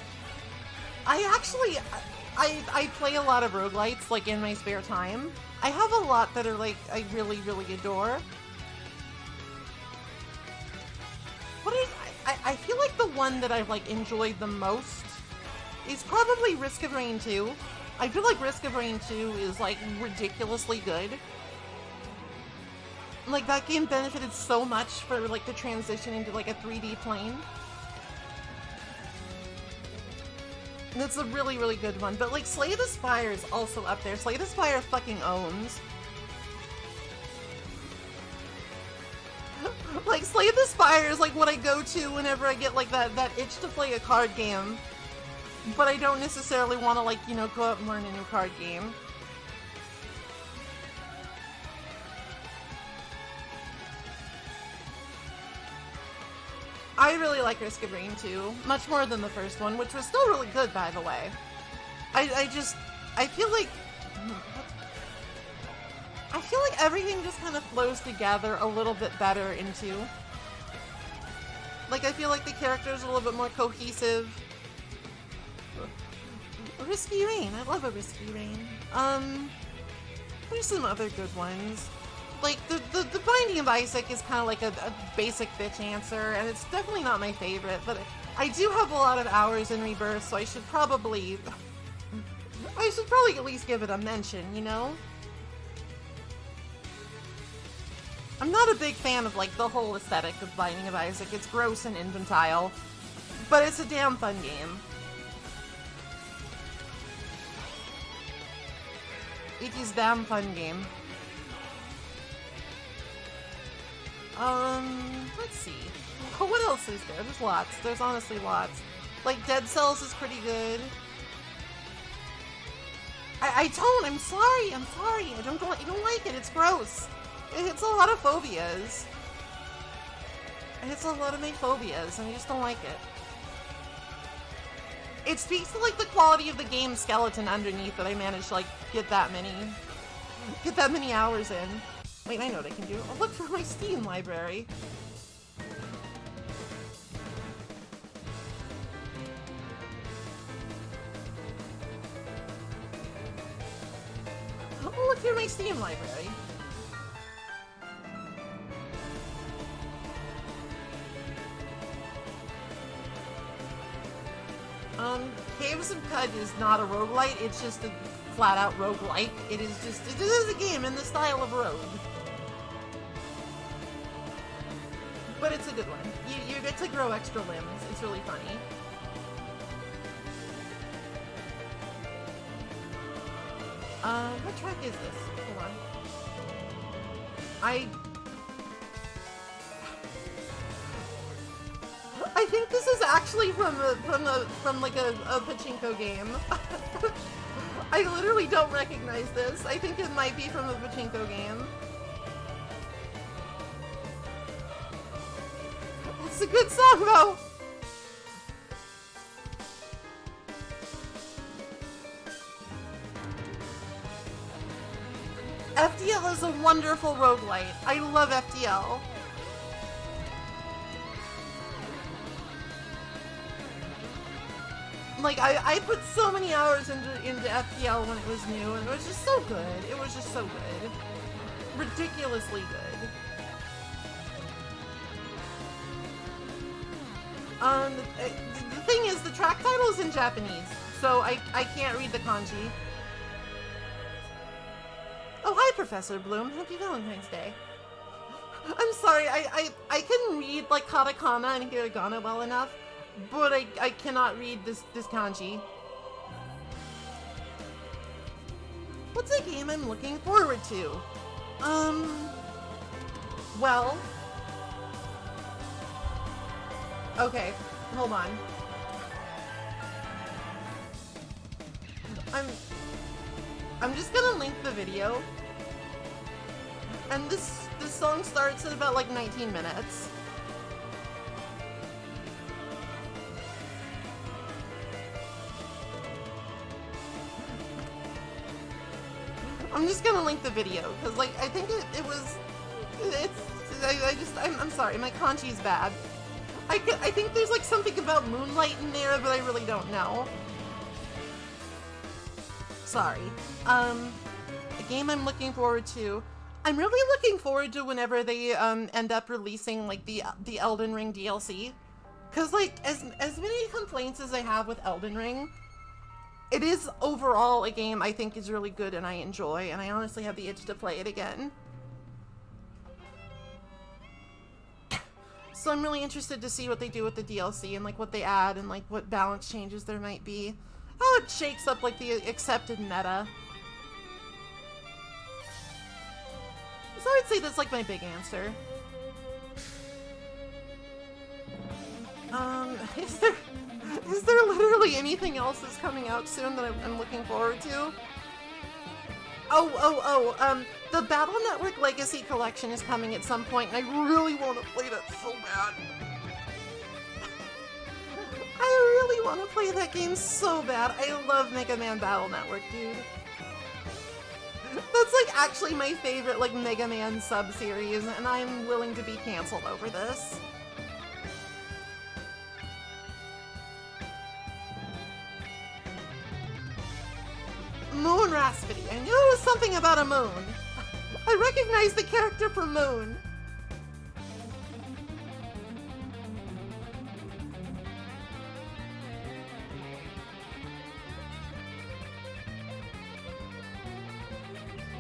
I play a lot of roguelites, like, in my spare time. I have a lot that are, like, I really, really adore. I feel like the one that I've, like, enjoyed the most is probably Risk of Rain 2. I feel like Risk of Rain 2 is, like, ridiculously good. Like, that game benefited so much for, like, the transition into, like, a 3D plane. And it's a really, really good one. But, like, Slay the Spire is also up there. Slay the Spire fucking owns. Like, Slay the Spire is, like, what I go to whenever I get, like, that itch to play a card game. But I don't necessarily want to, like, you know, go out and learn a new card game. I really like Risk of Rain 2, much more than the first one, which was still really good, by the way. I feel like everything just kind of flows together a little bit better in 2. Like, I feel like the characters are a little bit more cohesive. Risky Rain, I love a Risky Rain. There's some other good ones. Like, the Binding of Isaac is kind of like a basic bitch answer, and it's definitely not my favorite, but I do have a lot of hours in Rebirth, so I should probably at least give it a mention, you know? I'm not a big fan of, like, the whole aesthetic of Binding of Isaac. It's gross and infantile, but it's a damn fun game. It is damn fun game. Let's see. What else is there? There's lots. There's honestly lots. Like, Dead Cells is pretty good. I'm sorry. I don't like it. It's gross. It hits a lot of phobias. It hits a lot of my phobias, and I just don't like it. It speaks to, like, the quality of the game skeleton underneath that I managed to, like, get that many hours in. Wait, I know what I can do. I'll look for my Steam library. I'll look through my Steam library. Caves of Cud is not a roguelite, it's just a flat-out roguelike. It is a game in the style of Rogue. But it's a good one. You get to grow extra limbs. It's really funny. What track is this? Hold on. I think this is actually from like a pachinko game. I literally don't recognize this. I think it might be from a pachinko game. It's a good song though. FTL is a wonderful roguelite. I love FTL. Like, I put so many hours into FTL when it was new, and it was just so good. It was just so good. Ridiculously good. The thing is, the track title is in Japanese, so I can't read the kanji. Oh, hi, Professor Bloom. Happy Valentine's Day. I'm sorry, I can read, like, katakana and hiragana well enough, but I cannot read this kanji. What's a game I'm looking forward to? Well... Okay, hold on. I'm just gonna link the video. And this song starts at about like 19 minutes. I'm just gonna link the video, because like, I think I'm sorry, my kanji's bad. I think there's like something about moonlight in there, but I really don't know. Sorry. A game I'm looking forward to. I'm really looking forward to whenever they end up releasing like the Elden Ring DLC. Cause like as many complaints as I have with Elden Ring, it is overall a game I think is really good and I enjoy, and I honestly have the itch to play it again. So I'm really interested to see what they do with the DLC and like what they add and like what balance changes there might be. How it shakes up like the accepted meta. So I'd say that's like my big answer. Is there literally anything else that's coming out soon that I'm looking forward to? The Battle Network Legacy Collection is coming at some point, and I really want to play that so bad. I really want to play that game so bad. I love Mega Man Battle Network, dude. That's like actually my favorite like Mega Man sub-series, and I'm willing to be canceled over this. Moon Rhapsody. I knew it was something about a moon. I recognize the character from Moon.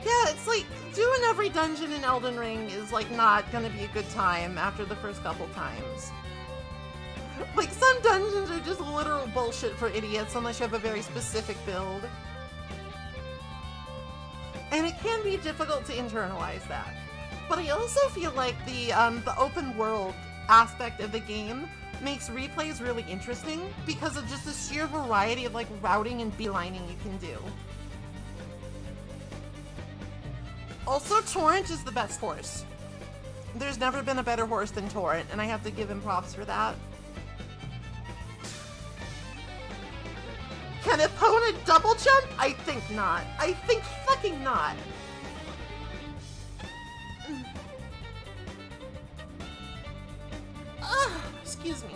Yeah, it's like doing every dungeon in Elden Ring is like not gonna be a good time after the first couple times. Like some dungeons are just literal bullshit for idiots unless you have a very specific build. And it can be difficult to internalize that. But I also feel like the open world aspect of the game makes replays really interesting because of just the sheer variety of like routing and beelining you can do. Also, Torrent is the best horse. There's never been a better horse than Torrent, and I have to give him props for that. Can opponent double jump? I think not. I think fucking not. Excuse me.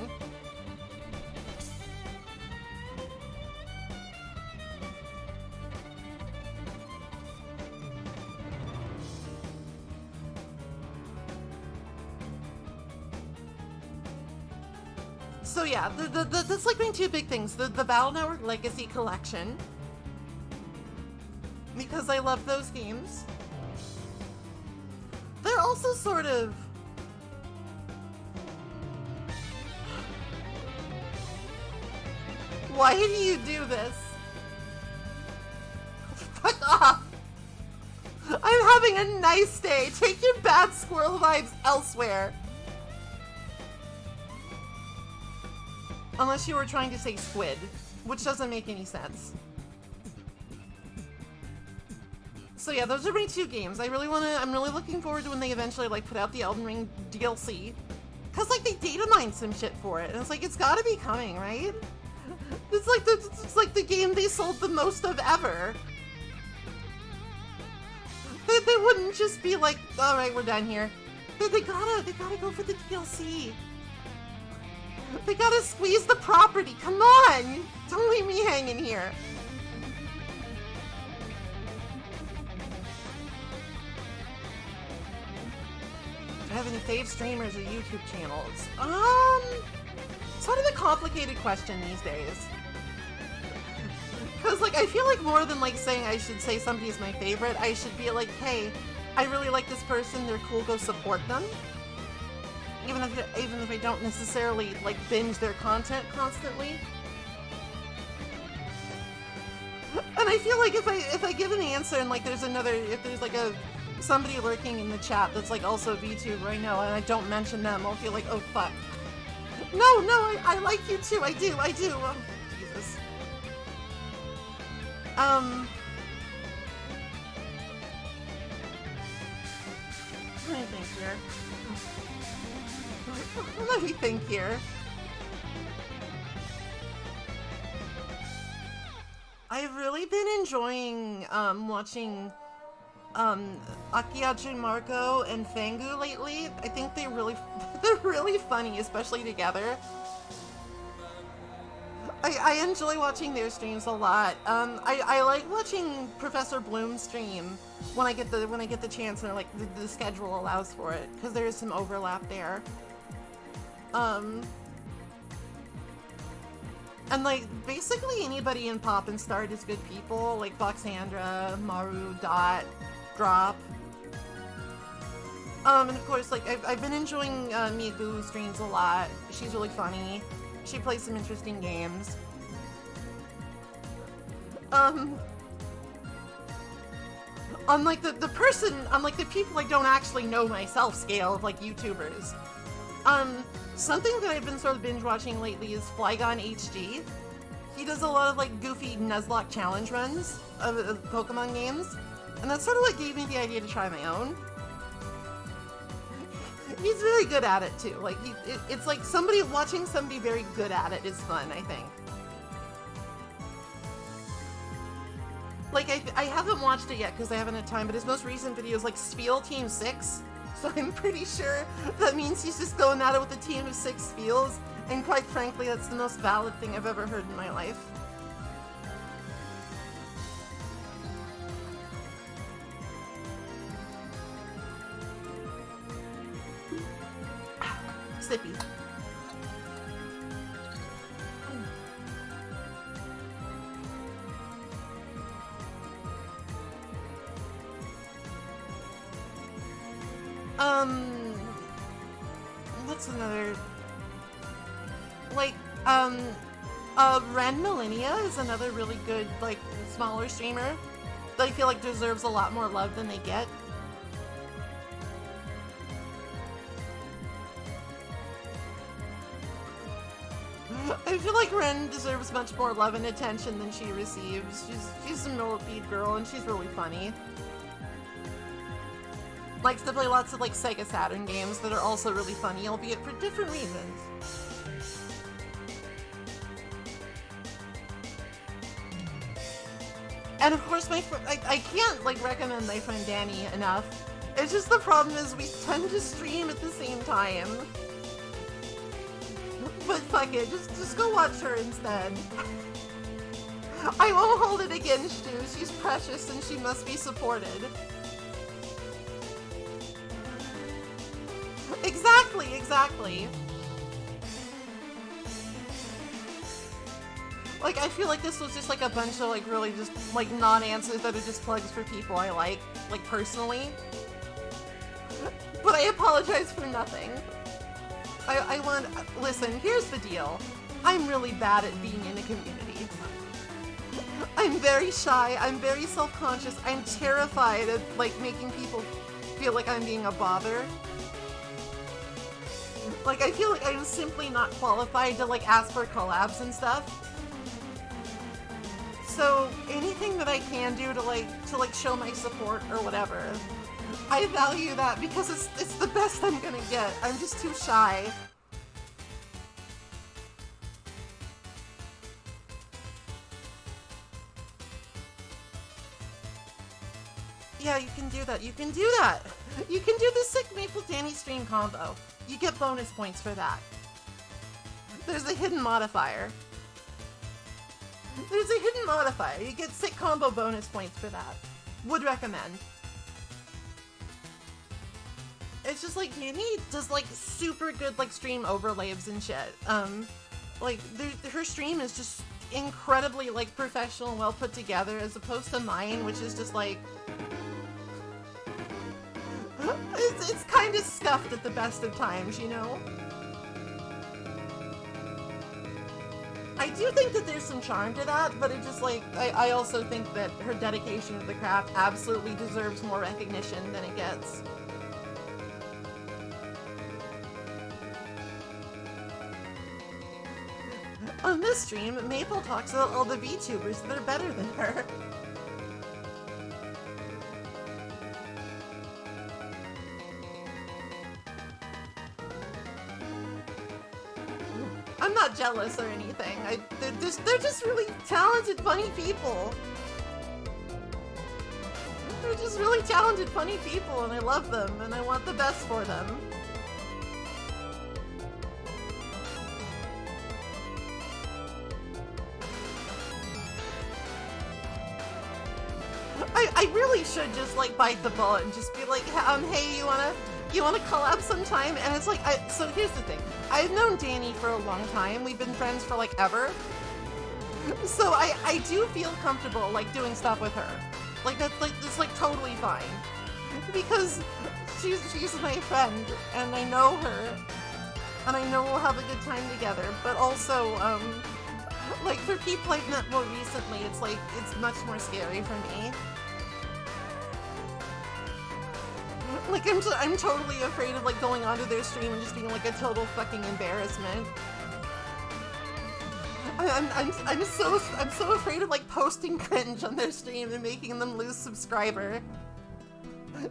So yeah, that's like my two big things. The Battle Network Legacy Collection, because I love those games. They're also sort of... Why do you do this? Fuck off! I'm having a nice day. Take your bad squirrel vibes elsewhere. Unless you were trying to say squid, which doesn't make any sense. So yeah, those are my 2 games. I'm really looking forward to when they eventually, like, put out the Elden Ring DLC. Cause, like, they data mined some shit for it, and it's like, it's gotta be coming, right? It's like the game they sold the most of ever. They wouldn't just be like, alright, we're done here. They gotta go for the DLC. They gotta squeeze the property, come on! Don't leave me hanging here. Do I have any fave streamers or YouTube channels? Sort of a complicated question these days. Because, like, I feel like more than, like, saying I should say somebody's my favorite, I should be like, hey, I really like this person, they're cool, go support them. Even if I don't necessarily, like, binge their content constantly. And I feel like if I give an answer and, like, if there's, like, somebody lurking in the chat that's, like, also VTuber right now, and I don't mention them, I'll feel like, oh, fuck. No, I like you too, I do. Oh, Jesus. Let me think here. I've really been enjoying, watching, Akiya Marco and Fangu lately. I think they're really funny, especially together. I enjoy watching their streams a lot. I like watching Professor Bloom stream when I get the chance and, like, the schedule allows for it, because there is some overlap there. And, like, basically anybody in Pop and Start is good people, like Boxandra, Maru, Dot, Drop. And of course, like, I've been enjoying Miyagu's streams a lot. She's really funny. She plays some interesting games. On, like, the people I don't actually know myself scale of, like, YouTubers. Something that I've been sort of binge watching lately is Flygon HG. He does a lot of, like, goofy Nuzlocke challenge runs of Pokemon games, and that's sort of what gave me the idea to try my own. He's very good at it too. Like, it's like watching somebody very good at it is fun, I think. Like, I haven't watched it yet because I haven't had time, but his most recent video is like Spiel Team 6. So I'm pretty sure that means he's just going at it with a team of 6 Spiels, and quite frankly, that's the most valid thing I've ever heard in my life. Sippy. What's another, like, Ren Millennia is another really good, like, smaller streamer that I feel like deserves a lot more love than they get. I feel like Ren deserves much more love and attention than she receives. She's a millipede girl and she's really funny. Likes to play lots of, like, Sega Saturn games that are also really funny, albeit for different reasons. And of course, I can't, like, recommend my friend Danny enough. It's just the problem is we tend to stream at the same time. But fuck it, just go watch her instead. I won't hold it against you. She's precious and she must be supported. Exactly. Like, I feel like this was just, like, a bunch of, like, really just, like, non-answers that are just plugs for people I like, personally. But I apologize for nothing. Listen, here's the deal. I'm really bad at being in a community. I'm very shy, I'm very self-conscious, I'm terrified of, like, making people feel like I'm being a bother. Like, I feel like I'm simply not qualified to, like, ask for collabs and stuff. So, anything that I can do to show my support or whatever, I value that because it's the best I'm gonna get. I'm just too shy. Yeah, you can do that. You can do that. You can do the sick Maple Danny stream combo. You get bonus points for that. There's a hidden modifier. There's a hidden modifier. You get sick combo bonus points for that. Would recommend. It's just like Danny does like super good like stream overlays and shit. Like her stream is just incredibly like professional and well put together as opposed to mine, which is just like it's kind of scuffed at the best of times, you know? I do think that there's some charm to that, but it just like, I also think that her dedication to the craft absolutely deserves more recognition than it gets. On this stream, Maple talks about all the VTubers that are better than her. I'm not jealous or anything. They're just really talented, funny people. They're just really talented, funny people, and I love them, and I want the best for them. I really should just like bite the bullet and just be like, hey, you wanna collab sometime? And it's like, so here's the thing. I've known Danny for a long time. We've been friends for like ever. So I do feel comfortable like doing stuff with her. Like that's like totally fine. Because she's my friend and I know her. And I know we'll have a good time together. But also, like for people I've met more recently, it's like, it's much more scary for me. Like, I'm totally afraid of, like, going onto their stream and just being, like, a total fucking embarrassment. I'm so afraid of, like, posting cringe on their stream and making them lose subscriber.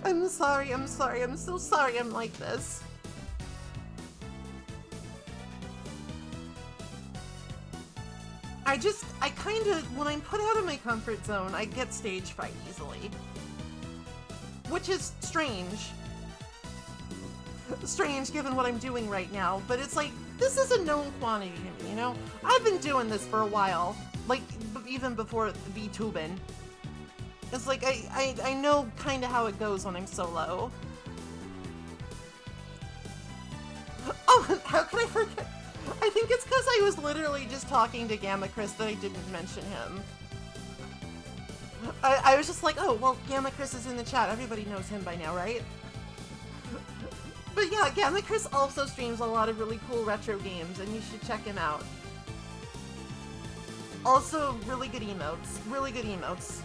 I'm sorry, I'm so sorry I'm like this. I kinda, when I'm put out of my comfort zone, I get stage fright easily. Which is strange. Strange given what I'm doing right now, but it's like, this is a known quantity to me, you know? I've been doing this for a while, like, even before VTubing. It's like, I know kinda how it goes when I'm solo. Oh, how could I forget? I think it's because I was literally just talking to Gamma Chris that I didn't mention him. I was just like, oh, well, Gamma Chris is in the chat. Everybody knows him by now, right? But yeah, Gamma Chris also streams a lot of really cool retro games, and you should check him out. Also, really good emotes. Really good emotes.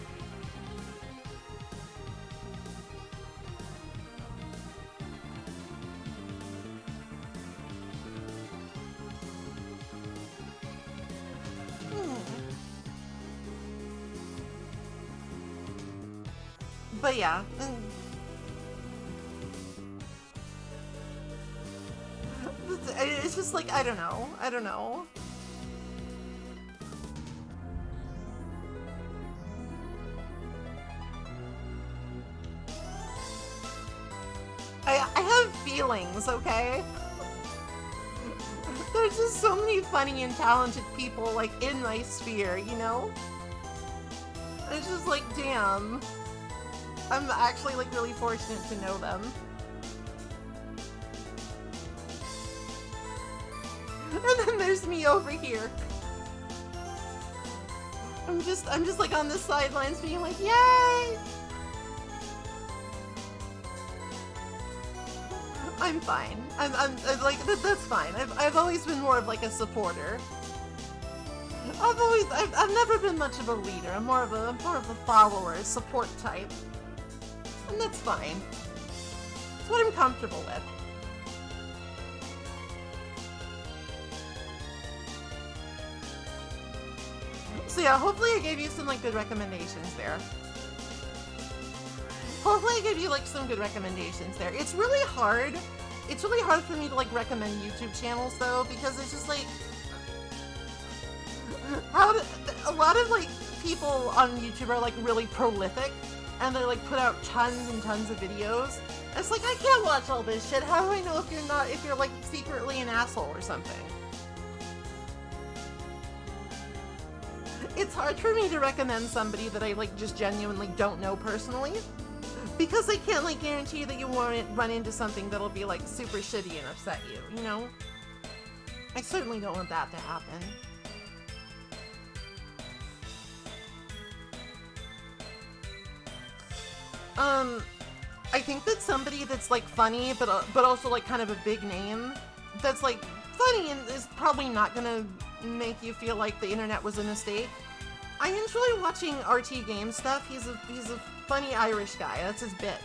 But yeah. It's just like, I don't know. I have feelings, okay? There's just so many funny and talented people, like, in my sphere, you know? It's just like, damn. I'm actually, like, really fortunate to know them. And then there's me over here. I'm just like on the sidelines being like, yay! I'm fine. I'm like, that's fine. I've always been more of like a supporter. I've never been much of a leader. I'm more of a follower, support type. And that's fine. It's what I'm comfortable with. So yeah, hopefully I gave you some like good recommendations there. Hopefully I gave you like some good recommendations there. It's really hard. It's really hard for me to like recommend YouTube channels though, because it's just like a lot of like people on YouTube are like really prolific and they like put out tons and tons of videos. And it's like I can't watch all this shit. How do I know if you're like secretly an asshole or something? It's hard for me to recommend somebody that I like just genuinely don't know personally, because I can't like guarantee that you won't run into something that'll be like super shitty and upset you, you know? I certainly don't want that to happen. I think that somebody that's like funny, but also like kind of a big name, that's like funny and is probably not gonna make you feel like the internet was a mistake. I enjoy watching RT Game stuff. He's a funny Irish guy. That's his bit.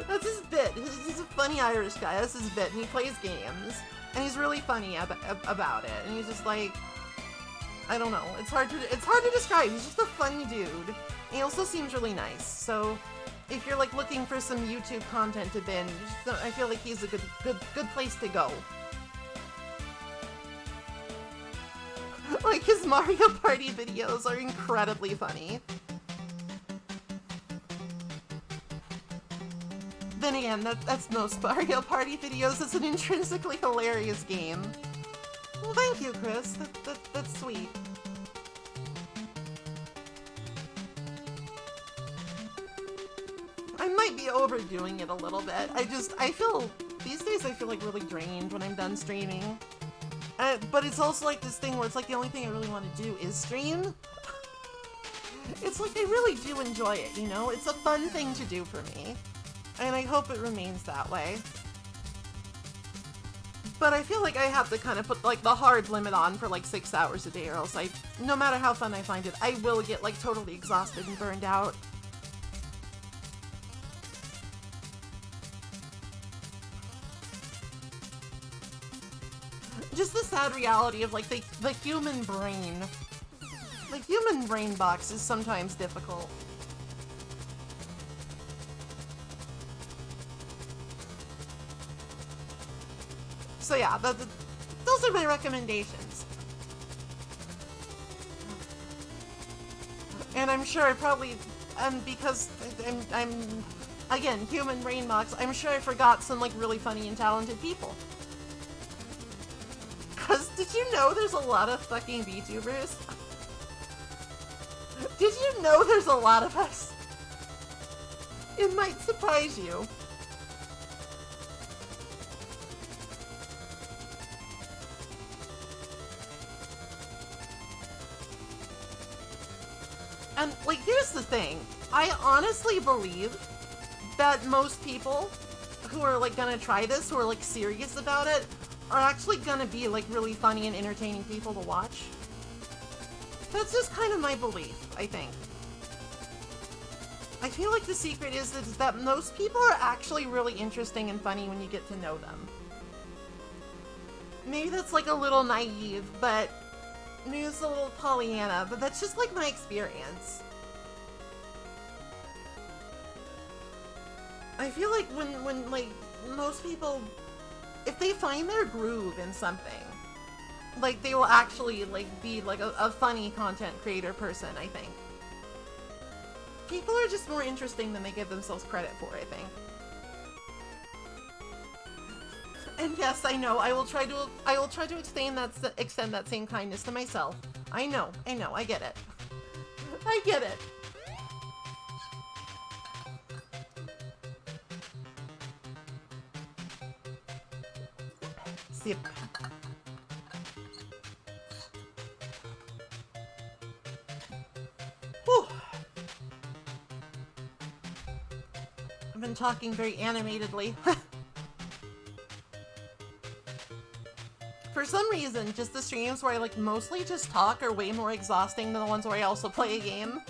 That's his bit. He's a funny Irish guy. That's his bit, and he plays games, and he's really funny about it. And he's just like, I don't know. It's hard to describe. He's just a funny dude. And he also seems really nice. So if you're like looking for some YouTube content to binge, I feel like he's a good place to go. Like his Mario Party videos are incredibly funny. Then again, that's most Mario Party videos. It's an intrinsically hilarious game. Well, thank you, Chris. That's sweet. I might be overdoing it a little bit. These days I feel like really drained when I'm done streaming. But it's also like this thing where it's like the only thing I really want to do is stream. It's like I really do enjoy it, you know? It's a fun thing to do for me. And I hope it remains that way. But I feel like I have to kind of put like the hard limit on for like 6 hours a day, or else no matter how fun I find it, I will get like totally exhausted and burned out. Just the sad reality of like the human brain. The human brain box is sometimes difficult. So yeah, those are my recommendations. And I'm sure I probably, because I'm again, human brain box, I'm sure I forgot some like really funny and talented people. Cause did you know there's a lot of fucking VTubers? Did you know there's a lot of us? It might surprise you. And, like, here's the thing. I honestly believe that most people who are, like, gonna try this, who are, like, serious about it, are actually gonna be, like, really funny and entertaining people to watch. That's just kind of my belief, I think. I feel like the secret is that most people are actually really interesting and funny when you get to know them. Maybe that's, like, a little naive, but maybe it's a little Pollyanna, but that's just like my experience. I feel like when like most people, if they find their groove in something, like they will actually like be like a funny content creator person, I think. People are just more interesting than they give themselves credit for, I think. And yes, I know. I will try to extend that same kindness to myself. I know. I get it. I get it. Sip. Whew. I've been talking very animatedly. some reason, just the streams where I like mostly just talk are way more exhausting than the ones where I also play a game.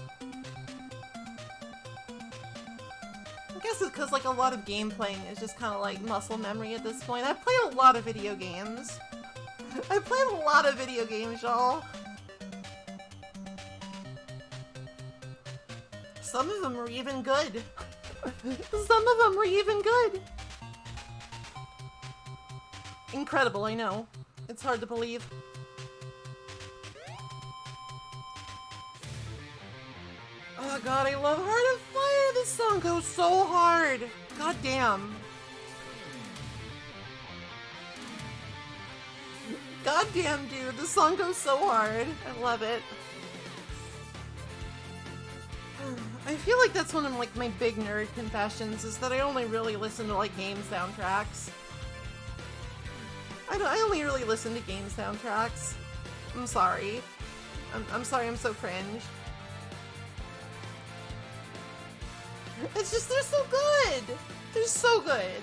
I guess it's because like a lot of game playing is just kind of like muscle memory at this point. I've played a lot of video games. I've played a lot of video games, y'all. Some of them were even good. Some of them were even good. Incredible, I know. It's hard to believe. Oh god, I love Heart of Fire! This song goes so hard! God damn. God damn, dude, this song goes so hard. I love it. I feel like that's one of like my big nerd confessions, is that I only really listen to like game soundtracks. I only really listen to game soundtracks. I'm sorry. I'm sorry I'm so cringe. It's just, they're so good! They're so good!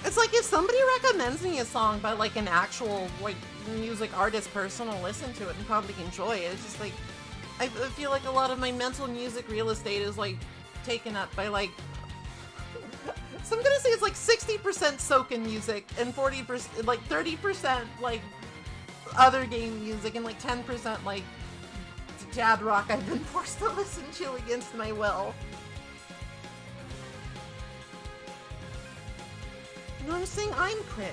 It's like if somebody recommends me a song by like an actual like music artist person, I'll listen to it and probably enjoy it. It's just like, I feel like a lot of my mental music real estate is like taken up by like, so I'm gonna say it's like 60% soakin music and 40%, like 30% like other game music and like 10% like jad rock I've been forced to listen to against my will. You know what I'm saying? I'm cringe.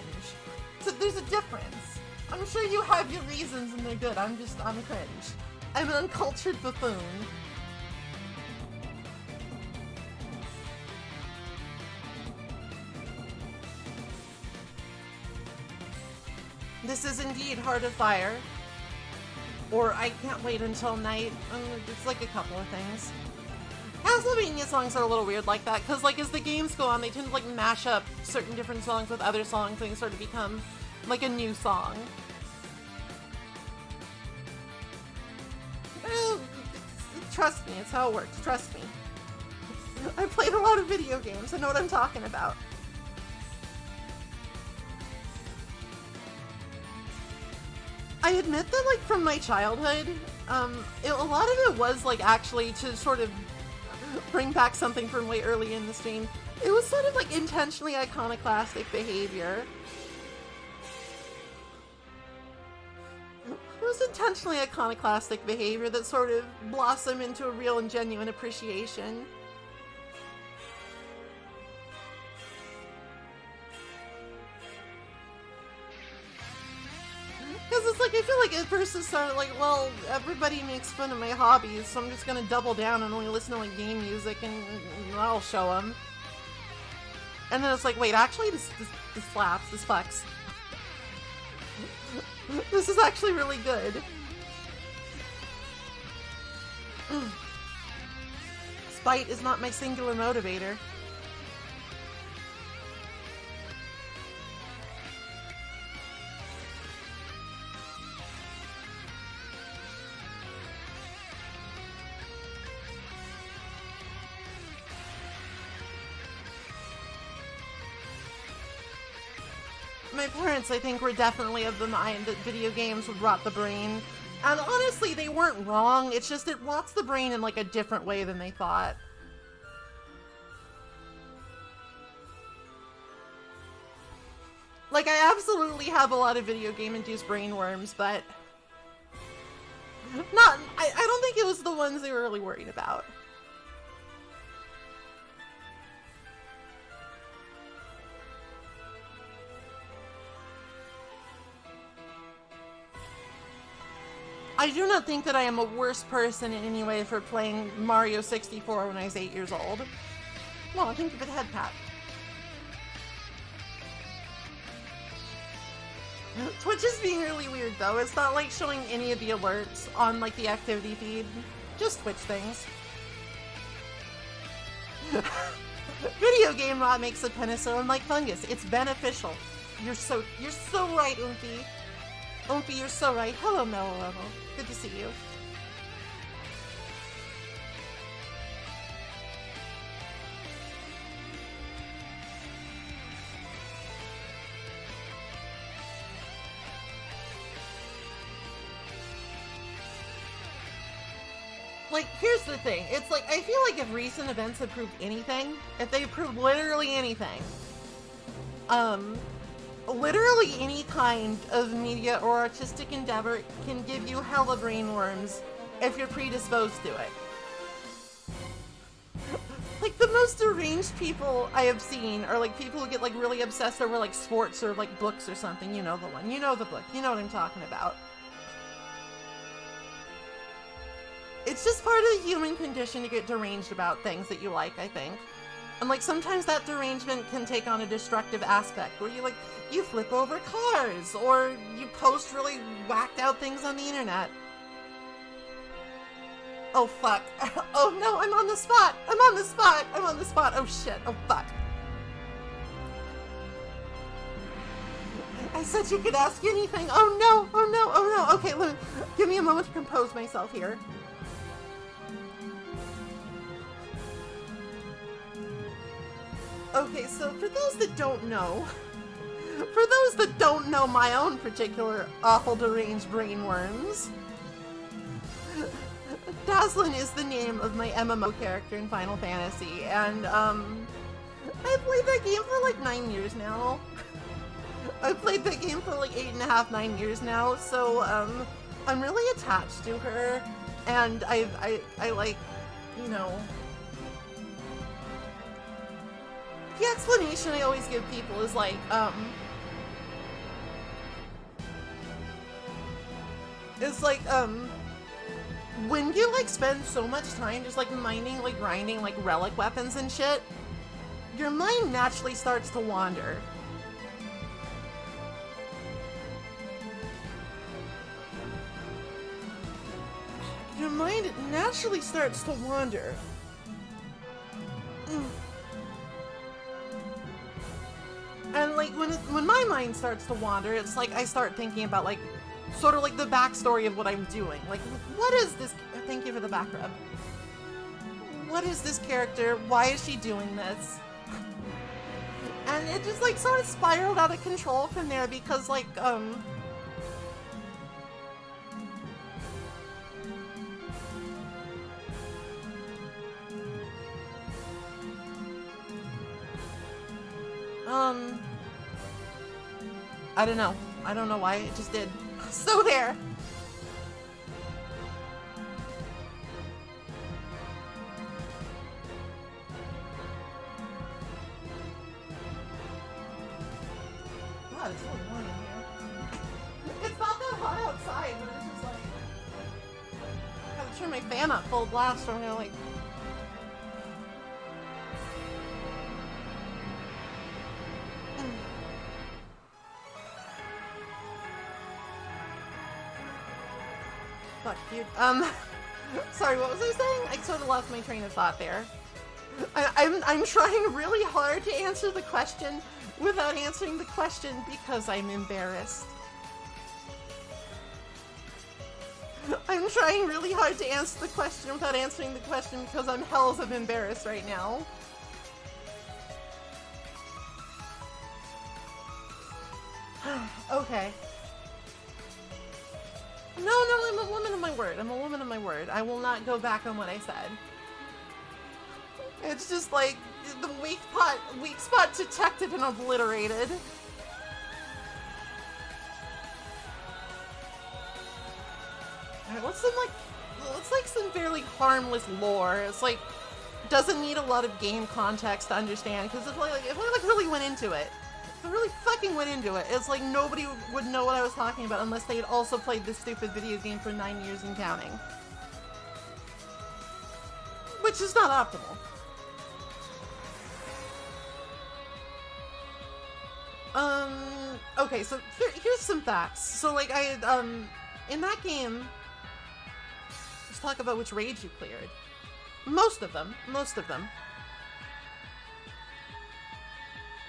So there's a difference. I'm sure you have your reasons and they're good. I'm cringe. I'm an uncultured buffoon. This is indeed Heart of Fire. Or I Can't Wait Until Night. It's like a couple of things. Castlevania songs are a little weird like that, because like as the games go on, they tend to like mash up certain different songs with other songs and they sort of become like a new song. Trust me, it's how it works. Trust me. I played a lot of video games. I know what I'm talking about. I admit that, like, from my childhood, a lot of it was, like, actually to sort of bring back something from way early in the stream. It was sort of, like, intentionally iconoclastic behavior. It was intentionally iconoclastic behavior that sort of blossomed into a real and genuine appreciation. Because it's like, I feel like at first it started like, well, everybody makes fun of my hobbies, so I'm just gonna double down and only listen to like game music and I'll show them. And then it's like, wait, actually this slaps, this fucks. This is actually really good. Spite is not my singular motivator. My parents, I think, were definitely of the mind that video games would rot the brain. And honestly, they weren't wrong. It's just it rots the brain in like a different way than they thought. Like, I absolutely have a lot of video game-induced brain worms, but I don't think it was the ones they were really worried about. I do not think that I am a worse person in any way for playing Mario 64 when I was 8 years old. Well, think of it, head pat. Twitch is being really weird though. It's not like showing any of the alerts on like the activity feed. Just Twitch things. Video game rot makes a penicillin like fungus. It's beneficial. You're so right, Oompy. Oompy, you're so right. Hello, Mellow Level. Good to see you. like, here's the thing. It's like, I feel like if recent events have proved anything, if they've proved literally anything, literally any kind of media or artistic endeavor can give you hella brainworms if you're predisposed to it. Like, the most deranged people I have seen are, like, people who get, like, really obsessed over, like, sports or, like, books or something. You know the one. You know the book. You know what I'm talking about. It's just part of the human condition to get deranged about things that you like, I think. And, like, sometimes that derangement can take on a destructive aspect, where you flip over cars, or you post really whacked out things on the internet. Oh, fuck. Oh, no, I'm on the spot. I'm on the spot. I'm on the spot. Oh, shit. Oh, fuck. I said you could ask anything. Oh, no. Oh, no. Oh, no. Okay, give me a moment to compose myself here. Okay, so for those that don't know my own particular awful deranged brainworms, Dazzlin is the name of my MMO character in Final Fantasy, and, I've played that game for like 9 years now. I've played that game for like 8.5, 9 years now, so, I'm really attached to her, and I like, you know... The explanation I always give people is like, when you, like, spend so much time just, like, mining, like, grinding, like, relic weapons and shit, your mind naturally starts to wander. Your mind naturally starts to wander. And, like, when my mind starts to wander, it's like I start thinking about, like, sort of like the backstory of what I'm doing. Like, what is this? Thank you for the back rub. What is this character? Why is she doing this? And it just, like, sort of spiraled out of control from there because, like, I don't know. I don't know why, it just did. So there! God, it's really warm in here. It's not that hot outside, but it's just like... I gotta turn my fan up full blast so I'm gonna, like... Fuck, dude. Sorry, what was I saying? I sort of lost my train of thought there. I'm trying really hard to answer the question without answering the question because I'm embarrassed. I'm trying really hard to answer the question without answering the question because I'm hells of embarrassed right now. Okay. No, I'm a woman of my word. I'm a woman of my word. I will not go back on what I said. It's just like the weak spot detected and obliterated. Alright, what's some fairly harmless lore? It's like doesn't need a lot of game context to understand because if I really went into it. If I really fucking went into it, it's like nobody would know what I was talking about unless they had also played this stupid video game for 9 years and counting. Which is not optimal. Okay, so here's some facts. So, like, in that game, let's talk about which raids you cleared. Most of them.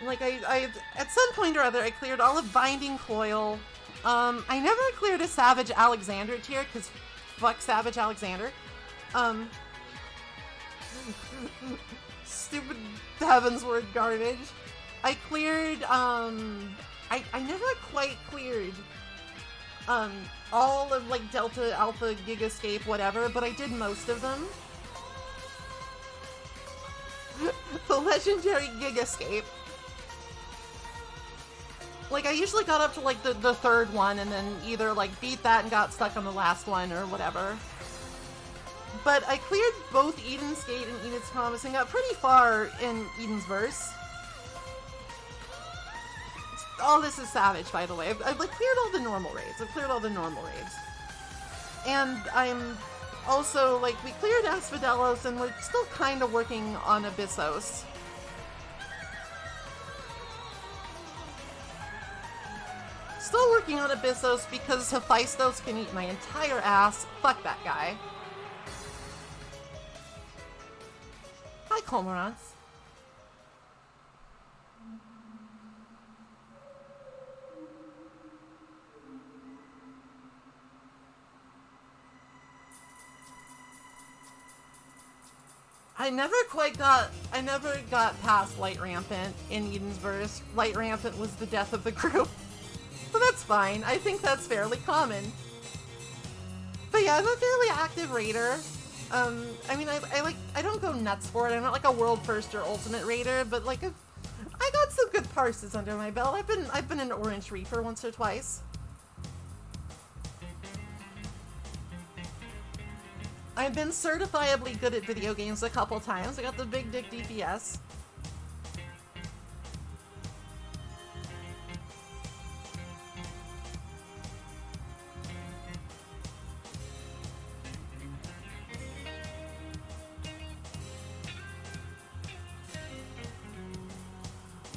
Like, I at some point or other, I cleared all of Binding Coil. I never cleared a Savage Alexander tier, because fuck Savage Alexander. Stupid Heavensward garbage. I cleared, I never quite cleared, all of like Delta, Alpha, Giga Escape, whatever, but I did most of them. The legendary Giga Escape. Like, I usually got up to like the third one and then either like beat that and got stuck on the last one or whatever. But I cleared both Eden's Gate and Eden's Promise and got pretty far in Eden's Verse. All this is savage, by the way. I've like cleared all the normal raids. And I'm also, like, we cleared Asphodelos and we're still kind of working on Abyssos. Still working on Abyssos because Hephaestus can eat my entire ass. Fuck that guy. Hi, Cormorants. I never got past Light Rampant in Eden's Verse. Light Rampant was the death of the group. So that's fine. I think that's fairly common. But yeah, I'm a fairly active raider. I mean, I don't go nuts for it. I'm not like a world first or ultimate raider, but like I got some good parses under my belt. I've been an Orange Reaper once or twice. I've been certifiably good at video games a couple times. I got the Big Dick DPS.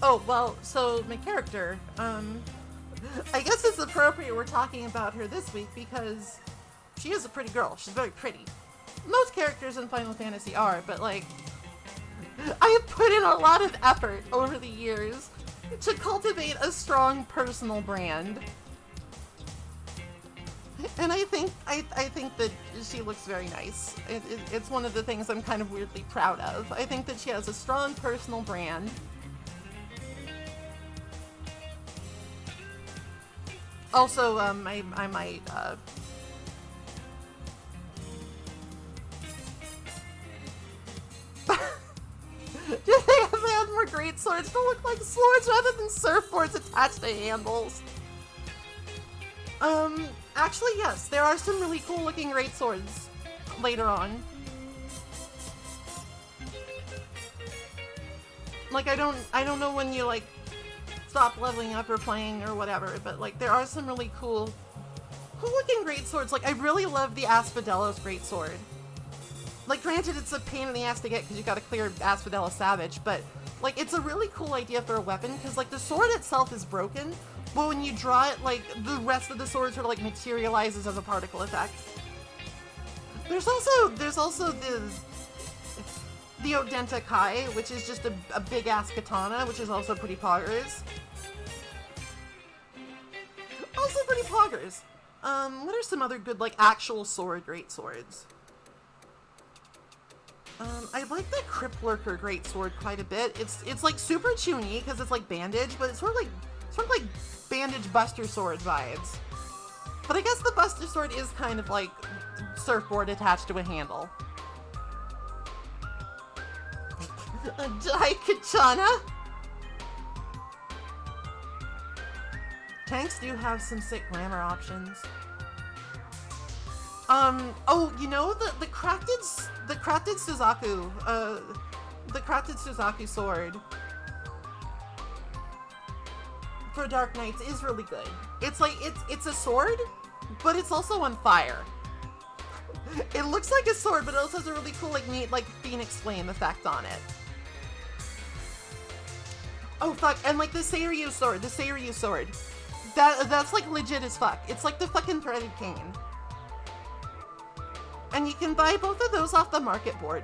Oh, well, so my character, I guess it's appropriate we're talking about her this week because she is a pretty girl. She's very pretty. Most characters in Final Fantasy are, but like, I have put in a lot of effort over the years to cultivate a strong personal brand. And I think that she looks very nice. It's one of the things I'm kind of weirdly proud of. I think that she has a strong personal brand. Also, I might, do they have had more great swords to look like swords rather than surfboards attached to handles? Actually, yes, there are some really cool looking great swords later on. Like, I don't know when you, like, stop leveling up or playing or whatever, but, like, there are some really cool looking great swords. Like, I really love the Asphodelos great sword. Like, granted, it's a pain in the ass to get because you gotta clear Asphodelos Savage, but, like, it's a really cool idea for a weapon because, like, the sword itself is broken, but when you draw it, like, the rest of the sword sort of, like, materializes as a particle effect. There's also the Odenta Kai, which is just a big-ass katana, which is also pretty poggers. Also pretty poggers. What are some other good, like, actual sword great swords? I like the Crypt Lurker great sword quite a bit. It's like super chewy because it's like bandage, but it's sort of like bandage Buster Sword vibes. But I guess the Buster Sword is kind of like surfboard attached to a handle. A Dai Katana? Tanks do have some sick glamour options. Oh, you know, the crafted Suzaku, the crafted Suzaku sword for Dark Knights is really good. It's like, it's a sword, but it's also on fire. It looks like a sword, but it also has a really cool, like, neat, like, Phoenix Flame effect on it. Oh, fuck, and, like, the Seiryu sword. That's, like, legit as fuck. It's like the fucking threaded cane. And you can buy both of those off the market board.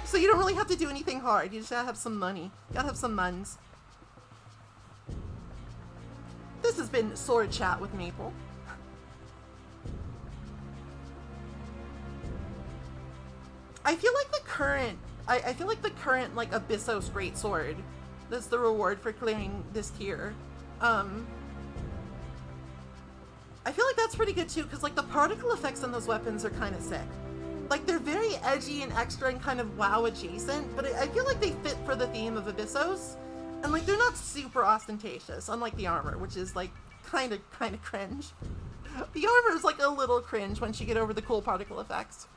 So you don't really have to do anything hard. You just gotta have some money. You gotta have some muns. This has been Sword Chat with Maple. I feel like the current, like, Abyssos Great Sword, that's the reward for clearing this tier, I feel like that's pretty good too, because like the particle effects on those weapons are kind of sick. Like they're very edgy and extra and kind of WoW adjacent, but I feel like they fit for the theme of Abyssos, and like they're not super ostentatious, unlike the armor, which is like kind of cringe. The armor is like a little cringe once you get over the cool particle effects.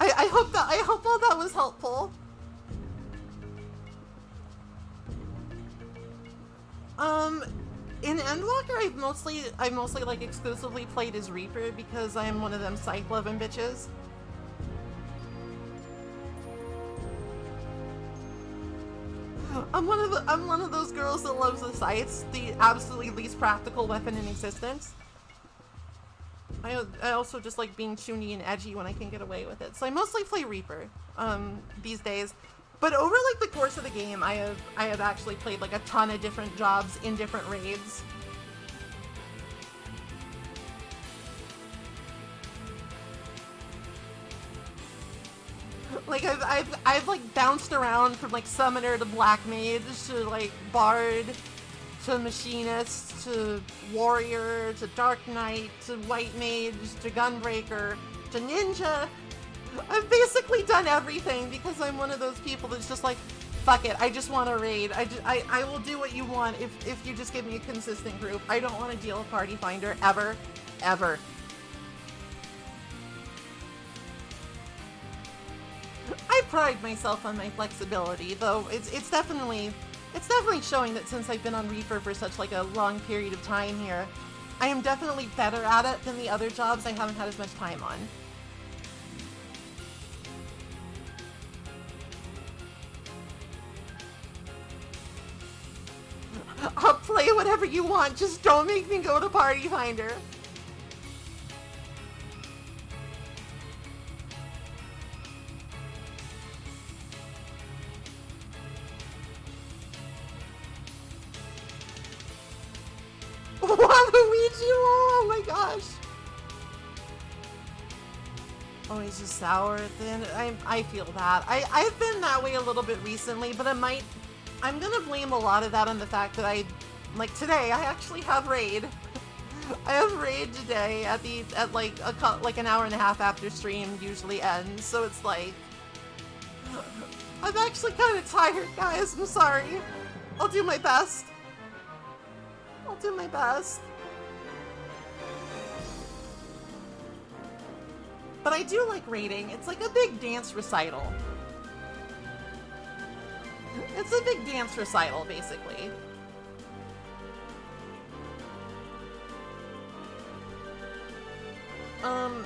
I hope all that was helpful. In Endwalker, I've mostly like exclusively played as Reaper because I am one of them scythe loving bitches. I'm one of those girls that loves the scythes, the absolutely least practical weapon in existence. I also just like being toony and edgy when I can get away with it. So I mostly play Reaper these days. But over like the course of the game, I have actually played like a ton of different jobs in different raids. Like I've like bounced around from like summoner to black mage to like bard to machinist to warrior to dark knight to white mage to gunbreaker to ninja. I've basically done everything because I'm one of those people that's just like, fuck it, I just want to raid. I will do what you want if you just give me a consistent group. I don't want to deal with Party Finder ever. I pride myself on my flexibility, though it's definitely showing that since I've been on Reaper for such like a long period of time here, I am definitely better at it than the other jobs I haven't had as much time on. I'll play whatever you want, just don't make me go to Party Finder. Waluigi, oh my gosh. Oh, he's just sour at the end. I feel that. I've been that way a little bit recently, but I'm gonna blame a lot of that on the fact that like today, I actually have raid. I have raid today at like an hour and a half after stream usually ends, so it's like, I'm actually kind of tired, guys, I'm sorry. I'll do my best. But I do like raiding. It's like a big dance recital. It's a big dance recital, basically.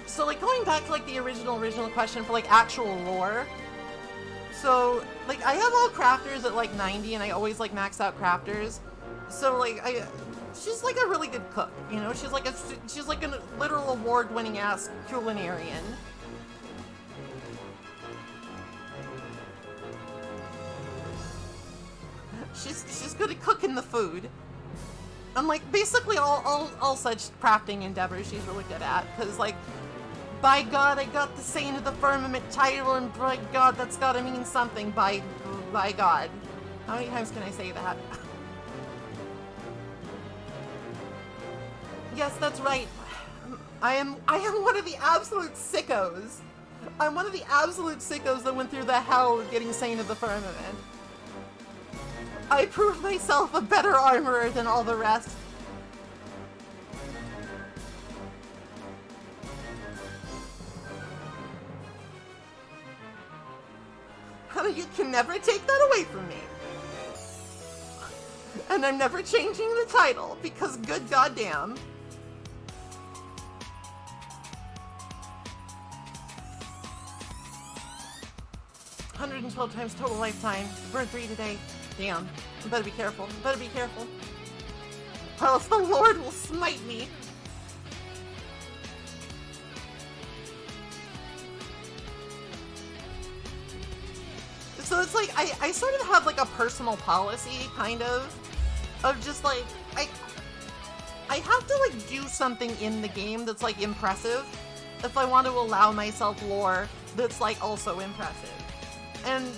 So like going back to like the original question for like actual lore. So like I have all crafters at like 90 and I always like max out crafters. So like she's like a really good cook, you know? She's like a literal award-winning ass culinarian. She's good at cooking the food. And like basically all such crafting endeavors she's really good at, because like, by God, I got the Saint of the Firmament title, and by God, that's gotta mean something. By God, how many times can I say that? Yes, that's right. I am one of the absolute sickos. I'm one of the absolute sickos that went through the hell of getting Saint of the Firmament. I proved myself a better armorer than all the rest. You can never take that away from me. And I'm never changing the title, because good goddamn. $112 times total lifetime. Burn 3 today. Damn. I better be careful. Or else the Lord will smite me. So it's like, I sort of have like a personal policy, kind of just like, I have to like do something in the game that's like impressive if I want to allow myself lore that's like also impressive. And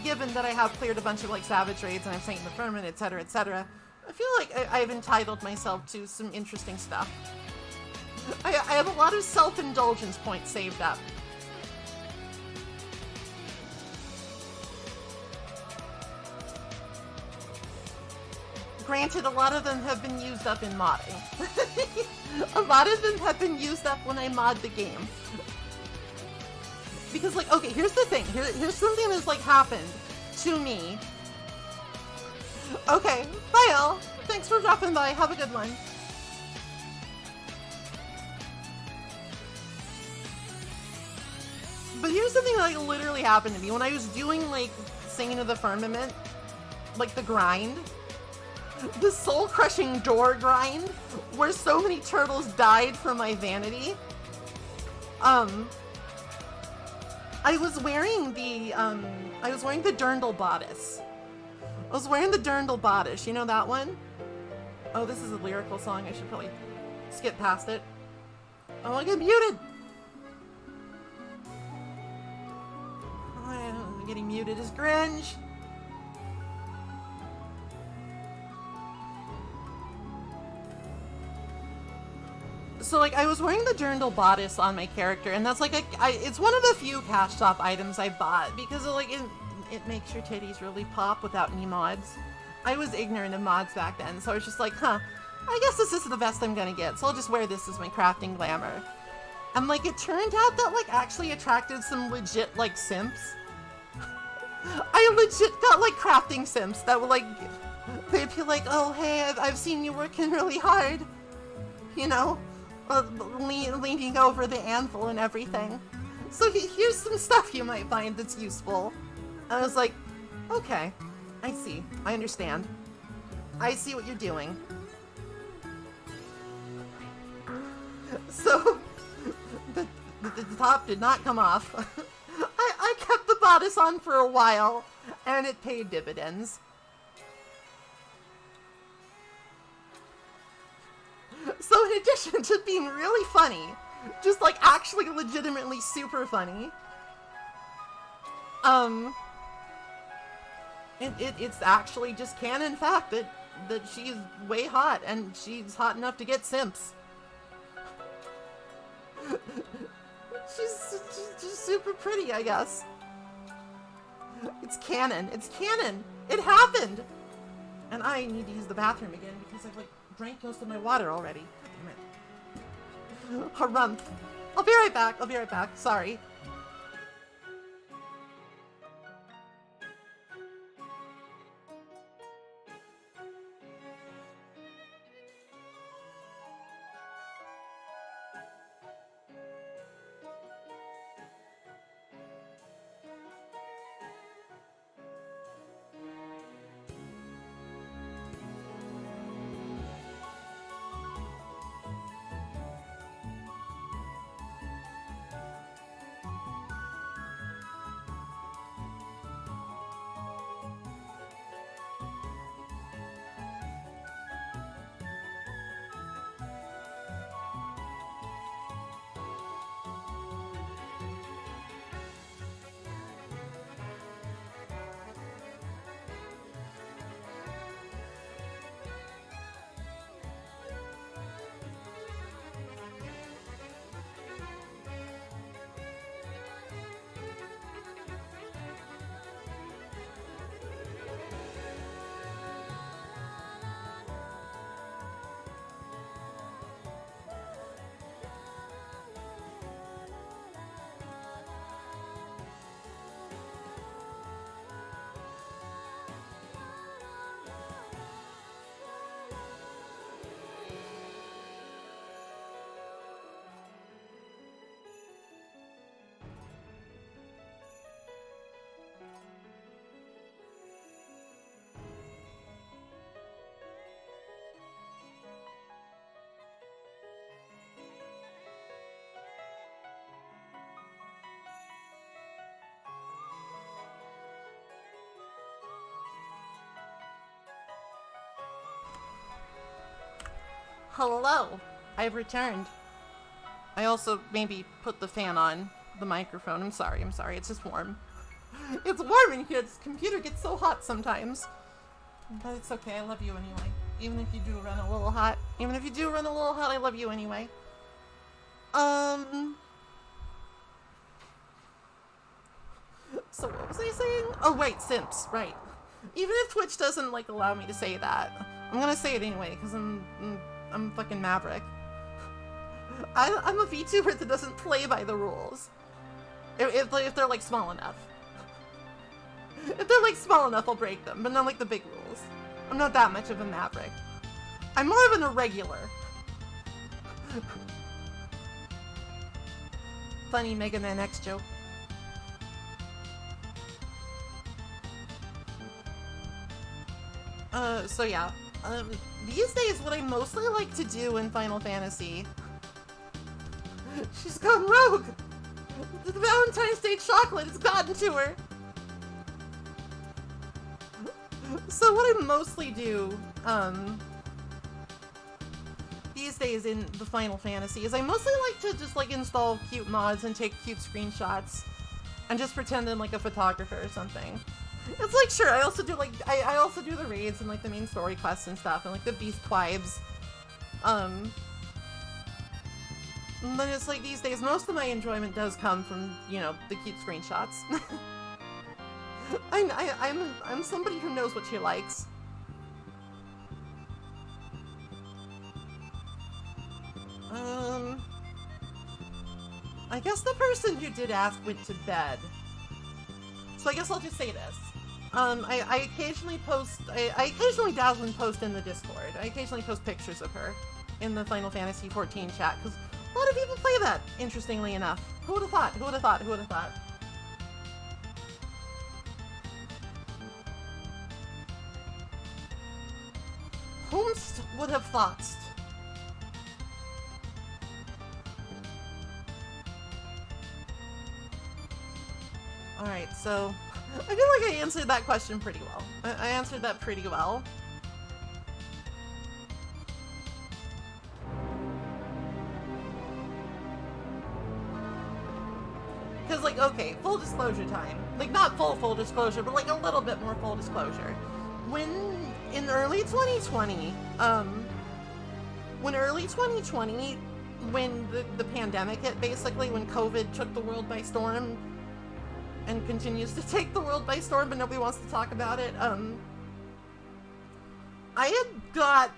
given that I have cleared a bunch of like savage raids and I'm Saint in the Firmament, etc., I feel like I've entitled myself to some interesting stuff. I have a lot of self-indulgence points saved up. Granted, a lot of them have been used up in modding. A lot of them have been used up when I mod the game. Because, like, okay, here's the thing. Here's something that's, like, happened to me. Okay, bye, all. Thanks for dropping by. Have a good one. But here's something that, like, literally happened to me. When I was doing, like, Singing of the Firmament, like, the grind, the soul-crushing door grind, where so many turtles died from my vanity, I was wearing the Dirndl bodice. I was wearing the Dirndl bodice, you know that one? Oh, this is a lyrical song, I should probably skip past it. Oh, I get muted! Oh, getting muted is cringe. So, like, I was wearing the Dirndl bodice on my character, and that's, like, it's one of the few cash shop items I bought, because, like, it makes your titties really pop without any mods. I was ignorant of mods back then, so I was just like, I guess this is the best I'm gonna get, so I'll just wear this as my crafting glamour. And, like, it turned out that, like, actually attracted some legit, like, simps. I legit got, like, crafting simps that were, like, they'd be like, oh, hey, I've seen you working really hard, you know? Leaning over the anvil and everything. So here's some stuff you might find that's useful. And I was like, okay, I see. I understand. I see what you're doing. So, the top did not come off. I kept the bodice on for a while, and it paid dividends. So in addition to being really funny, just like actually legitimately super funny, it's actually just canon fact that she's way hot, and she's hot enough to get simps. She's just super pretty, I guess. It's canon. It's canon. It happened. And I need to use the bathroom again because I've like drank most of my water already. Damn it. Harumph. I'll be right back. I'll be right back. Sorry. Hello, I've returned. I also maybe put the fan on the microphone. I'm sorry, it's just warm. It's warm in here. This computer gets so hot sometimes. But it's okay. I love you anyway. Even if you do run a little hot. Even if you do run a little hot, I love you anyway. So what was I saying? Oh, wait, simps. Right. Even if Twitch doesn't, like, allow me to say that, I'm gonna say it anyway, because I'm fucking Maverick. I'm a VTuber that doesn't play by the rules. If they're, like, small enough. If they're, like, small enough, I'll break them, but not, like, the big rules. I'm not that much of a Maverick. I'm more of an irregular. Funny Mega Man X joke. So yeah. These days, what I mostly like to do in Final Fantasy... She's gone rogue! The Valentine's Day chocolate has gotten to her! So what I mostly do, these days in the Final Fantasy is I mostly like to just, like, install cute mods and take cute screenshots and just pretend I'm, like, a photographer or something. It's like, sure, I also do, like, I also do the raids and, like, the main story quests and stuff, and, like, the beast twibes. And then it's like, these days, most of my enjoyment does come from, you know, the cute screenshots. I'm somebody who knows what she likes. I guess the person who did ask went to bed. So I guess I'll just say this. I occasionally post, I occasionally dazzle and post in the Discord. I occasionally post pictures of her in the Final Fantasy XIV chat, because a lot of people play that, interestingly enough. Who would have thought? Who would have thought? Who would have thought? Whomst would have thought? Alright, so I feel like I answered that question pretty well. I answered that pretty well. Because, like, okay, full disclosure time. Like, not full disclosure, but, like, a little bit more full disclosure. In early 2020, when the pandemic hit, basically, when COVID took the world by storm, and continues to take the world by storm, but nobody wants to talk about it, I had got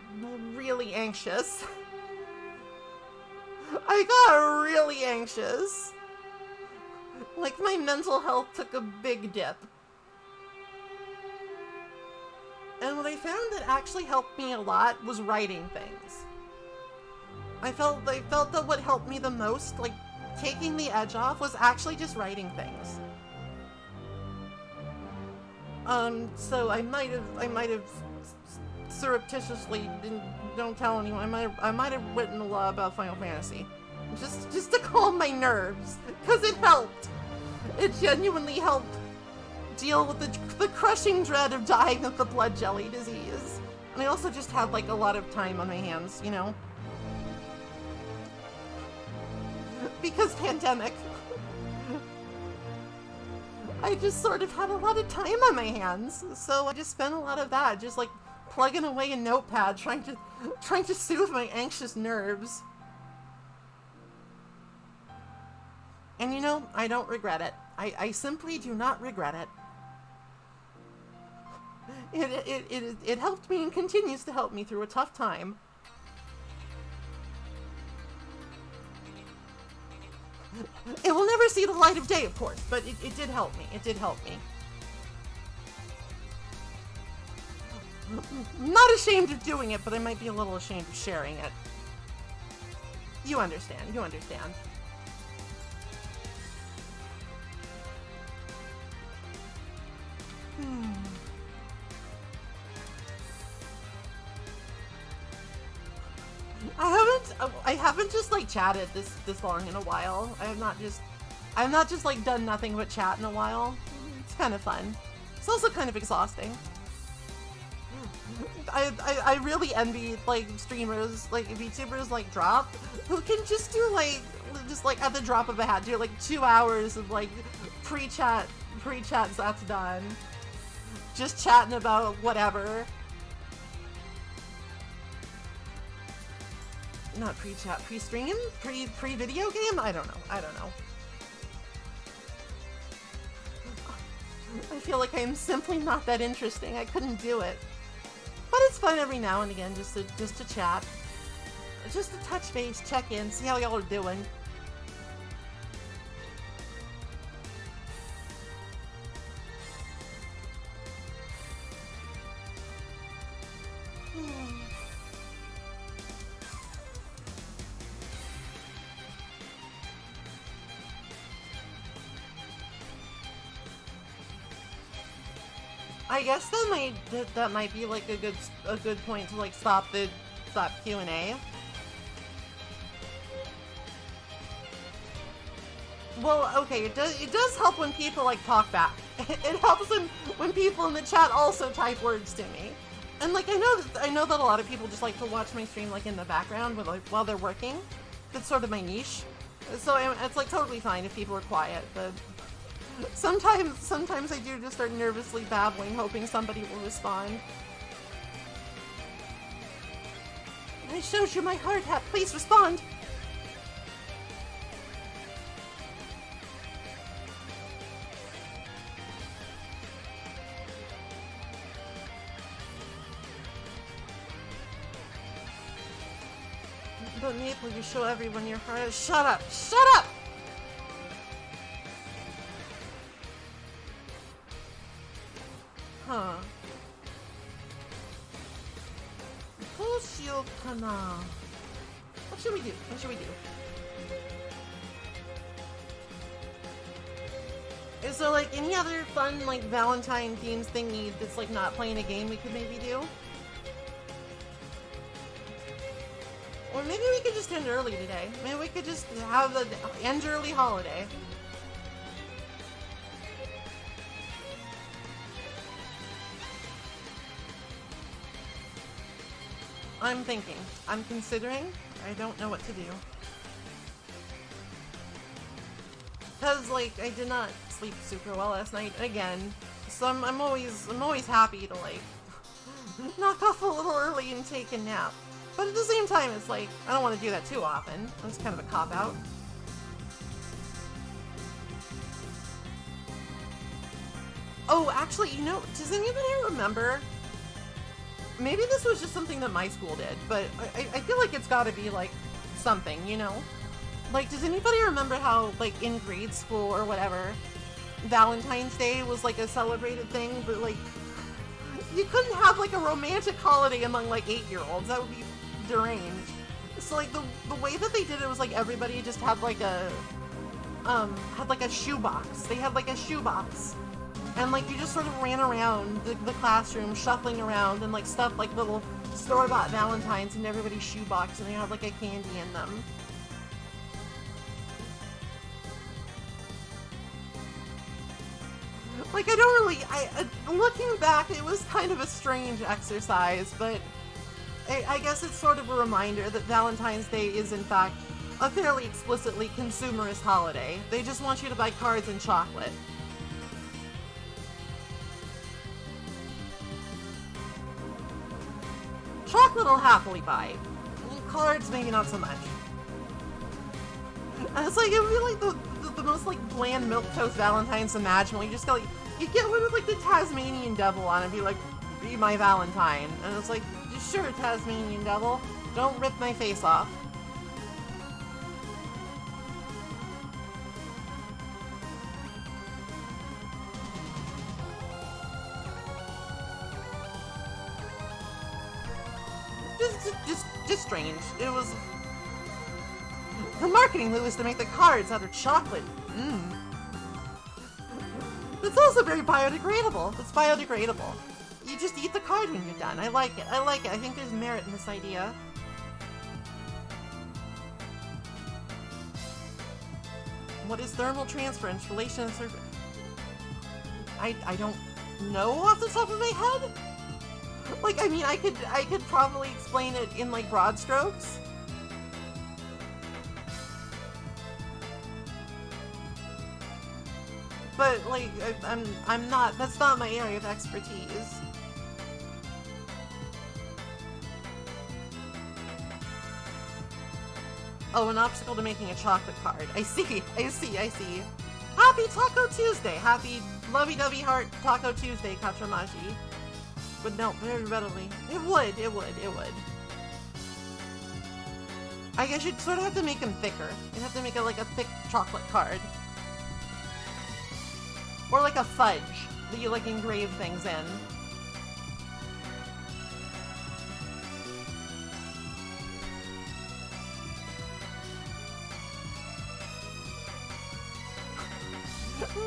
really anxious. I got really anxious. Like, my mental health took a big dip. And what I found that actually helped me a lot was writing things. I felt that what helped me the most, like, taking the edge off, was actually just writing things. So I might have surreptitiously, don't tell anyone, I might have written a lot about Final Fantasy. Just to calm my nerves, because it helped. It genuinely helped deal with the crushing dread of dying of the blood jelly disease. And I also just had, like, a lot of time on my hands, you know? Because pandemic. I just sort of had a lot of time on my hands, so I just spent a lot of that, just, like, plugging away a notepad, trying to soothe my anxious nerves. And you know, I don't regret it. I simply do not regret it. It helped me and continues to help me through a tough time. It will never see the light of day, of course, but it did help me. It did help me. I'm not ashamed of doing it, but I might be a little ashamed of sharing it. You understand. You understand. I haven't just, like, chatted this long in a while. I've not just like done nothing but chat in a while. It's kind of fun. It's also kind of exhausting. I really envy, like, streamers, like, VTubers like Drop, who can just do, like just like at the drop of a hat, do like 2 hours of like pre-chat that's done. Just chatting about whatever. Not pre-chat, pre-stream? Pre-video game? I don't know. I feel like I'm simply not that interesting. I couldn't do it. But it's fun every now and again just to chat. Just to touch base, check in, see how y'all are doing. I guess that might be like a good point to like stop Q&A. Well, okay, it does help when people like talk back. It helps when people in the chat also type words to me. And like I know that a lot of people just like to watch my stream like in the background while they're working. That's sort of my niche. So it's like totally fine if people are quiet, but sometimes I do just start nervously babbling, hoping somebody will respond. I showed you my hard hat. Please respond. But Maple, you show everyone your heart. Shut up! Shut up! Huh. What should we do? Is there like any other fun like Valentine themes thingy that's like not playing a game we could maybe do? Or maybe we could just end early today. Maybe we could just have the end early holiday. I'm thinking. I'm considering. I don't know what to do. Cause like I did not sleep super well last night again. So I'm always happy to like knock off a little early and take a nap. But at the same time, it's like, I don't want to do that too often. That's kind of a cop-out. Oh, actually, you know, does anybody remember? Maybe this was just something that my school did, but I feel like it's gotta be, like, something, you know? Like, does anybody remember how, like, in grade school or whatever, Valentine's Day was, like, a celebrated thing, but, like, you couldn't have, like, a romantic holiday among, like, 8-year-olds. That would be deranged. So like the way that they did it was like everybody just had like a shoebox. They had like a shoebox, and like you just sort of ran around the classroom shuffling around and like stuffed like little store-bought Valentines in everybody's shoebox, and they had like a candy in them. Like looking back, it was kind of a strange exercise, but I guess it's sort of a reminder that Valentine's Day is, in fact, a fairly explicitly consumerist holiday. They just want you to buy cards and chocolate. Chocolate I'll happily buy. Cards, maybe not so much. And it's like, it would be like the most like bland milquetoast Valentine's imaginable. You just go, like, you get one with like the Tasmanian devil on it and be like, be my Valentine. And it's like, sure, Tasmanian devil, don't rip my face off. Just strange. It was the marketing move is to make the cards out of chocolate. It's also very biodegradable. It's biodegradable. You just eat the card when you're done. I like it. I think there's merit in this idea. What is thermal transference? Relation to surface? I don't know off the top of my head. Like, I mean, I could probably explain it in like broad strokes. But, like, I'm not, that's not my area of expertise. Oh, an obstacle to making a chocolate card. I see. Happy Taco Tuesday! Happy lovey-dovey heart Taco Tuesday, Katramashi. Would melt very readily. It would. I guess you'd sort of have to make them thicker. You'd have to make it like a thick chocolate card. Or like a fudge that you like engrave things in.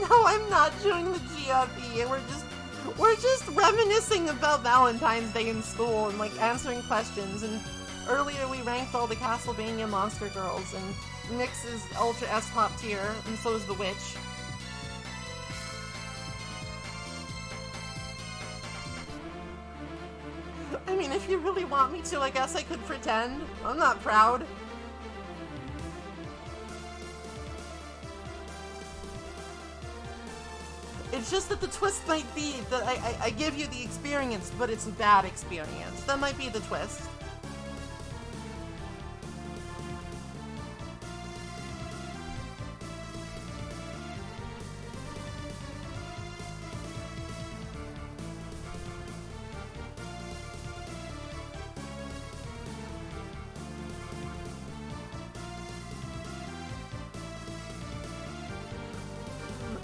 No, I'm not doing the GFE. We're just reminiscing about Valentine's Day in school and like answering questions. And earlier we ranked all the Castlevania monster girls, and Nyx is Ultra S top tier, and so is the Witch. I mean, if you really want me to, I guess I could pretend. I'm not proud. It's just that the twist might be that I give you the experience, but it's a bad experience. That might be the twist.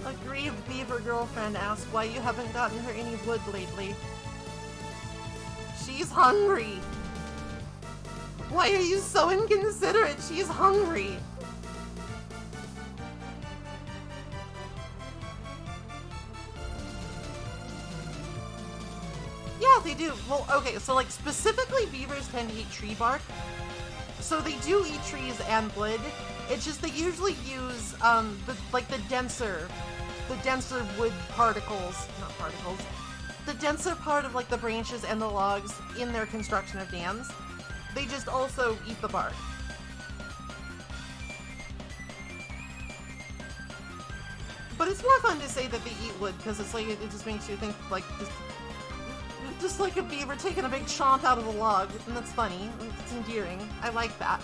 A grieved beaver girlfriend asks why you haven't gotten her any wood lately. She's hungry. Why are you so inconsiderate? She's hungry. Yeah, they do. Well, okay, so like specifically beavers tend to eat tree bark. So they do eat trees and wood. It's just they usually use the denser wood particles, not particles, the denser part of like the branches and the logs in their construction of dams. They just also eat the bark. But it's more fun to say that they eat wood because it's like it just makes you think like just like a beaver taking a big chomp out of a log, and that's funny. It's endearing. I like that.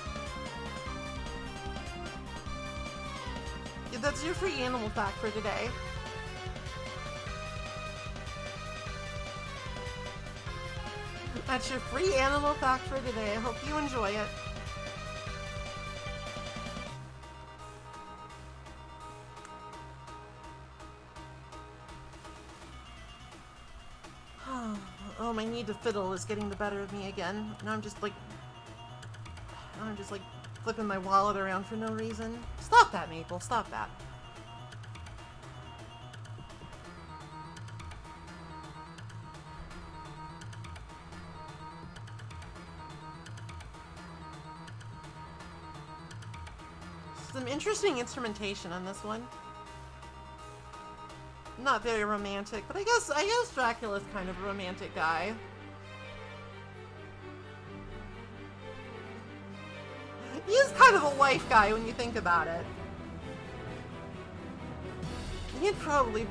That's your free animal fact for today. That's your free animal fact for today. I hope you enjoy it. Oh, my need to fiddle is getting the better of me again. Now I'm just like flipping my wallet around for no reason. Stop that, Maple. Stop that. Some interesting instrumentation on this one. Not very romantic, but I guess Dracula's kind of a romantic guy. He is kind of a wife guy when you think about it. He'd probably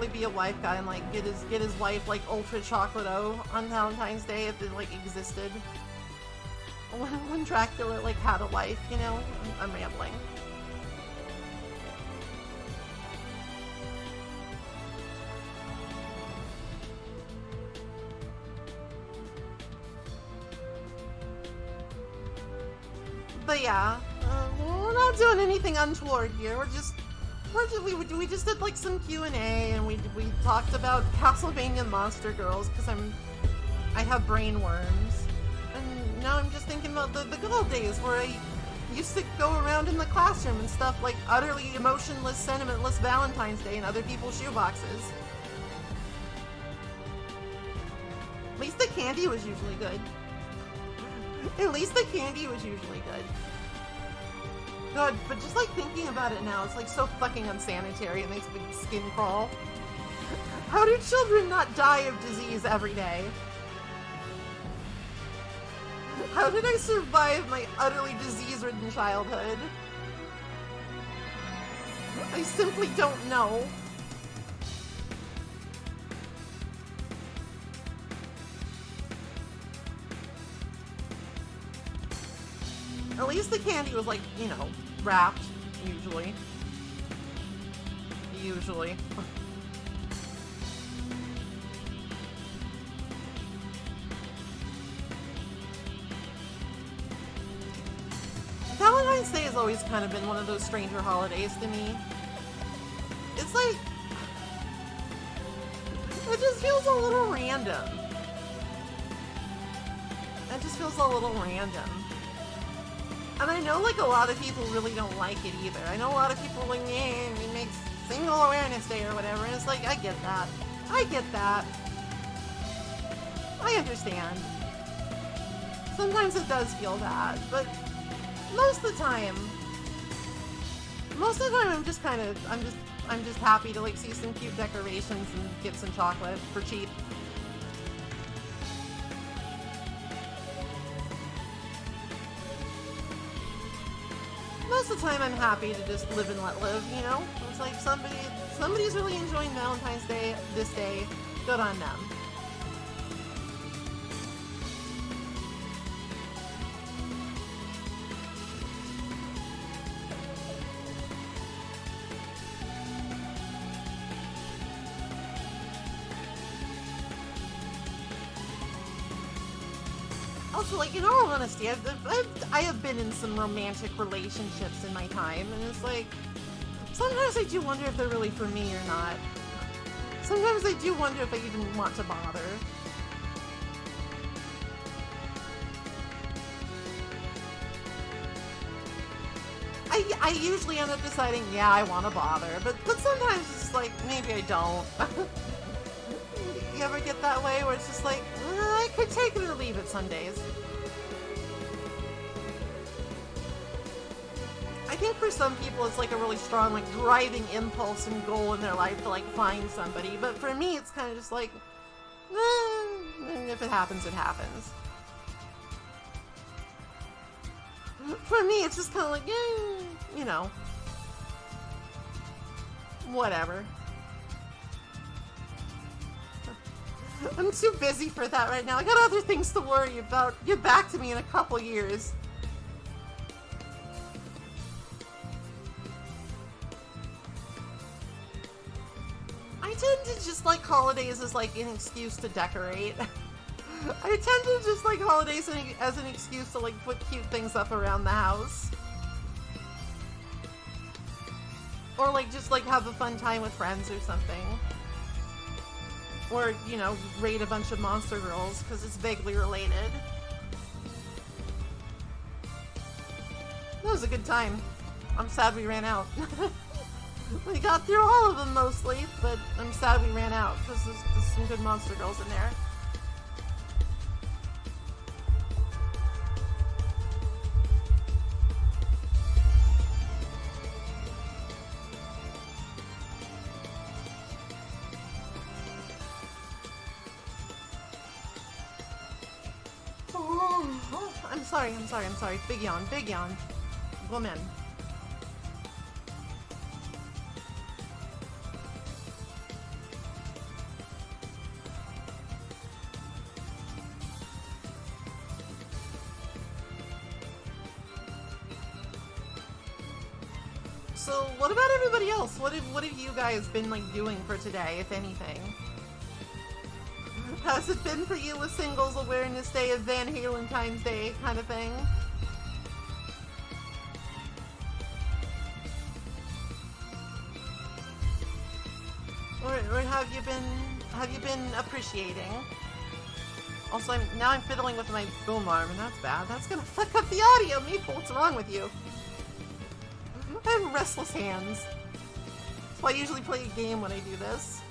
be a wife guy and like get his wife like ultra chocolate O on Valentine's Day if it like existed. When Dracula like had a wife, you know? I'm rambling. But yeah, we're not doing anything untoward here. We just did like some Q&A and we talked about Castlevania Monster Girls because I have brain worms, and now I'm just thinking about the good old days where I used to go around in the classroom and stuff like utterly emotionless, sentimentless Valentine's Day in other people's shoeboxes. At least the candy was usually good. At least the candy was usually good. God, but just like thinking about it now, it's like so fucking unsanitary. It makes my skin crawl. How do children not die of disease every day? How did I survive my utterly disease-ridden childhood? I simply don't know. At least the candy was like, you know, wrapped, usually. Usually. Valentine's Day has always kind of been one of those stranger holidays to me. It's like, it just feels a little random. It just feels a little random. And I know, like, a lot of people really don't like it either. I know a lot of people are like, yeah, it makes Single Awareness Day or whatever. And it's like, I get that. I get that. I understand. Sometimes it does feel bad, but most of the time, I'm just kind of, I'm just happy to, like, see some cute decorations and get some chocolate for cheap. Most of the time I'm happy to just live and let live, you know? It's like somebody's really enjoying Valentine's Day this day. Good on them. Also, like, in all honesty, I have been in some romantic relationships in my time, and it's like, sometimes I do wonder if they're really for me or not. Sometimes I do wonder if I even want to bother. I usually end up deciding, yeah, I want to bother, but sometimes it's like, maybe I don't. You ever get that way where it's just like, I could take it or leave it some days. I think for some people it's like a really strong, like, driving impulse and goal in their life to, like, find somebody, but for me it's kind of just like, if it happens, it happens. For me it's just kind of like, you know, whatever. I'm too busy for that right now. I got other things to worry about. Get back to me in a couple years. I tend to just like holidays as like an excuse to decorate. I tend to just like holidays as an excuse to like put cute things up around the house. Or like just like have a fun time with friends or something. Or, you know, raid a bunch of Monster Girls, because it's vaguely related. That was a good time. I'm sad we ran out. We got through all of them mostly, but I'm sad we ran out, because there's some good Monster Girls in there. I'm sorry. Big yawn. Woman. So, what about everybody else? What have you guys been, like, doing for today, if anything? Has it been for you a Singles Awareness Day, a Van Valentine's Day kind of thing? Or have you been appreciating? Also, I'm fiddling with my boom arm, and that's bad. That's gonna fuck up the audio, Maple. What's wrong with you? I have restless hands. That's why I usually play a game when I do this.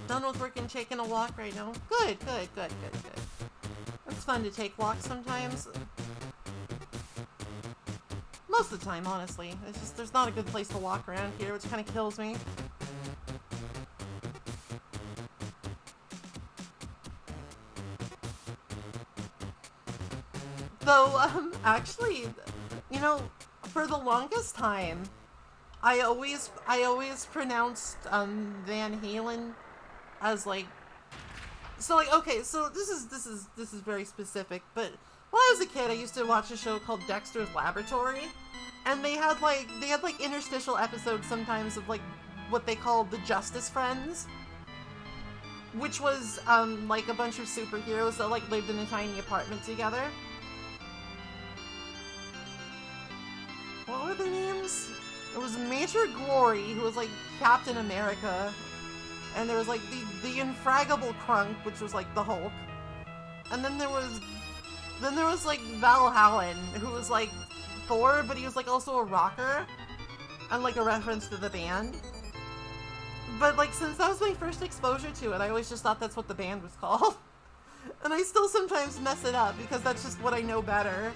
Done with work and taking a walk right now. Good. It's fun to take walks sometimes. Most of the time, honestly. It's just, there's not a good place to walk around here, which kind of kills me. Though, actually, you know, for the longest time, I always pronounced, Van Halen as, like, so, like, okay, so this is very specific, but when I was a kid, I used to watch a show called Dexter's Laboratory, and they had, like, interstitial episodes sometimes of, like, what they called the Justice Friends, which was, like, a bunch of superheroes that, like, lived in a tiny apartment together. What were their names? It was Major Glory, who was, like, Captain America, and there was, like, the Infraggable Crunk, which was, like, the Hulk, and then there was, like, Valentine, who was, like, Thor, but he was, like, also a rocker, and, like, a reference to the band. But, like, since that was my first exposure to it, I always just thought that's what the band was called. And I still sometimes mess it up, because that's just what I know better.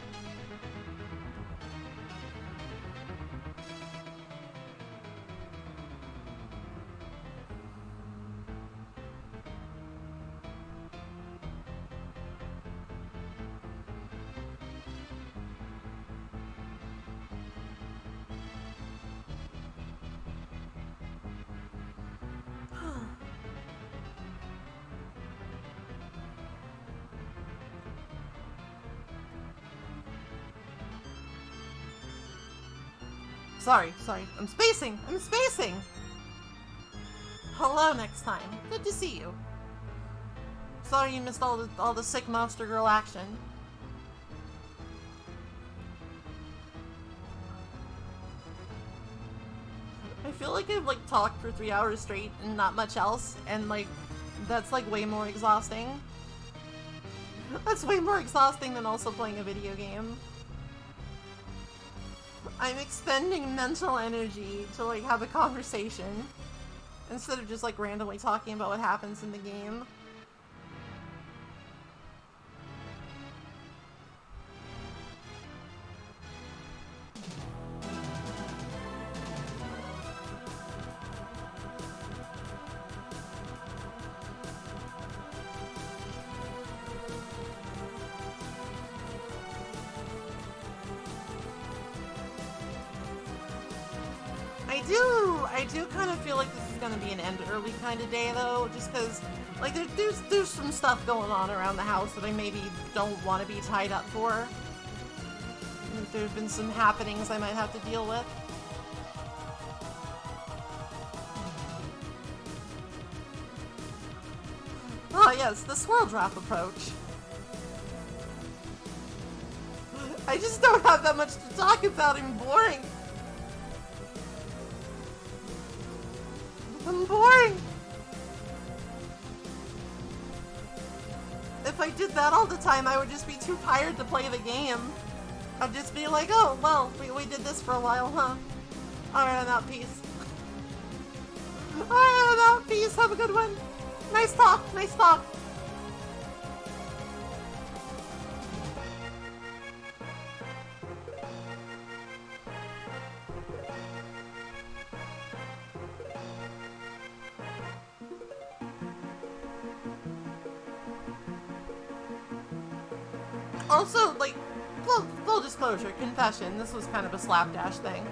Sorry, I'm spacing! Hello next time. Good to see you. Sorry you missed all the sick Monster Girl action. I feel like I've, like, talked for 3 hours straight and not much else, and, like, that's, like, way more exhausting. That's way more exhausting than also playing a video game. I'm expending mental energy to, like, have a conversation instead of just, like, randomly talking about what happens in the game. I do kind of feel like this is going to be an end early kind of day, though, just because, like, there's some stuff going on around the house that I maybe don't want to be tied up for. There's been some happenings I might have to deal with. Oh yes, the swirl drop approach. I just don't have that much to talk about. I'm boring. I'm boring! If I did that all the time, I would just be too tired to play the game. I'd just be like, oh, well, we did this for a while, huh? Alright, I'm out, peace. Alright, I'm out, peace, have a good one. Nice talk, nice talk. Also, like, full disclosure, confession, this was kind of a slapdash thing.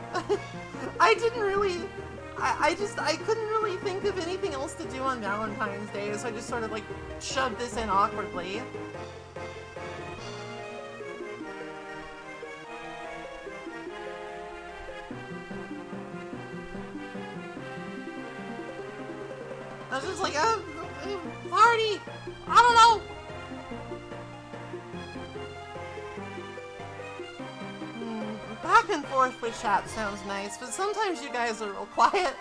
I didn't really, I couldn't really think of anything else to do on Valentine's Day, so I just sort of, like, shoved this in awkwardly. I was just like, party! I don't know! Back and forth with chat sounds nice, but sometimes you guys are real quiet.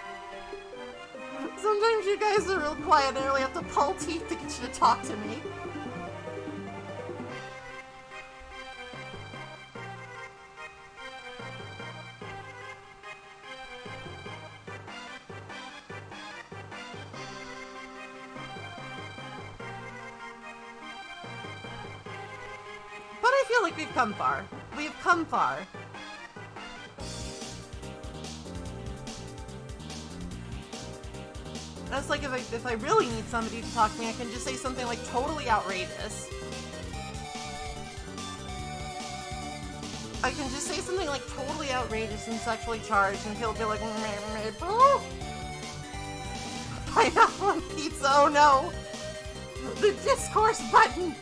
Sometimes you guys are real quiet and I really have to pull teeth to get you to talk to me. But I feel like we've come far. We've come far. That's like if I really need somebody to talk to me, I can just say something like totally outrageous. I can just say something like totally outrageous and sexually charged, and he'll be like, maple? Pineapple on pizza, oh no! The discourse button!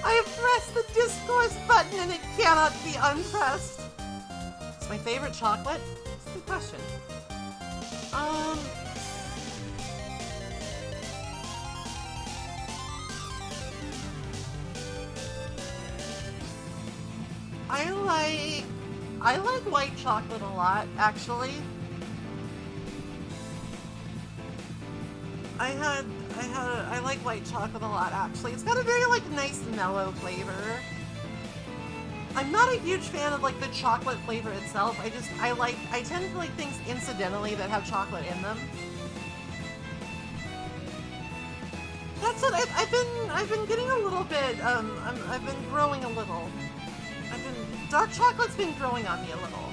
I have pressed the discourse button and it cannot be unpressed. It's my favorite chocolate? That's a good question. I like white chocolate a lot, actually. I like white chocolate a lot, actually. It's got a very, like, nice mellow flavor. I'm not a huge fan of, like, the chocolate flavor itself. I tend to like things incidentally that have chocolate in them. That's it. I've been getting a little bit, I've been growing a little. Dark chocolate's been growing on me a little.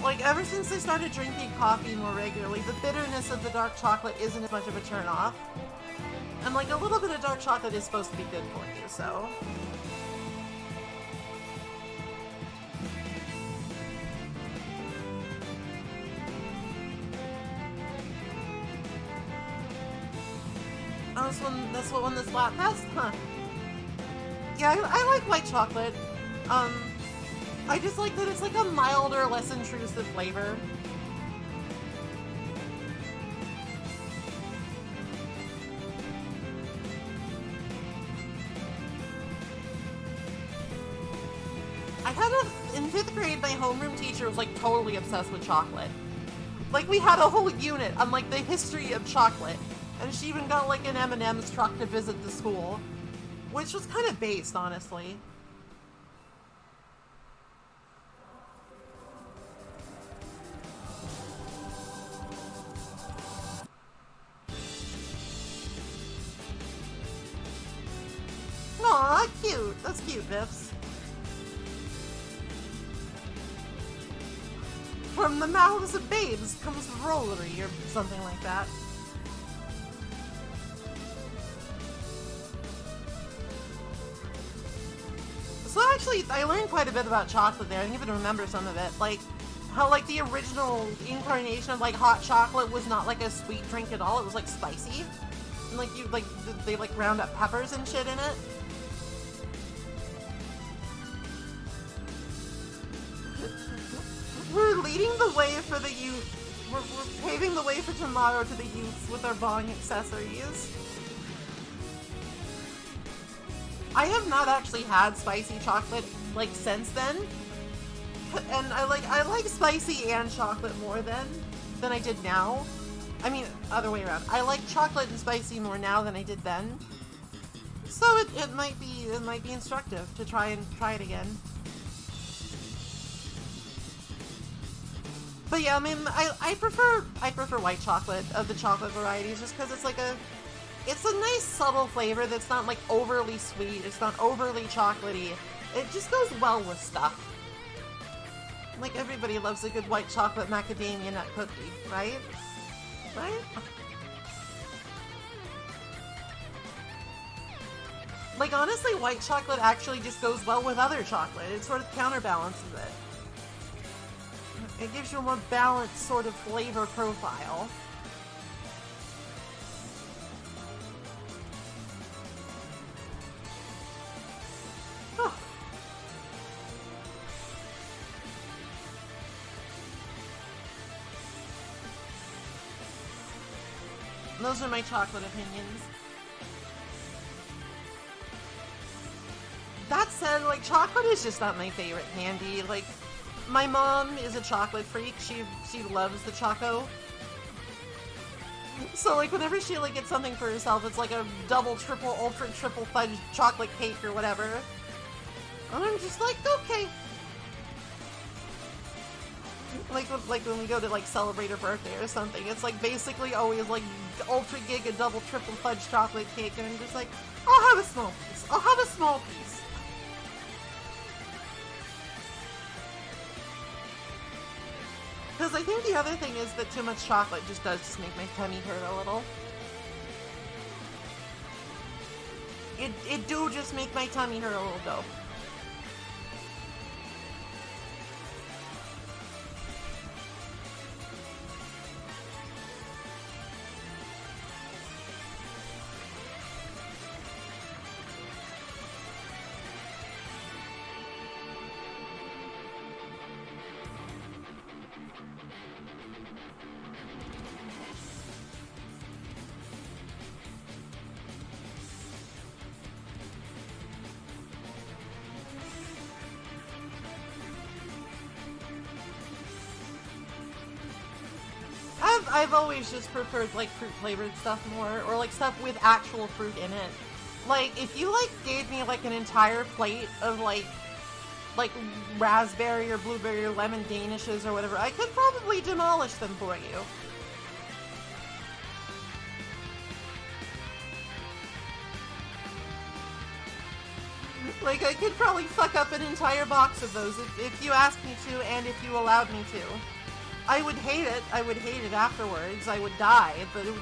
Like, ever since I started drinking coffee more regularly, the bitterness of the dark chocolate isn't as much of a turn off. And, like, a little bit of dark chocolate is supposed to be good for you, so. Oh, that's what won this lap test? Huh. Yeah, I like white chocolate. I just like that it's like a milder, less intrusive flavor. In 5th grade, my homeroom teacher was like totally obsessed with chocolate. Like, we had a whole unit on like the history of chocolate. And she even got like an M&M's truck to visit the school. Which was kind of based, honestly. Aw, cute. That's cute, Biffs. From the mouths of babes comes rollery, or something like that. So actually, I learned quite a bit about chocolate there. I didn't even remember some of it. Like, how like the original incarnation of like hot chocolate was not like a sweet drink at all. It was like spicy. And like they like ground up peppers and shit in it. We're leading the way for the youth. We're paving the way for tomorrow to the youth with our bong accessories. I have not actually had spicy chocolate like since then, and I like spicy and chocolate more than I did now. I mean, other way around. I like chocolate and spicy more now than I did then. So it might be instructive to try it again. But yeah, I mean, I prefer white chocolate of the chocolate varieties just because it's a nice subtle flavor that's not like overly sweet. It's not overly chocolatey. It just goes well with stuff. Like, everybody loves a good white chocolate macadamia nut cookie, right? Right? Like, honestly, white chocolate actually just goes well with other chocolate. It sort of counterbalances it. It gives you a more balanced sort of flavor profile. Oh. Those are my chocolate opinions. That said, like, chocolate is just not my favorite candy. Like, my mom is a chocolate freak. She loves the choco. So, like, whenever she, like, gets something for herself, it's like a double, triple, ultra, triple fudge chocolate cake or whatever. And I'm just like, okay. Like when we go to, like, celebrate her birthday or something, it's, like, basically always, like, ultra giga double, triple fudge chocolate cake, and I'm just like, I'll have a small piece. I'll have a small piece. Because I think the other thing is that too much chocolate just does make my tummy hurt a little. it do just make my tummy hurt a little though. I've always just preferred like fruit flavored stuff more, or like stuff with actual fruit in it. Like if you like gave me like an entire plate of like raspberry or blueberry or lemon danishes or whatever, I could probably demolish them for you. Like I could probably fuck up an entire box of those if you asked me to and if you allowed me to. I would hate it. I would hate it afterwards. I would die, but it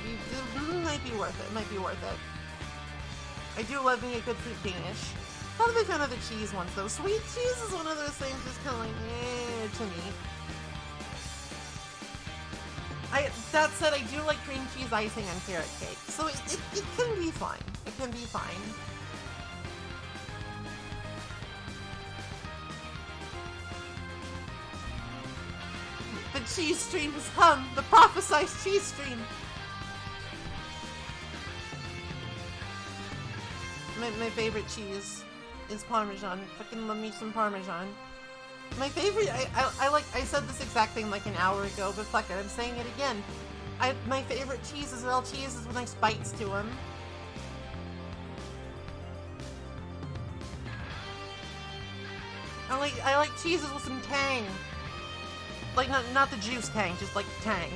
might be worth it. It might be worth it. I do love me a good fruit Danish. Not a big fan of the cheese ones, though. Sweet cheese is one of those things that's kind of like, to me. That said, I do like cream cheese icing on carrot cake, so it can be fine. It can be fine. The cheese stream has come! The prophesied cheese stream! My favorite cheese is Parmesan. Fucking love me some Parmesan. My favorite, I said this exact thing like an hour ago, but fuck it, I'm saying it again. My favorite cheese is real cheese is with nice bites to them. I like cheeses with some tang. Like, not the juice tang, just like tang.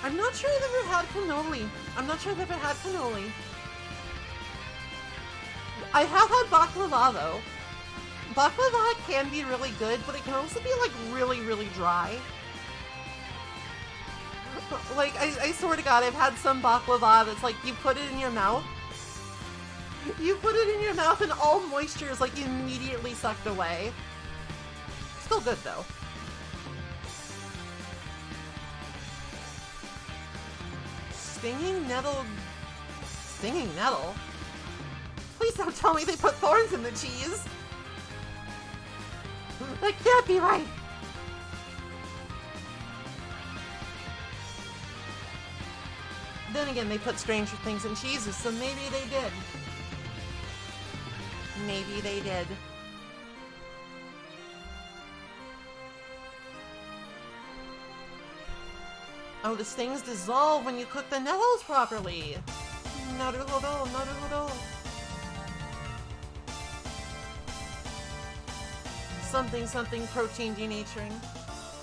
I'm not sure I've ever had cannoli. I have had baklava, though. Baklava can be really good, but it can also be, like, really, really dry. Like, I swear to God, I've had some baklava that's like, you put it in your mouth. You put it in your mouth and all moisture is like immediately sucked away. Still good though. Stinging nettle? Please don't tell me they put thorns in the cheese. That can't be right. Then again, they put stranger things in cheeses, so maybe they did. Maybe they did. Oh, the stings dissolve when you cook the nettles properly. Naruhodo, naruhodo. Something protein denaturing.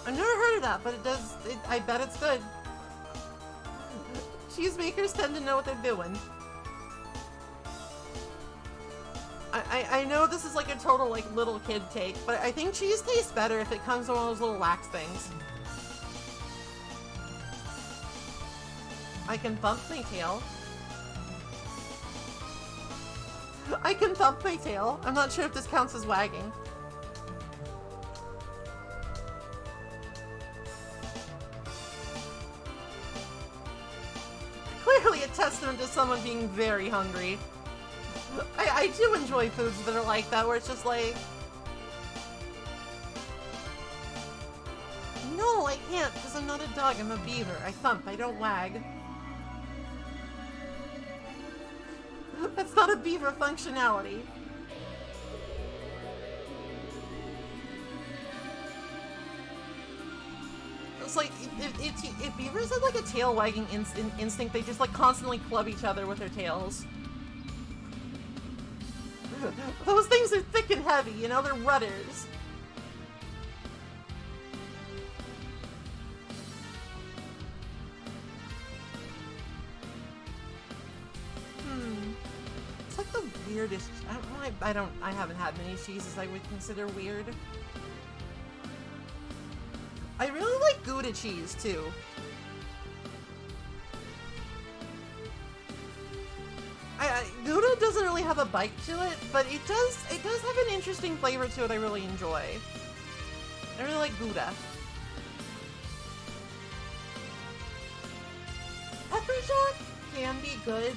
I've never heard of that, but it does. I bet it's good. Cheesemakers tend to know what they're doing. I know this is like a total like little kid take, but I think cheese tastes better if it comes in one of those little wax things. I can thump my tail. I can thump my tail. I'm not sure if this counts as wagging. Clearly a testament to someone being very hungry. I do enjoy foods that are like that, where it's just like... No, I can't, because I'm not a dog, I'm a beaver. I thump, I don't wag. That's not a beaver functionality. It's like, if beavers had like a tail wagging instinct, they just like constantly club each other with their tails. Those things are thick and heavy, you know, they're rudders. It's like the weirdest? I haven't had many cheeses I would consider weird. I really like Gouda cheese too. Gouda doesn't really have a bite to it, but it does have an interesting flavor to it I really enjoy. I really like Gouda. Pepper jack can be good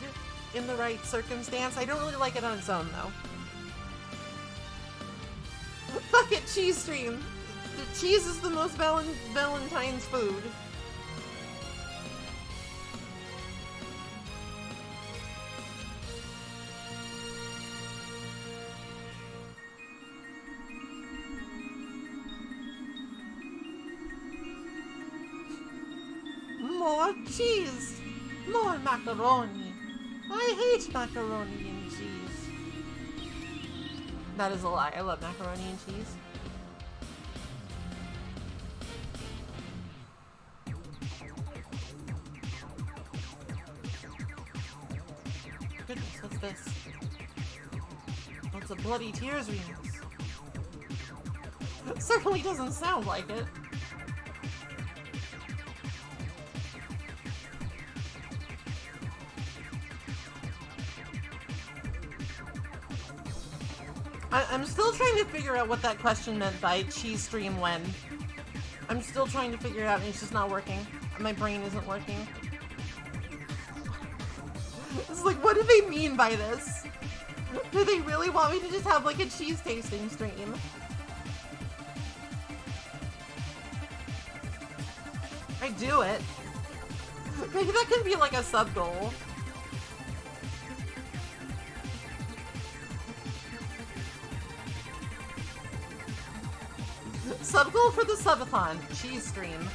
in the right circumstance. I don't really like it on its own though. Fuck it, cheese stream. The cheese is the most Valentine's food. More cheese! More macaroni! I hate macaroni and cheese. That is a lie. I love macaroni and cheese. Goodness, what's this? What's a Bloody Tears remix? It certainly doesn't sound like it. I'm still trying to figure out what that question meant by cheese stream when. I'm still trying to figure it out and it's just not working. My brain isn't working. It's like, what do they mean by this? Do they really want me to just have like a cheese tasting stream? I do it. Maybe that could be like a sub goal. Sub goal for the subathon, cheese stream.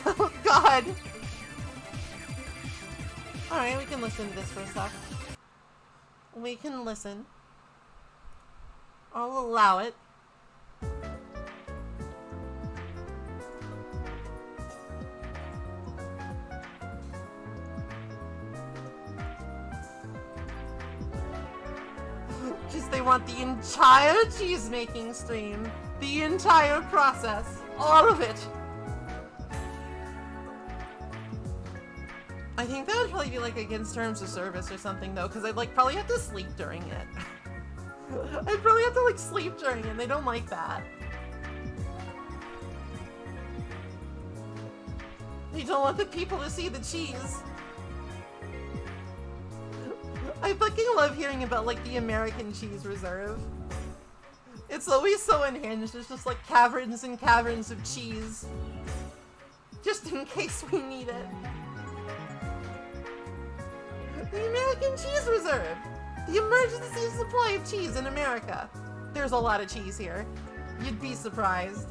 Oh god! Alright, we can listen to this for a sec. We can listen. I'll allow it. Just they want the entire cheese making stream. The entire process. All of it. I think that would probably be like against terms of service or something though, because I'd like probably have to sleep during it. I'd probably have to like sleep during it, and they don't like that. They don't want the people to see the cheese. I fucking love hearing about like the American cheese reserve. It's always so unhinged. It's just like caverns and caverns of cheese. Just in case we need it. The American Cheese Reserve! The emergency supply of cheese in America. There's a lot of cheese here. You'd be surprised.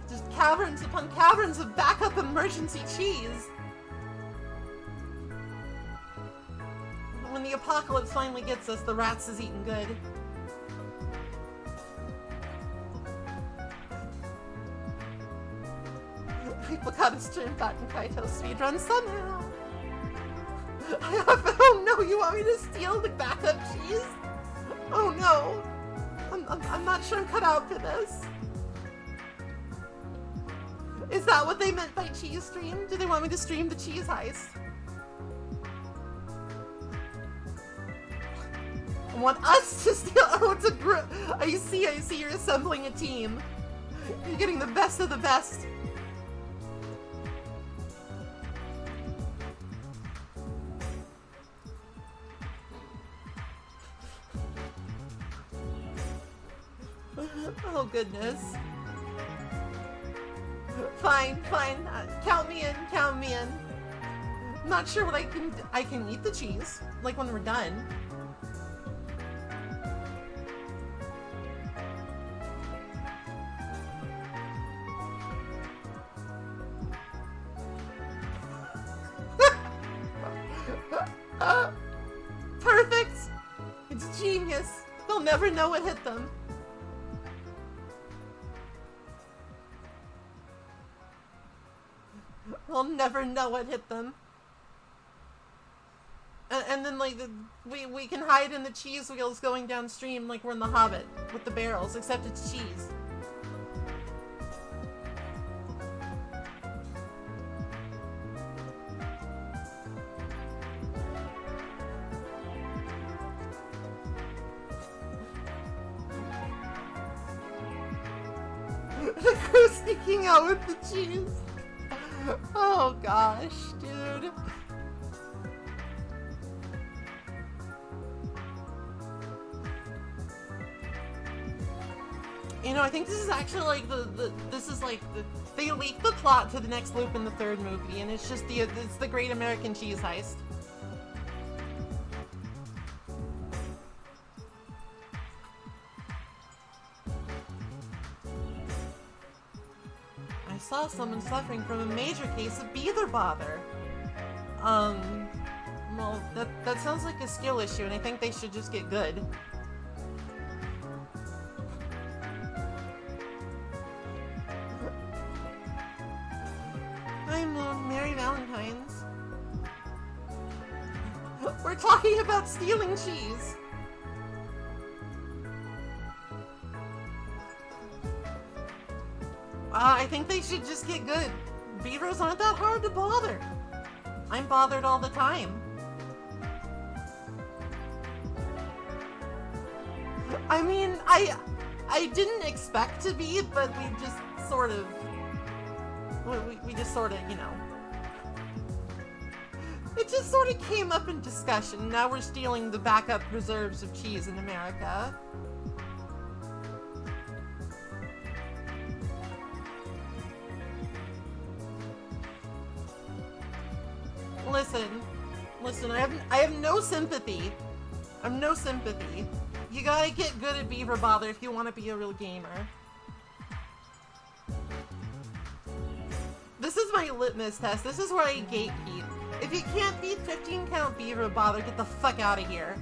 Just caverns upon caverns of backup emergency cheese. When the apocalypse finally gets us, the rats is eating good. People gotta stream Fat and Kaito speedrun somehow. Oh no, you want me to steal the backup cheese? Oh no. I'm not sure I'm cut out for this. Is that what they meant by cheese stream? Do they want me to stream the cheese heist? I want us to steal. Oh, it's a group. I see, you're assembling a team. You're getting the best of the best. Oh goodness. Fine. Count me in, count me in. I'm not sure what I can eat the cheese, like when we're done. genius. They'll never know what hit them. They'll never know what hit them. And then, like, we can hide in the cheese wheels going downstream like we're in The Hobbit with the barrels, except it's cheese. The crew sneaking out with the cheese. Oh gosh, dude. You know, I think this is actually like they leaked the plot to the next loop in the third movie, and it's just it's the Great American Cheese Heist. I saw someone suffering from a major case of beaver bother. Well, that sounds like a skill issue, and I think they should just get good. I'm Mary Valentine's. We're talking about stealing cheese. I think they should just get good. Beavers aren't that hard to bother. I'm bothered all the time. I mean, I didn't expect to be, but we just sort of, you know. It just sort of came up in discussion. Now we're stealing the backup reserves of cheese in America. Listen, I have no sympathy. I'm no sympathy. You gotta get good at beaver bother if you want to be a real gamer. This is my litmus test. This is where I gatekeep. If you can't beat 15 count beaver bother, get the fuck out of here.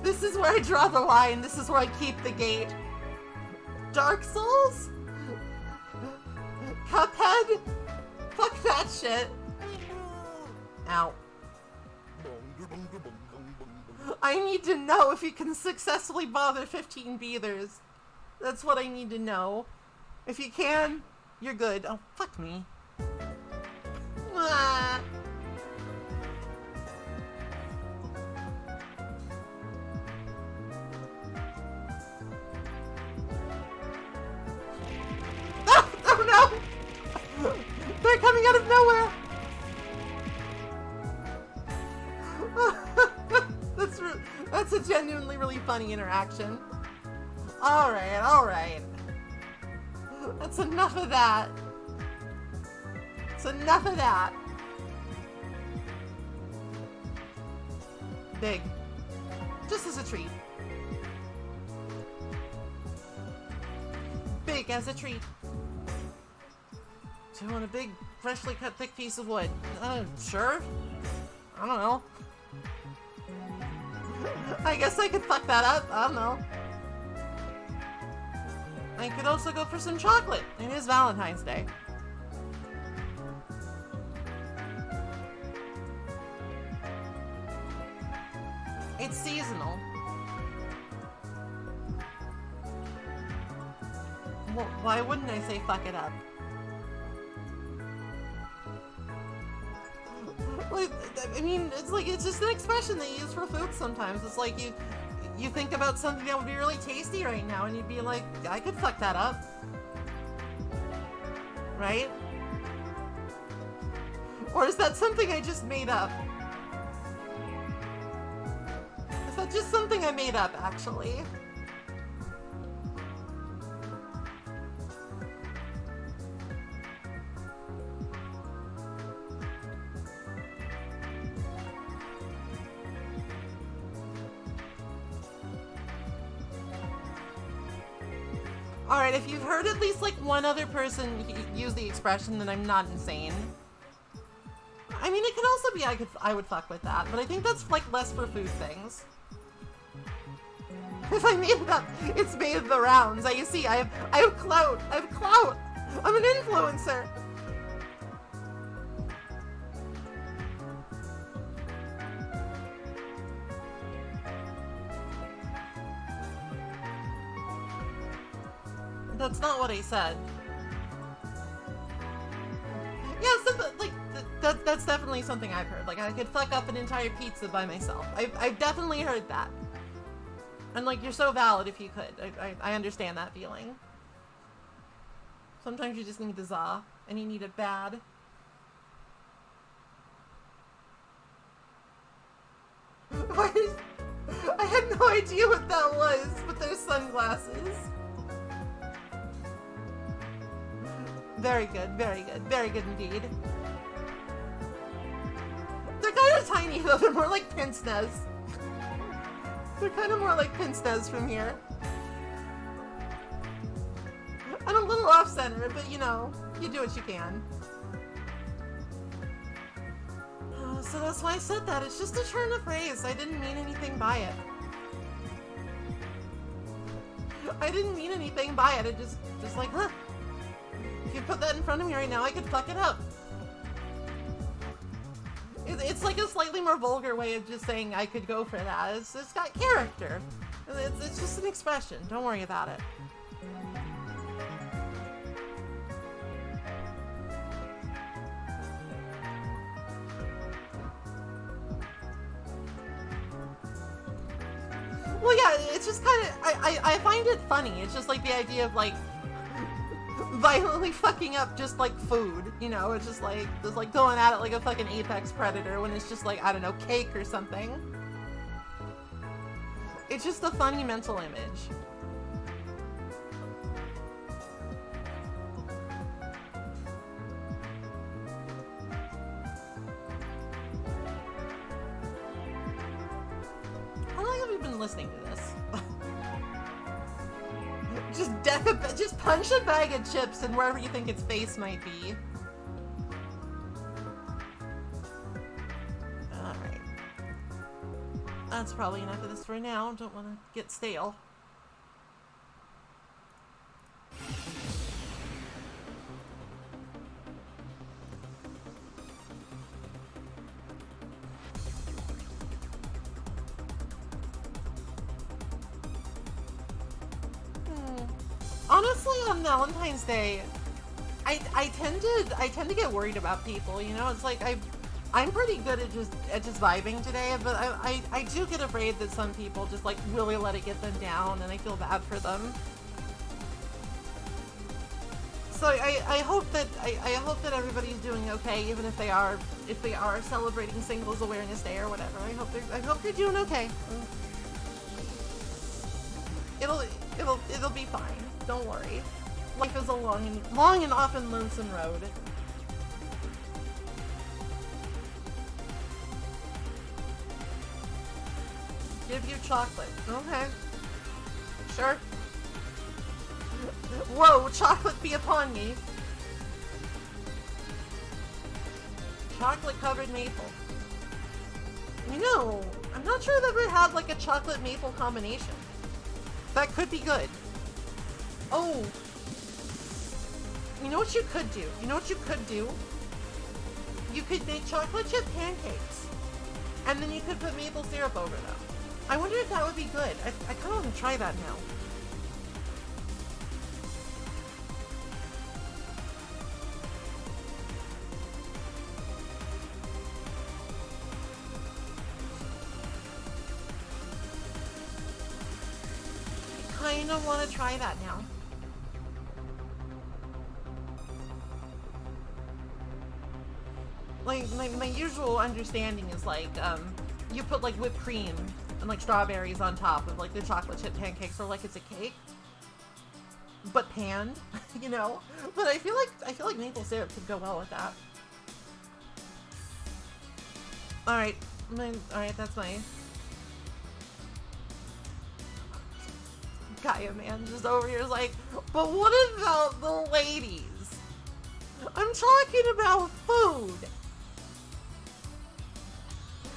This is where I draw the line. This is where I keep the gate. Dark Souls? Cuphead? Fuck that shit. Ow. I need to know if you can successfully bother 15 beavers. That's what I need to know. If you can, you're good. Oh, fuck me. Ah. Oh no! They're coming out of nowhere! That's a genuinely really funny interaction. Alright. That's enough of that. It's enough of that. Big. Just as a treat. Big as a treat. Do you want a big, freshly cut thick piece of wood? Sure. I don't know. I guess I could fuck that up. I don't know. I could also go for some chocolate. It is Valentine's Day. It's seasonal. Well, why wouldn't I say fuck it up? I mean, it's just an expression they use for food sometimes. It's like you think about something that would be really tasty right now, and you'd be like, I could fuck that up. Right? Or is that something I just made up? Is that just something I made up, actually? Alright, if you've heard at least like one other person use the expression, then I'm not insane. I mean, it could also be I would fuck with that, but I think that's like less for food things. If I made it up, it's made the rounds. You see, I have clout. I have clout. I'm an influencer. That's not what I said. Yeah, so like that's definitely something I've heard. Like I could fuck up an entire pizza by myself. I've definitely heard that. And like, you're so valid if you could. I understand that feeling. Sometimes you just need the za, and you need it bad. I had no idea what that was, but there's sunglasses. Very good, very good, very good indeed. They're kind of tiny though, they're more like pince-nez. They're kind of more like pince-nez from here. And a little off-center, but you know, you do what you can. So that's why I said that. It's just a turn of phrase. I didn't mean anything by it. I didn't mean anything by it. It just like, huh. If you put that in front of me right now, I could fuck it up. It's like a slightly more vulgar way of just saying I could go for that. It's got character. It's just an expression. Don't worry about it. Well, yeah, it's just kind of, I find it funny. It's just like the idea of like violently fucking up just like food, you know? It's just like going at it like a fucking apex predator when it's just like, I don't know, cake or something. It's just a funny mental image. How long have you been listening to this? Just punch a bag of chips and wherever you think its face might be. Alright. That's probably enough of this for now. Don't want to get stale. Honestly, on Valentine's Day, I tend to get worried about people. You know, it's like I'm pretty good at just vibing today, but I do get afraid that some people just like really let it get them down, and I feel bad for them. So I hope that everybody's doing okay, even if they are celebrating Singles Awareness Day or whatever. I hope they're doing okay. It'll be fine. Don't worry. Life is a long and often lonesome road. Give you chocolate. Okay. Sure. Whoa, chocolate be upon me. Chocolate covered maple. You know, I'm not sure I've ever had like a chocolate maple combination. That could be good. Oh. You know what you could do? You could make chocolate chip pancakes. And then you could put maple syrup over them. I wonder if that would be good. I kind of want to try that now. I kind of want to try that now. Like, my usual understanding is like, you put like whipped cream and like strawberries on top of like the chocolate chip pancakes, or like it's a cake, but panned, you know? But I feel like maple syrup could go well with that. Alright, that's my... Gaia Man just over here is like, but what about the ladies? I'm talking about food.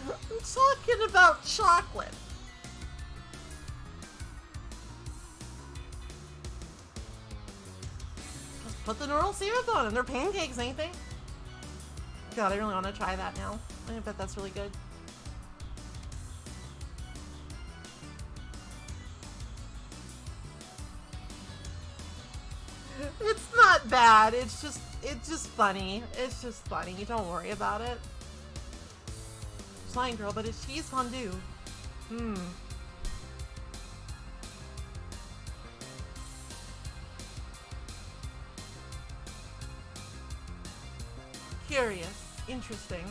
I'm talking about chocolate. Just put the normal syrup on them. They're pancakes, ain't they? God, I really want to try that now. I bet that's really good. It's not bad. It's just funny. It's just funny. Don't worry about it. Flying girl, but it's cheese fondue. Curious. Interesting.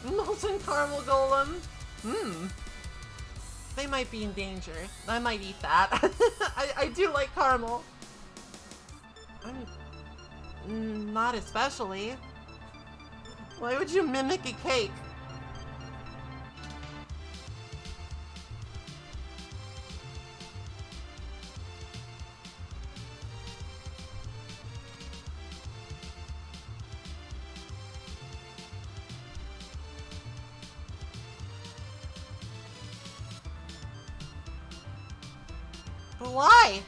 Molten caramel golem. They might be in danger. I might eat that. I do like caramel. Not especially. Why would you mimic a cake? Why?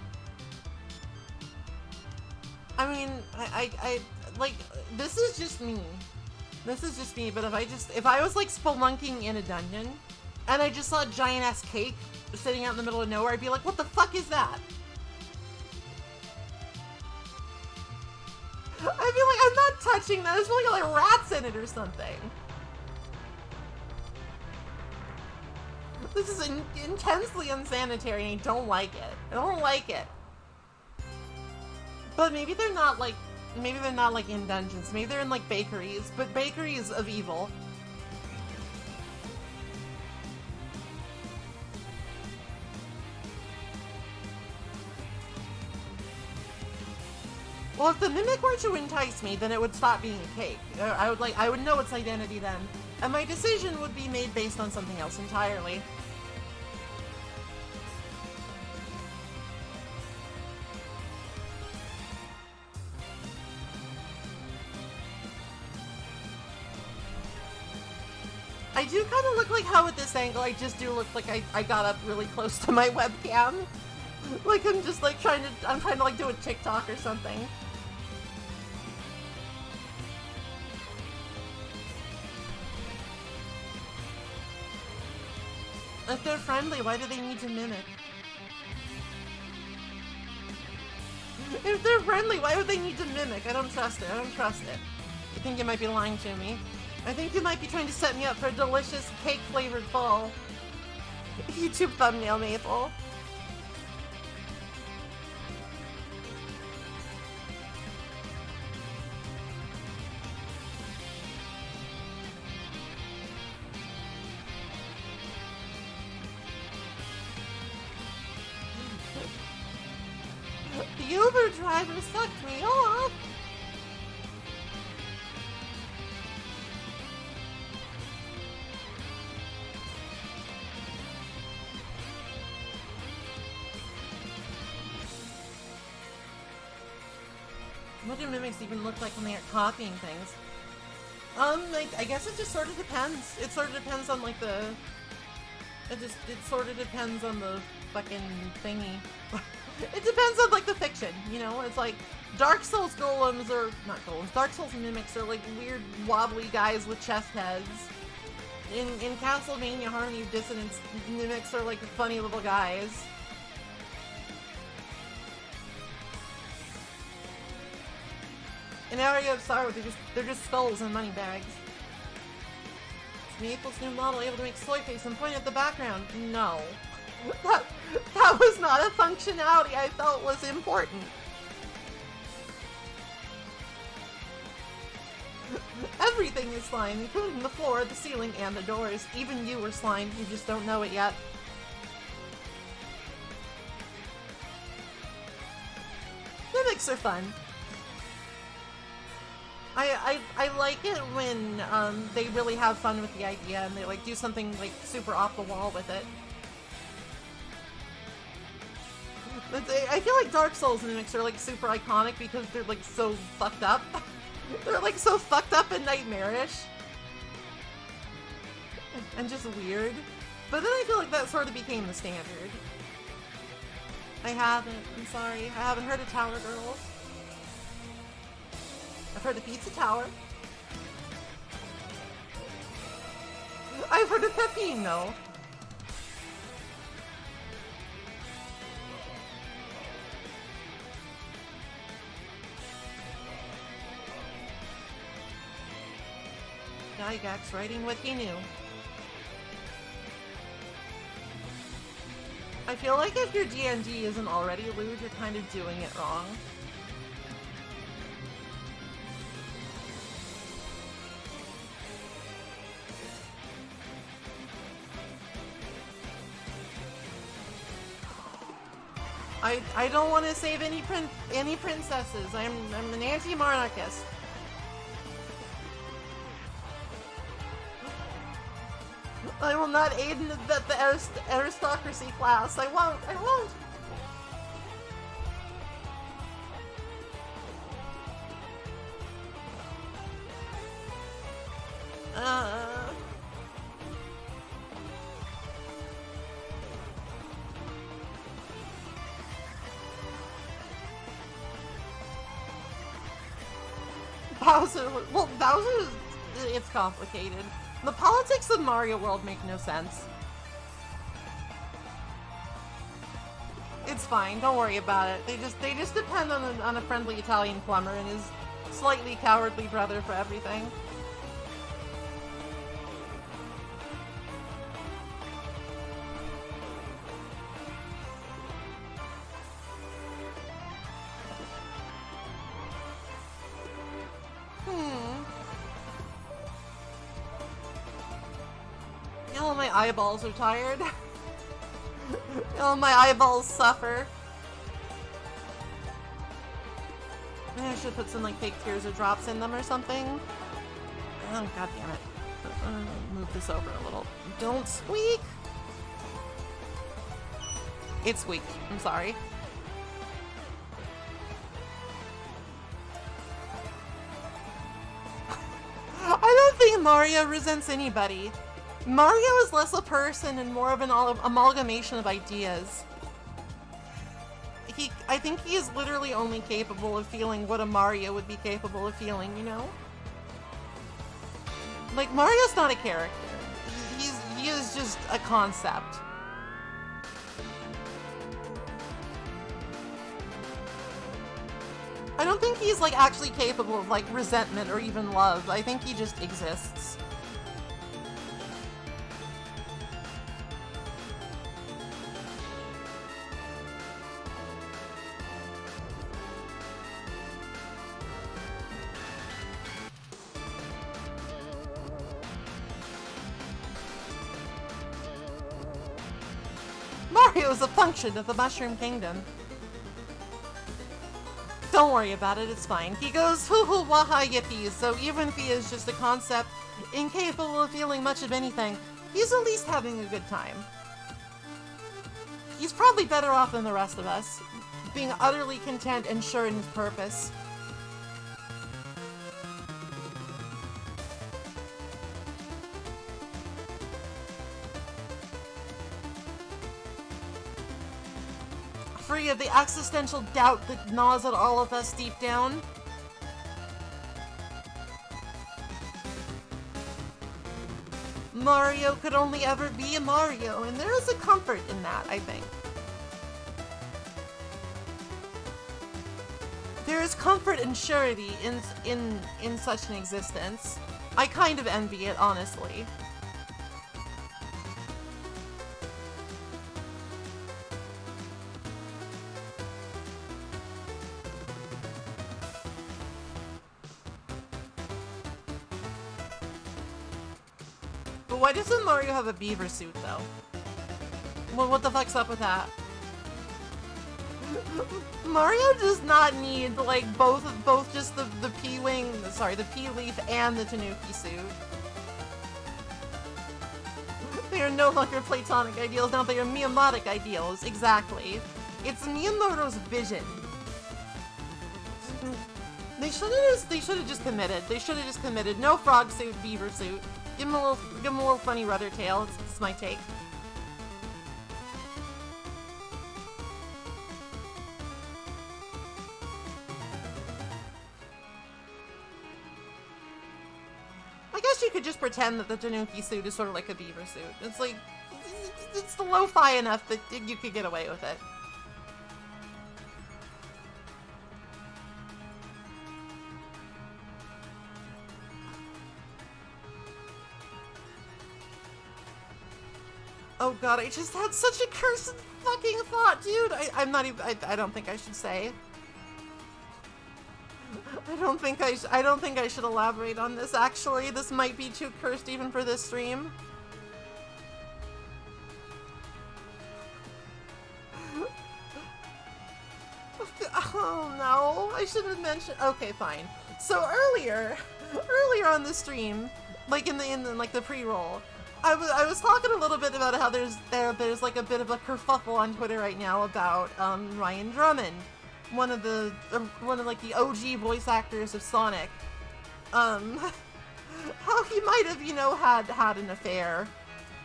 I mean, I like, this is just me. This is just me, but if I was like spelunking in a dungeon, and I just saw a giant ass cake sitting out in the middle of nowhere, I'd be like, what the fuck is that? I'd be like, I'm not touching that, there's probably like rats in it or something. This is intensely unsanitary and I don't like it. I don't like it. But maybe they're not like in dungeons. Maybe they're in like bakeries, but bakeries of evil. Well, if the mimic were to entice me, then it would stop being a cake. I would know its identity then. And my decision would be made based on something else entirely. I do kind of look like how at this angle I just do look like I got up really close to my webcam. Like I'm just like trying to like do a TikTok or something. If they're friendly, why do they need to mimic? If they're friendly, why would they need to mimic? I don't trust it. I don't trust it. I think you might be lying to me. I think you might be trying to set me up for a delicious cake-flavored bowl. YouTube thumbnail, Maple. The Uber driver sucked me off. What do mimics even look like when they are copying things? Like, I guess it just sort of depends. It sort of depends on, like, it sort of depends on the fucking thingy. It depends on, like, the fiction, you know? It's like, Dark Souls golems, or, not golems, Dark Souls mimics are, like, weird, wobbly guys with chest heads. In Castlevania Harmony of Dissonance, mimics are, like, funny little guys. In Area of Sorrow, they're just skulls and money bags. Is Maple's new model able to make soy face and point at the background? No. That was not a functionality I felt was important. Everything is slime, including the floor, the ceiling, and the doors. Even you were slime, you just don't know it yet. politics are fun. I like it when they really have fun with the idea and they like do something like super off the wall with it. I feel like Dark Souls mimics are like super iconic because they're like so fucked up. They're like so fucked up and nightmarish. And just weird. But then I feel like that sort of became the standard. I haven't. I'm sorry. I haven't heard of Tower Girls. I've heard of Pizza Tower. I've heard of Pepine, though. Gygax writing what he knew. I feel like if your D&D isn't already lewd, you're kind of doing it wrong. I don't want to save any princesses. I'm an anti-monarchist. I will not aid in the aristocracy class. I won't. I won't. Bowser. Well, Bowser, it's complicated. The politics of Mario World make no sense. It's fine, don't worry about it. They just depend on a friendly Italian plumber and his slightly cowardly brother for everything. Oh, my eyeballs are tired. Oh, my eyeballs suffer. Maybe I should put some like fake tears or drops in them or something. Oh, god damn it. Move this over a little. Don't squeak! It squeaked. I'm sorry. I don't think Mario resents anybody. Mario is less a person and more of an amalgamation of ideas. I think he is literally only capable of feeling what a Mario would be capable of feeling, you know? Like, Mario's not a character. He is just a concept. I don't think he's, like, actually capable of, like, resentment or even love. I think he just exists. Mario is a function of the Mushroom Kingdom. Don't worry about it, it's fine. He goes hoo hoo waha yippee, so even if he is just a concept, incapable of feeling much of anything, he's at least having a good time. He's probably better off than the rest of us, being utterly content and sure in his purpose. Free of the existential doubt that gnaws at all of us deep down. Mario could only ever be a Mario, and there is a comfort in that, I think. There is comfort and surety in such an existence. I kind of envy it, honestly. But why doesn't Mario have a beaver suit, though? Well, what the fuck's up with that? Mario does not need, like, both just the P-Wing, sorry, the P-Leaf and the Tanuki suit. They are no longer platonic ideals, now they are Miyamotic ideals, exactly. It's Miyamoto's vision. They should have just committed. They should have just committed. No frog suit, beaver suit. Give him a little funny rudder tail. It's my take. I guess you could just pretend that the Tanuki suit is sort of like a beaver suit. It's like, it's lo-fi enough that you could get away with it. Oh god, I just had such a cursed fucking thought, dude. I'm not even, I don't think I should say. I don't think I should elaborate on this, actually. This might be too cursed even for this stream. Oh no, I shouldn't have mentioned. Okay, fine. So earlier on the stream, like in the pre-roll, I was talking a little bit about how there's like a bit of a kerfuffle on Twitter right now about Ryan Drummond, one of like the OG voice actors of Sonic. How he might have, had an affair.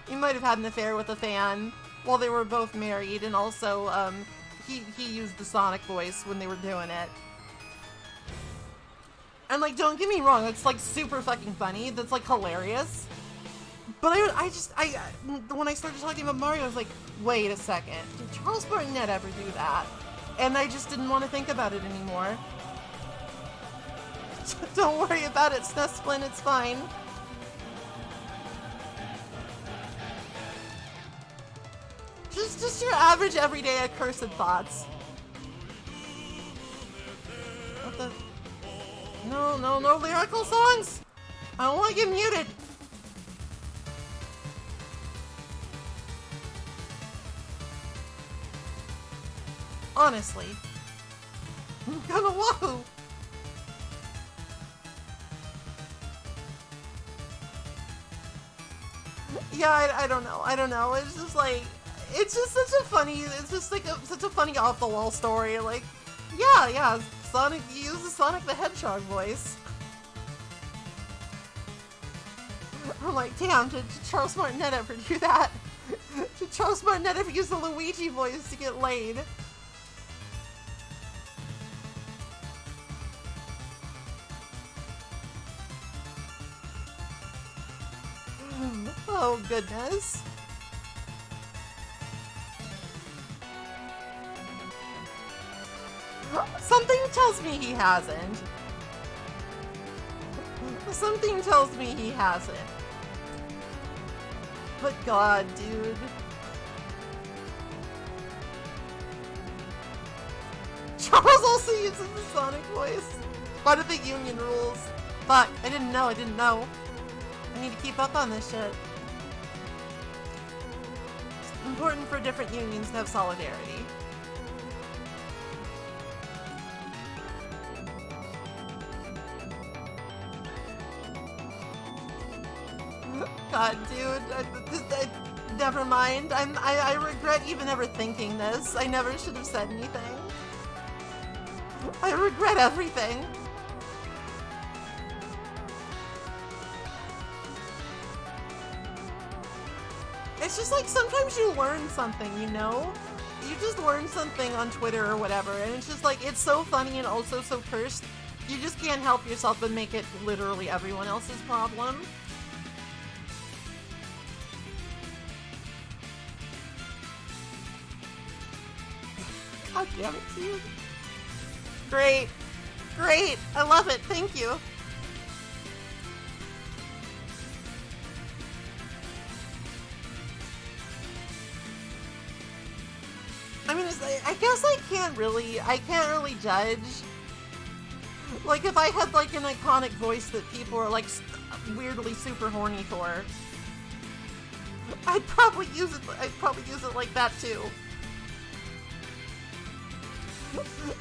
He might have had an affair with a fan while they were both married, and also he used the Sonic voice when they were doing it. And like, don't get me wrong, it's like super fucking funny. That's like hilarious. But when I started talking about Mario, I was like, wait a second, did Charles Martinet ever do that? And I just didn't want to think about it anymore. Don't worry about it, Snesplin, it's fine. Just your average, everyday, accursed thoughts. What the? No lyrical songs! I don't want to get muted! Honestly. I'm gonna wahoo! Yeah, I don't know. It's just like, it's just such a funny, it's just like such a funny off-the-wall story. Like, yeah, Sonic, he uses Sonic the Hedgehog voice. I'm like, damn, did Charles Martinet ever do that? Did Charles Martinet ever use the Luigi voice to get laid? Oh, goodness. Something tells me he hasn't. Something tells me he hasn't. But god, dude. Charles also uses the Sonic voice. Part of the union rules. Fuck, I didn't know. I need to keep up on this shit. It's important for different unions to have solidarity. God, dude, never mind. I regret even ever thinking this. I never should have said anything. I regret everything. It's just like sometimes you learn something, you know? You just learn something on Twitter or whatever, and it's just like, it's so funny and also so cursed. You just can't help yourself but make it literally everyone else's problem. God damn it, dude. Great. I love it. Thank you. I mean, I guess I can't really judge. Like, if I had, like, an iconic voice that people are, like, weirdly super horny for, I'd probably use it like that, too.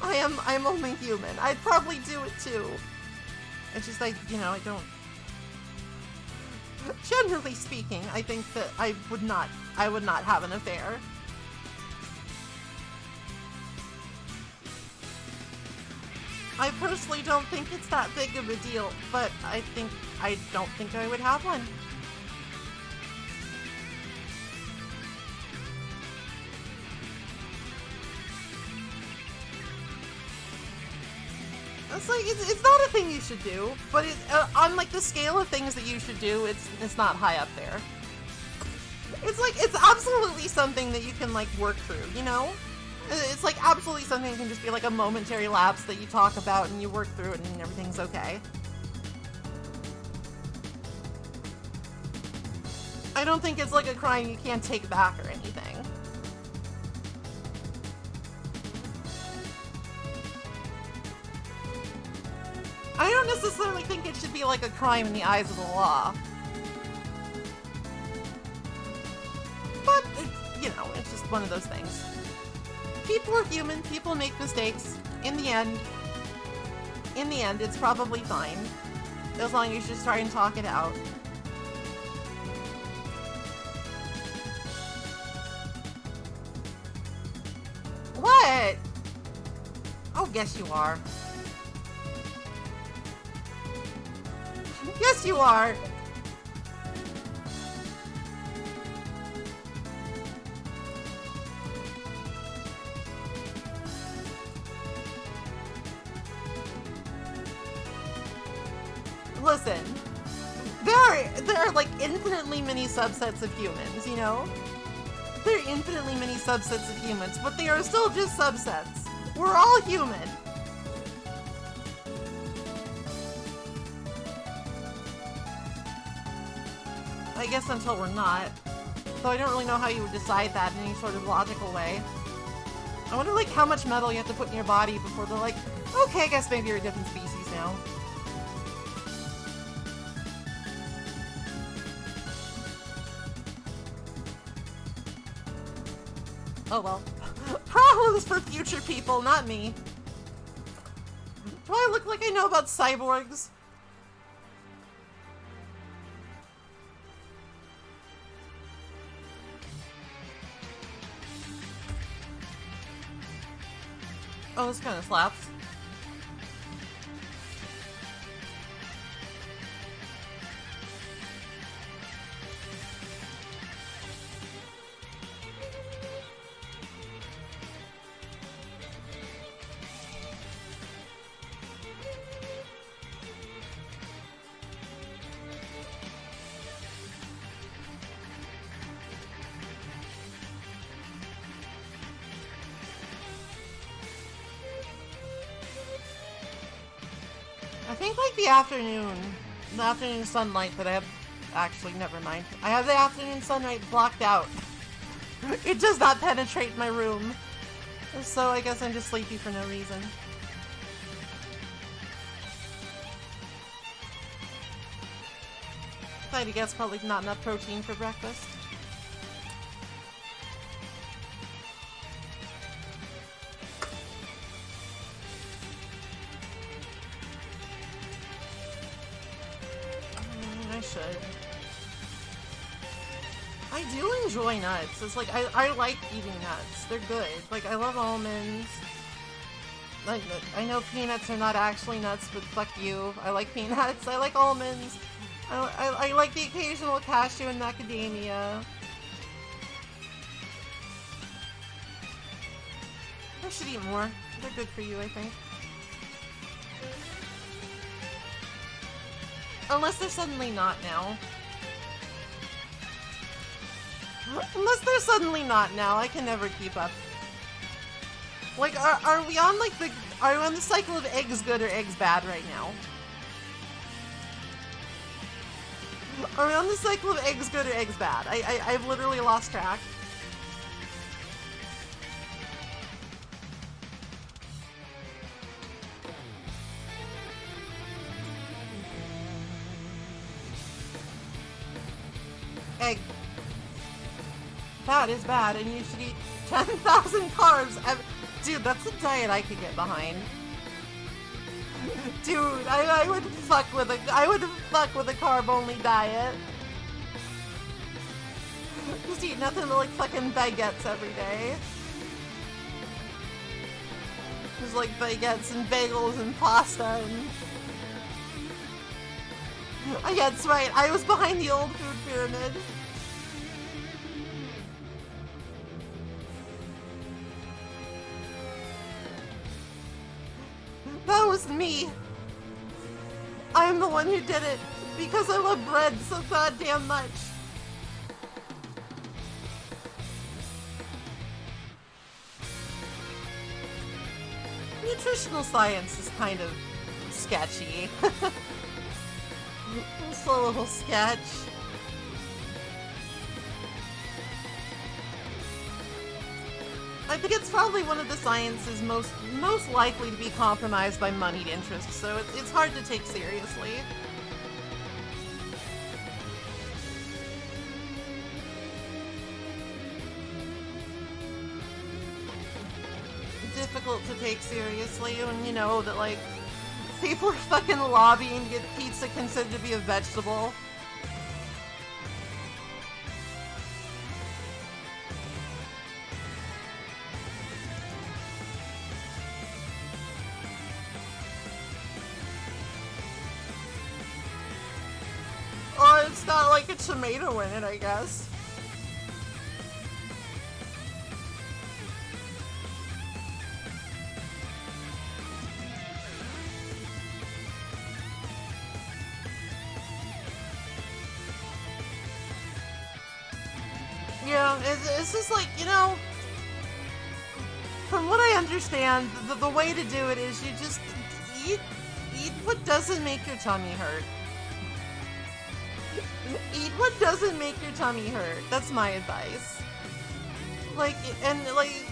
I'm only human. I'd probably do it too. It's just like, I don't... Generally speaking, I think that I would not have an affair. I personally don't think it's that big of a deal, but I don't think I would have one. It's not a thing you should do, but on like the scale of things that you should do, it's not high up there. It's absolutely something that you can like work through, It's like absolutely something that can just be like a momentary lapse that you talk about and you work through it and everything's okay. I don't think it's like a crime you can't take back or anything. I don't necessarily think it should be like a crime in the eyes of the law. But, it's just one of those things. People are human, people make mistakes. In the end, it's probably fine. As long as you just try and talk it out. What? Oh, yes you are. Yes, you are! Listen, there are like infinitely many subsets of humans, There are infinitely many subsets of humans, but they are still just subsets. We're all human. I guess until we're not. Though I don't really know how you would decide that in any sort of logical way. I wonder, like, how much metal you have to put in your body before they're like, okay, I guess maybe you're a different species now. Oh well. Problems for future people, not me. Do I look like I know about cyborgs? Oh, this kind of slaps. I think like the afternoon sunlight that I have, actually never mind. I have the afternoon sunlight blocked out. It does not penetrate my room. So I guess I'm just sleepy for no reason. I'd guess probably not enough protein for breakfast. I should. I do enjoy nuts. It's like, I like eating nuts. They're good. Like, I love almonds. I know peanuts are not actually nuts, but fuck you. I like peanuts. I like almonds. I like the occasional cashew and macadamia. I should eat more. They're good for you, I think. Unless they're suddenly not now. Unless they're suddenly not now, I can never keep up. Like, are we on like are we on the cycle of eggs good or eggs bad right now? Are we on the cycle of eggs good or eggs bad? I've literally lost track. Egg. Bad is bad, and you should eat 10,000 carbs. Dude, that's a diet I could get behind. Dude, I would fuck with a carb-only diet. Just eat nothing but like fucking baguettes every day. Just like baguettes and bagels and pasta and... Oh, yeah, that's right. I was behind the old food pyramid. That was me. I'm the one who did it because I love bread so goddamn much. Nutritional science is kind of sketchy. It's a little sketch. I think it's probably one of the sciences most likely to be compromised by moneyed interests, so it's hard to take seriously. Difficult to take seriously when you know that, like, people are fucking lobbying to get pizza considered to be a vegetable. Or it's got like a tomato in it, I guess. Yeah, it's just like, you know, from what I understand, the way to do it is you just eat what doesn't make your tummy hurt. Eat what doesn't make your tummy hurt. That's my advice. Like, and like,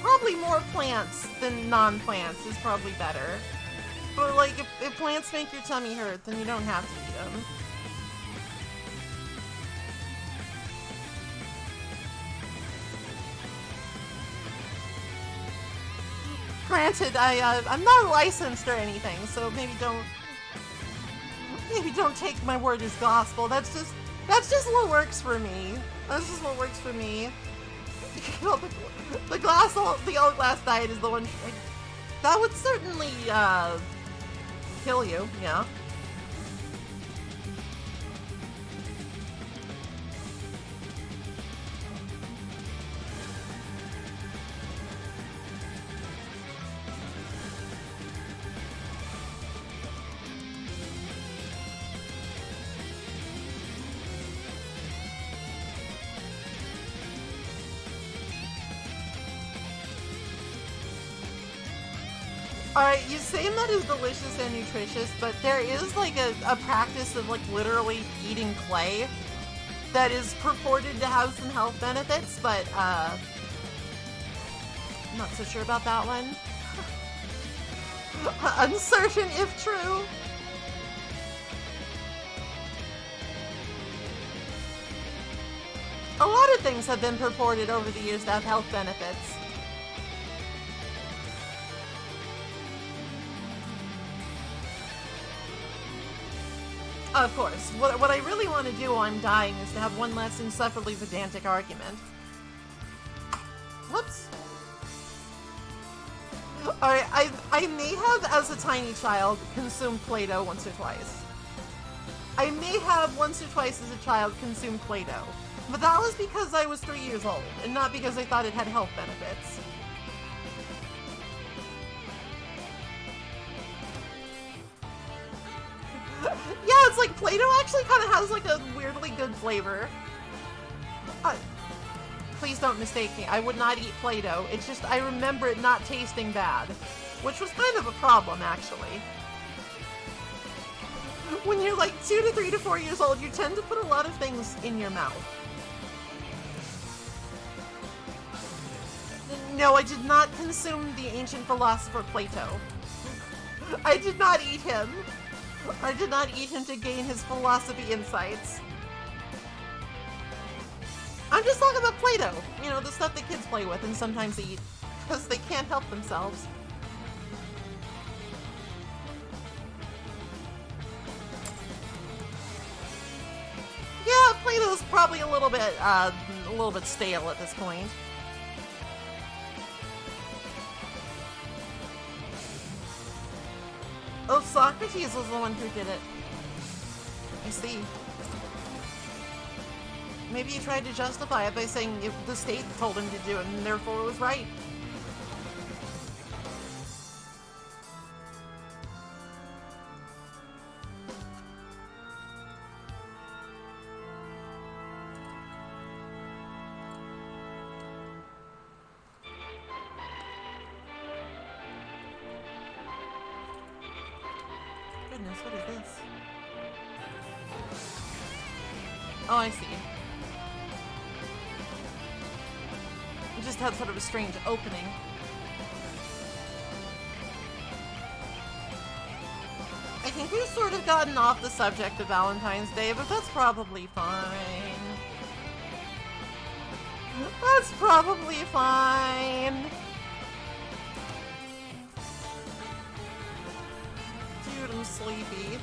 probably more plants than non-plants is probably better. But like, if plants make your tummy hurt, then you don't have to eat them. Granted, I'm not licensed or anything, so maybe don't take my word as gospel. That's just what works for me. That's just what works for me. You know, the old glass diet is the one that would certainly kill you. Yeah. Alright, you say that is delicious and nutritious, but there is like a practice of like literally eating clay that is purported to have some health benefits, but I'm not so sure about that one. Uncertain if true. A lot of things have been purported over the years to have health benefits. Of course. What I really want to do while I'm dying is to have one less insufferably pedantic argument. Whoops. Alright, I may have, as a tiny child, consumed Play-Doh once or twice. I may have once or twice as a child consumed Play-Doh. But that was because I was 3 years old, and not because I thought it had health benefits. Yeah, it's like Play-Doh actually kind of has like a weirdly good flavor. Please don't mistake me. I would not eat Play-Doh. It's just I remember it not tasting bad, which was kind of a problem actually. When you're like 2 to 3 to 4 years old, you tend to put a lot of things in your mouth. No, I did not consume the ancient philosopher Plato. I did not eat him. I did not eat him to gain his philosophy insights. I'm just talking about Play-Doh. You know, the stuff that kids play with and sometimes eat. because they can't help themselves. Yeah, Play-Doh's probably a little bit stale at this point. Oh, Socrates was the one who did it. I see. Maybe he tried to justify it by saying the state told him to do it, and therefore it was right. Goodness, what is this? Oh, I see. It just had sort of a strange opening. I think we've sort of gotten off the subject of Valentine's Day, but that's probably fine. That's probably fine. Dude, I'm sleepy.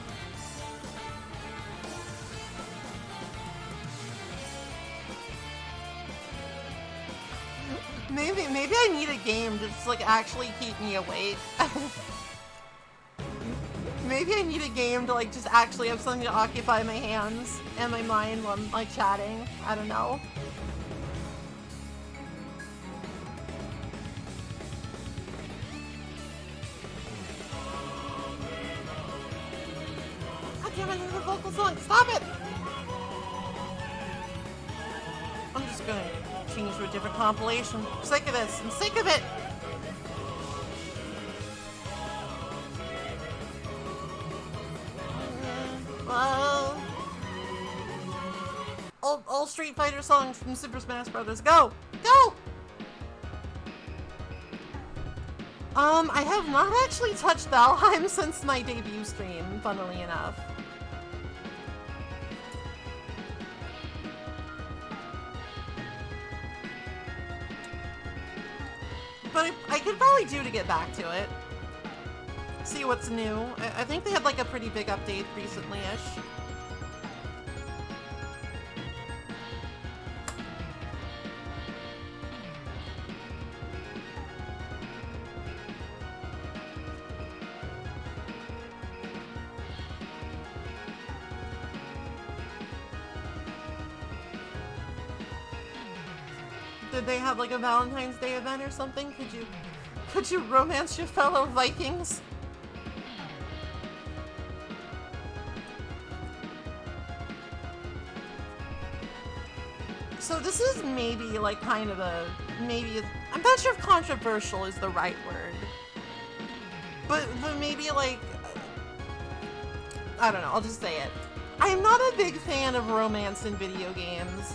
Maybe I need a game to just, like, actually keep me awake. Maybe I need a game to, like, just actually have something to occupy my hands and my mind while I'm, like, chatting. I don't know. God damn it, the vocal song. Stop it! I'm just gonna change to a different compilation. I'm sick of this. I'm sick of it! All Street Fighter songs from Super Smash Brothers. Go! Go! I have not actually touched Valheim since my debut stream, funnily enough. But I could probably do to get back to it. See what's new. I think they had like a pretty big update recently-ish. Did they have like a Valentine's Day event or something? Could you romance your fellow Vikings? So this is maybe like kind of a, I'm not sure if controversial is the right word. But maybe like, I don't know, I'll just say it. I'm not a big fan of romance in video games.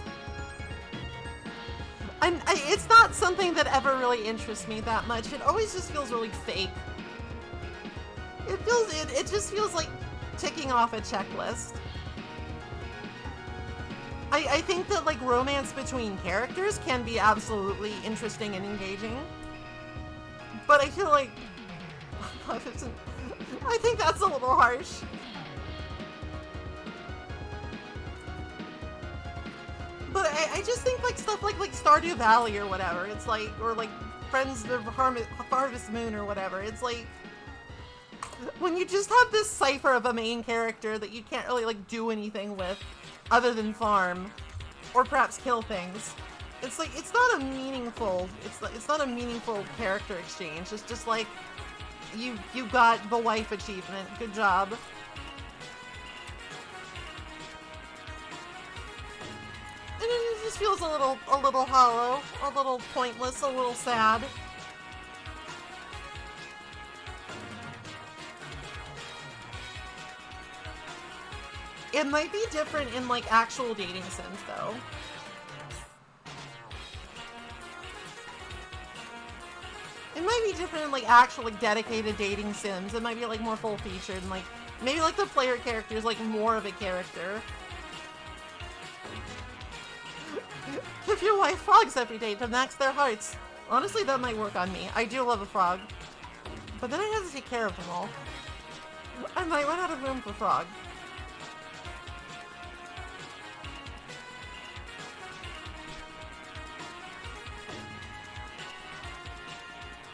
It's not something that ever really interests me that much. It always just feels really fake. It just feels like ticking off a checklist. I think that like romance between characters can be absolutely interesting and engaging. But I feel like I think that's a little harsh. But I just think like stuff like Stardew Valley or whatever, it's like, or like Friends of Harvest Moon or whatever, it's like when you just have this cipher of a main character that you can't really like do anything with other than farm or perhaps kill things. It's like it's not a meaningful character exchange. It's just like you got the wife achievement. Good job. And it just feels a little hollow, a little pointless, a little sad. It might be different in like actual dating sims though. It might be different in like actual like dedicated dating sims. It might be like more full featured and like maybe like the player character is like more of a character. Give your wife frogs every day to max their hearts. Honestly, that might work on me. I do love a frog. But then I have to take care of them all. I might run out of room for frog.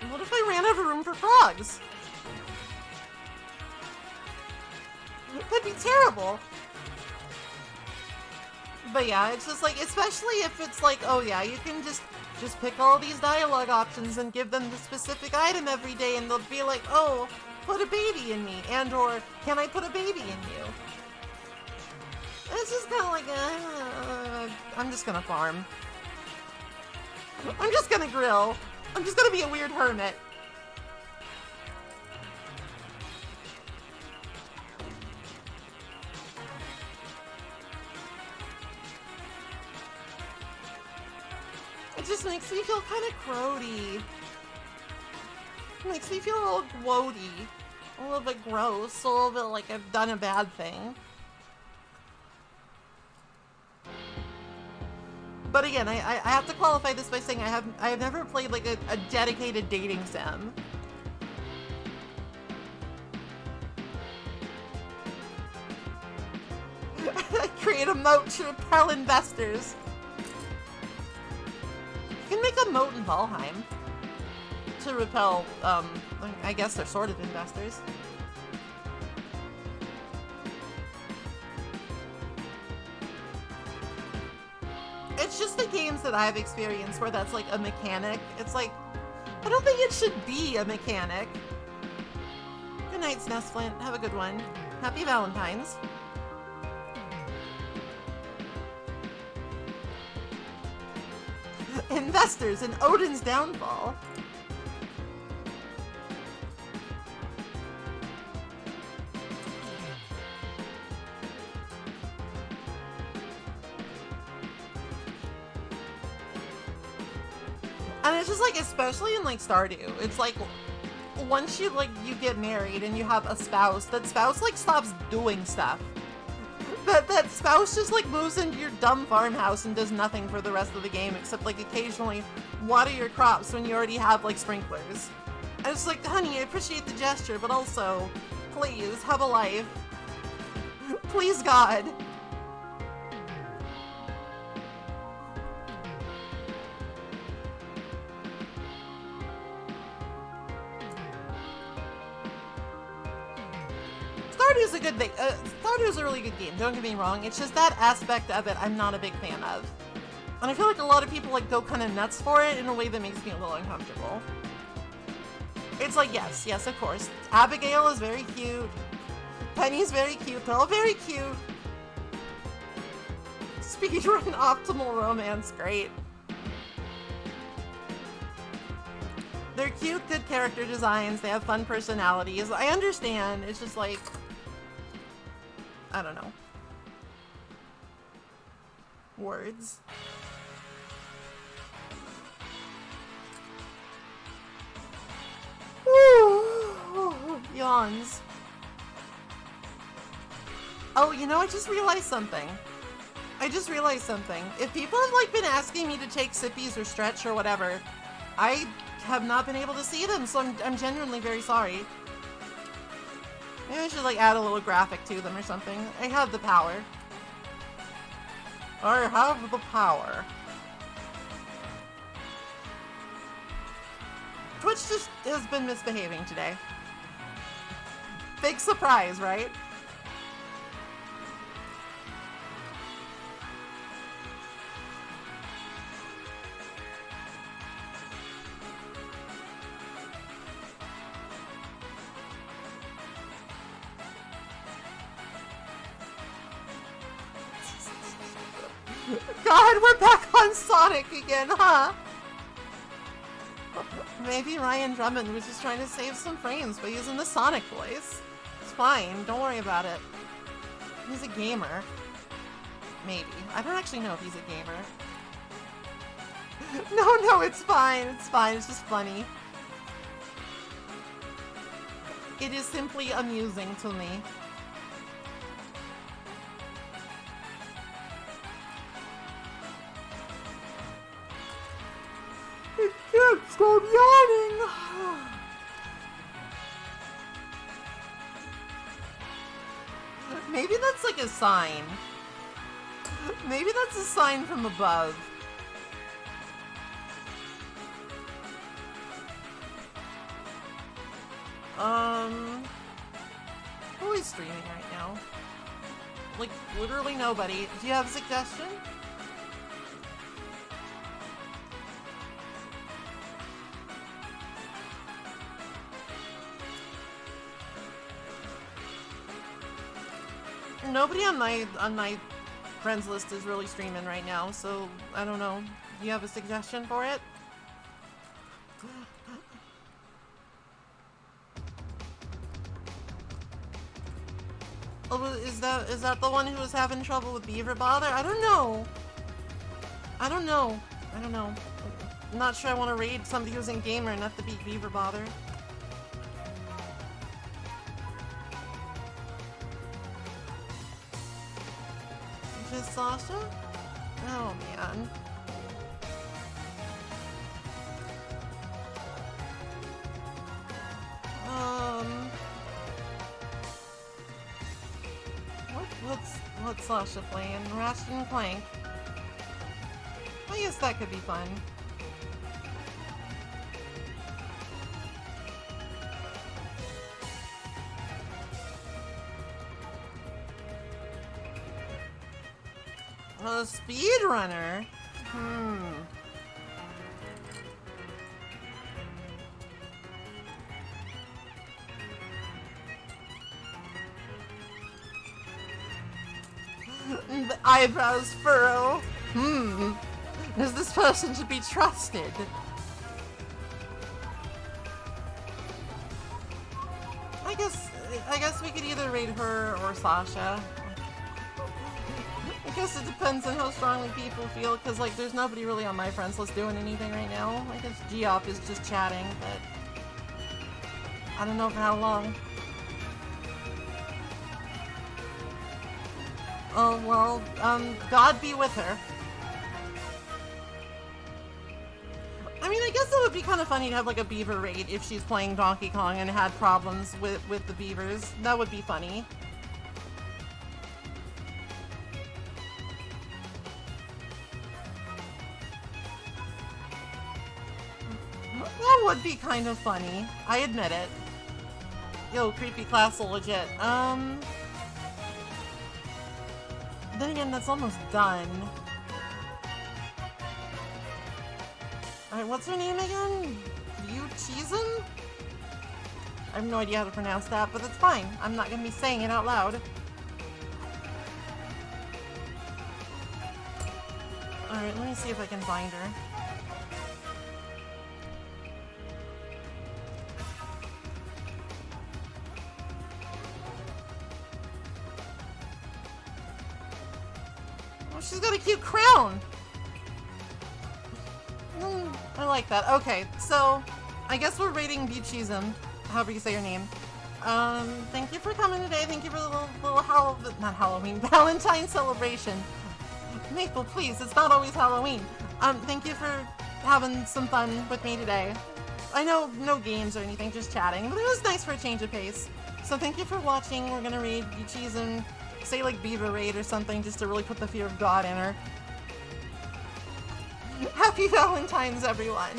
What if I ran out of room for frogs? That'd be terrible. But yeah, it's just like, especially if it's like, oh yeah, you can just pick all these dialogue options and give them the specific item every day, and they'll be like, oh, put a baby in me, and or can I put a baby in you? It's just kind of like, I'm just gonna farm. I'm just gonna grill. I'm just gonna be a weird hermit. It just makes me feel kind of grody. It makes me feel a little gloaty. A little bit gross. A little bit like I've done a bad thing. But again, I have to qualify this by saying I have never played like a dedicated dating sim. I create a moat to repel investors. You can make a moat in Valheim to repel, I guess they're sort of investors. It's just the games that I've experienced where that's like a mechanic. It's like, I don't think it should be a mechanic. Good night, Snessflint. Have a good one. Happy Valentine's. Investors in Odin's downfall. And it's just like, especially in like Stardew, it's like once you get married and you have a spouse, that spouse like stops doing stuff. That spouse just like moves into your dumb farmhouse and does nothing for the rest of the game except like occasionally water your crops when you already have like sprinklers. And it's like, honey, I appreciate the gesture, but also, please have a life. Please, God. Stardew's a good thing. Stardew's a really good game, don't get me wrong. It's just that aspect of it I'm not a big fan of. And I feel like a lot of people like go kind of nuts for it in a way that makes me a little uncomfortable. It's like, yes, of course. Abigail is very cute. Penny's very cute. They're all very cute. Speedrun optimal romance, great. They're cute, good character designs. They have fun personalities. I understand. It's just like, I don't know. Words. Yawns. Oh, you know, I just realized something. If people have like been asking me to take sippies or stretch or whatever, I have not been able to see them, so I'm genuinely very sorry. Maybe I should like add a little graphic to them or something. I have the power. I have the power. Twitch just has been misbehaving today. Big surprise, right? God, we're back on Sonic again, huh? Maybe Ryan Drummond was just trying to save some frames by using the Sonic voice. It's fine, don't worry about it. He's a gamer. Maybe. I don't actually know if he's a gamer. No, it's fine, it's just funny. It is simply amusing to me. I can't Maybe that's like a sign. Maybe that's a sign from above. Who is streaming right now? Like, literally nobody. Do you have a suggestion? Nobody on my friends list is really streaming right now, so I don't know. Do you have a suggestion for it? Oh, is that the one who was having trouble with Beaver Bother? I don't know. I don't know. I'm not sure I want to raid somebody who's in gamer enough to beat Beaver Bother. Just Sasha? Oh man. What's Sasha playing? Ratchet and Clank. I guess that could be fun. A speedrunner? The eyebrows furrow. Is this person to be trusted? I guess we could either raid her or Sasha. I guess it depends on how strongly people feel, because like there's nobody really on my friends list doing anything right now. I guess Geop is just chatting, but I don't know for how long. Oh, well, God be with her. I mean, I guess it would be kind of funny to have, like, a beaver raid if she's playing Donkey Kong and had problems with the beavers. That would be funny. That would be kind of funny. I admit it. Yo, Creepy Castle legit. Then again, that's almost done. Alright, what's her name again? Yuchizum? I have no idea how to pronounce that, but that's fine. I'm not gonna be saying it out loud. Alright, let me see if I can find her. Oh, she's got a cute crown! I like that. Okay, so I guess we're rating Buchism, however you say your name. Thank you for coming today. Thank you for the not Halloween, Valentine celebration. Maple, please, it's not always Halloween. Thank you for having some fun with me today. I know no games or anything, just chatting, but it was nice for a change of pace. So thank you for watching. We're gonna raid Buchism, say like Beaver Raid or something, just to really put the fear of God in her. Happy Valentine's, everyone!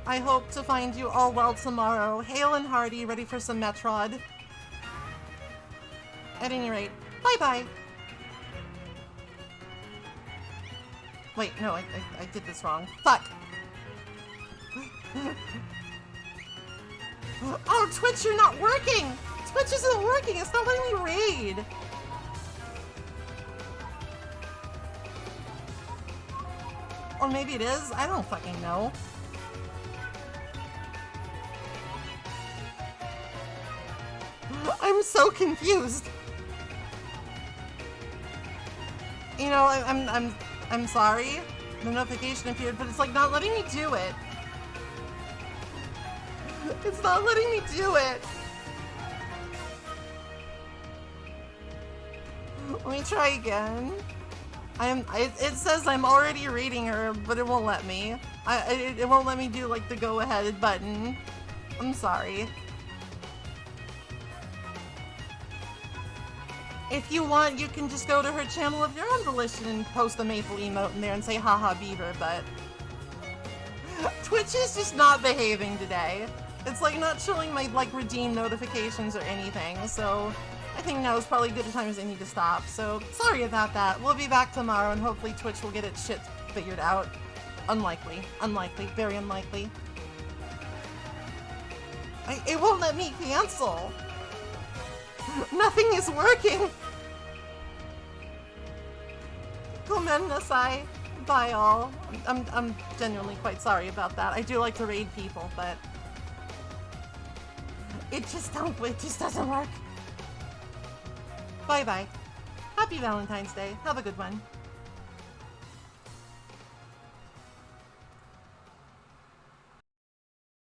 I hope to find you all well tomorrow, hale and hearty, ready for some Metrod. At any rate, bye-bye! Wait, no, I did this wrong. Fuck! Oh, Twitch, you're not working! Twitch isn't working, it's not letting me raid! Or maybe it is? I don't fucking know. I'm so confused. You know, I'm sorry. The notification appeared, but it's like not letting me do it. It's not letting me do it. Let me try again. It says I'm already reading her, but it won't let me. It won't let me do like the go ahead button. I'm sorry. If you want, you can just go to her channel of your own volition and post a maple emote in there and say haha beaver, but Twitch is just not behaving today. It's like not showing my like redeem notifications or anything, so I think now is probably good a time as any to stop. So sorry about that. We'll be back tomorrow and hopefully Twitch will get its shit figured out. Unlikely. Unlikely. Very unlikely. It won't let me cancel. Nothing is working. Gomen-nasai. Bye all. I'm genuinely quite sorry about that. I do like to raid people, but it just doesn't work. Bye bye. Happy Valentine's Day. Have a good one.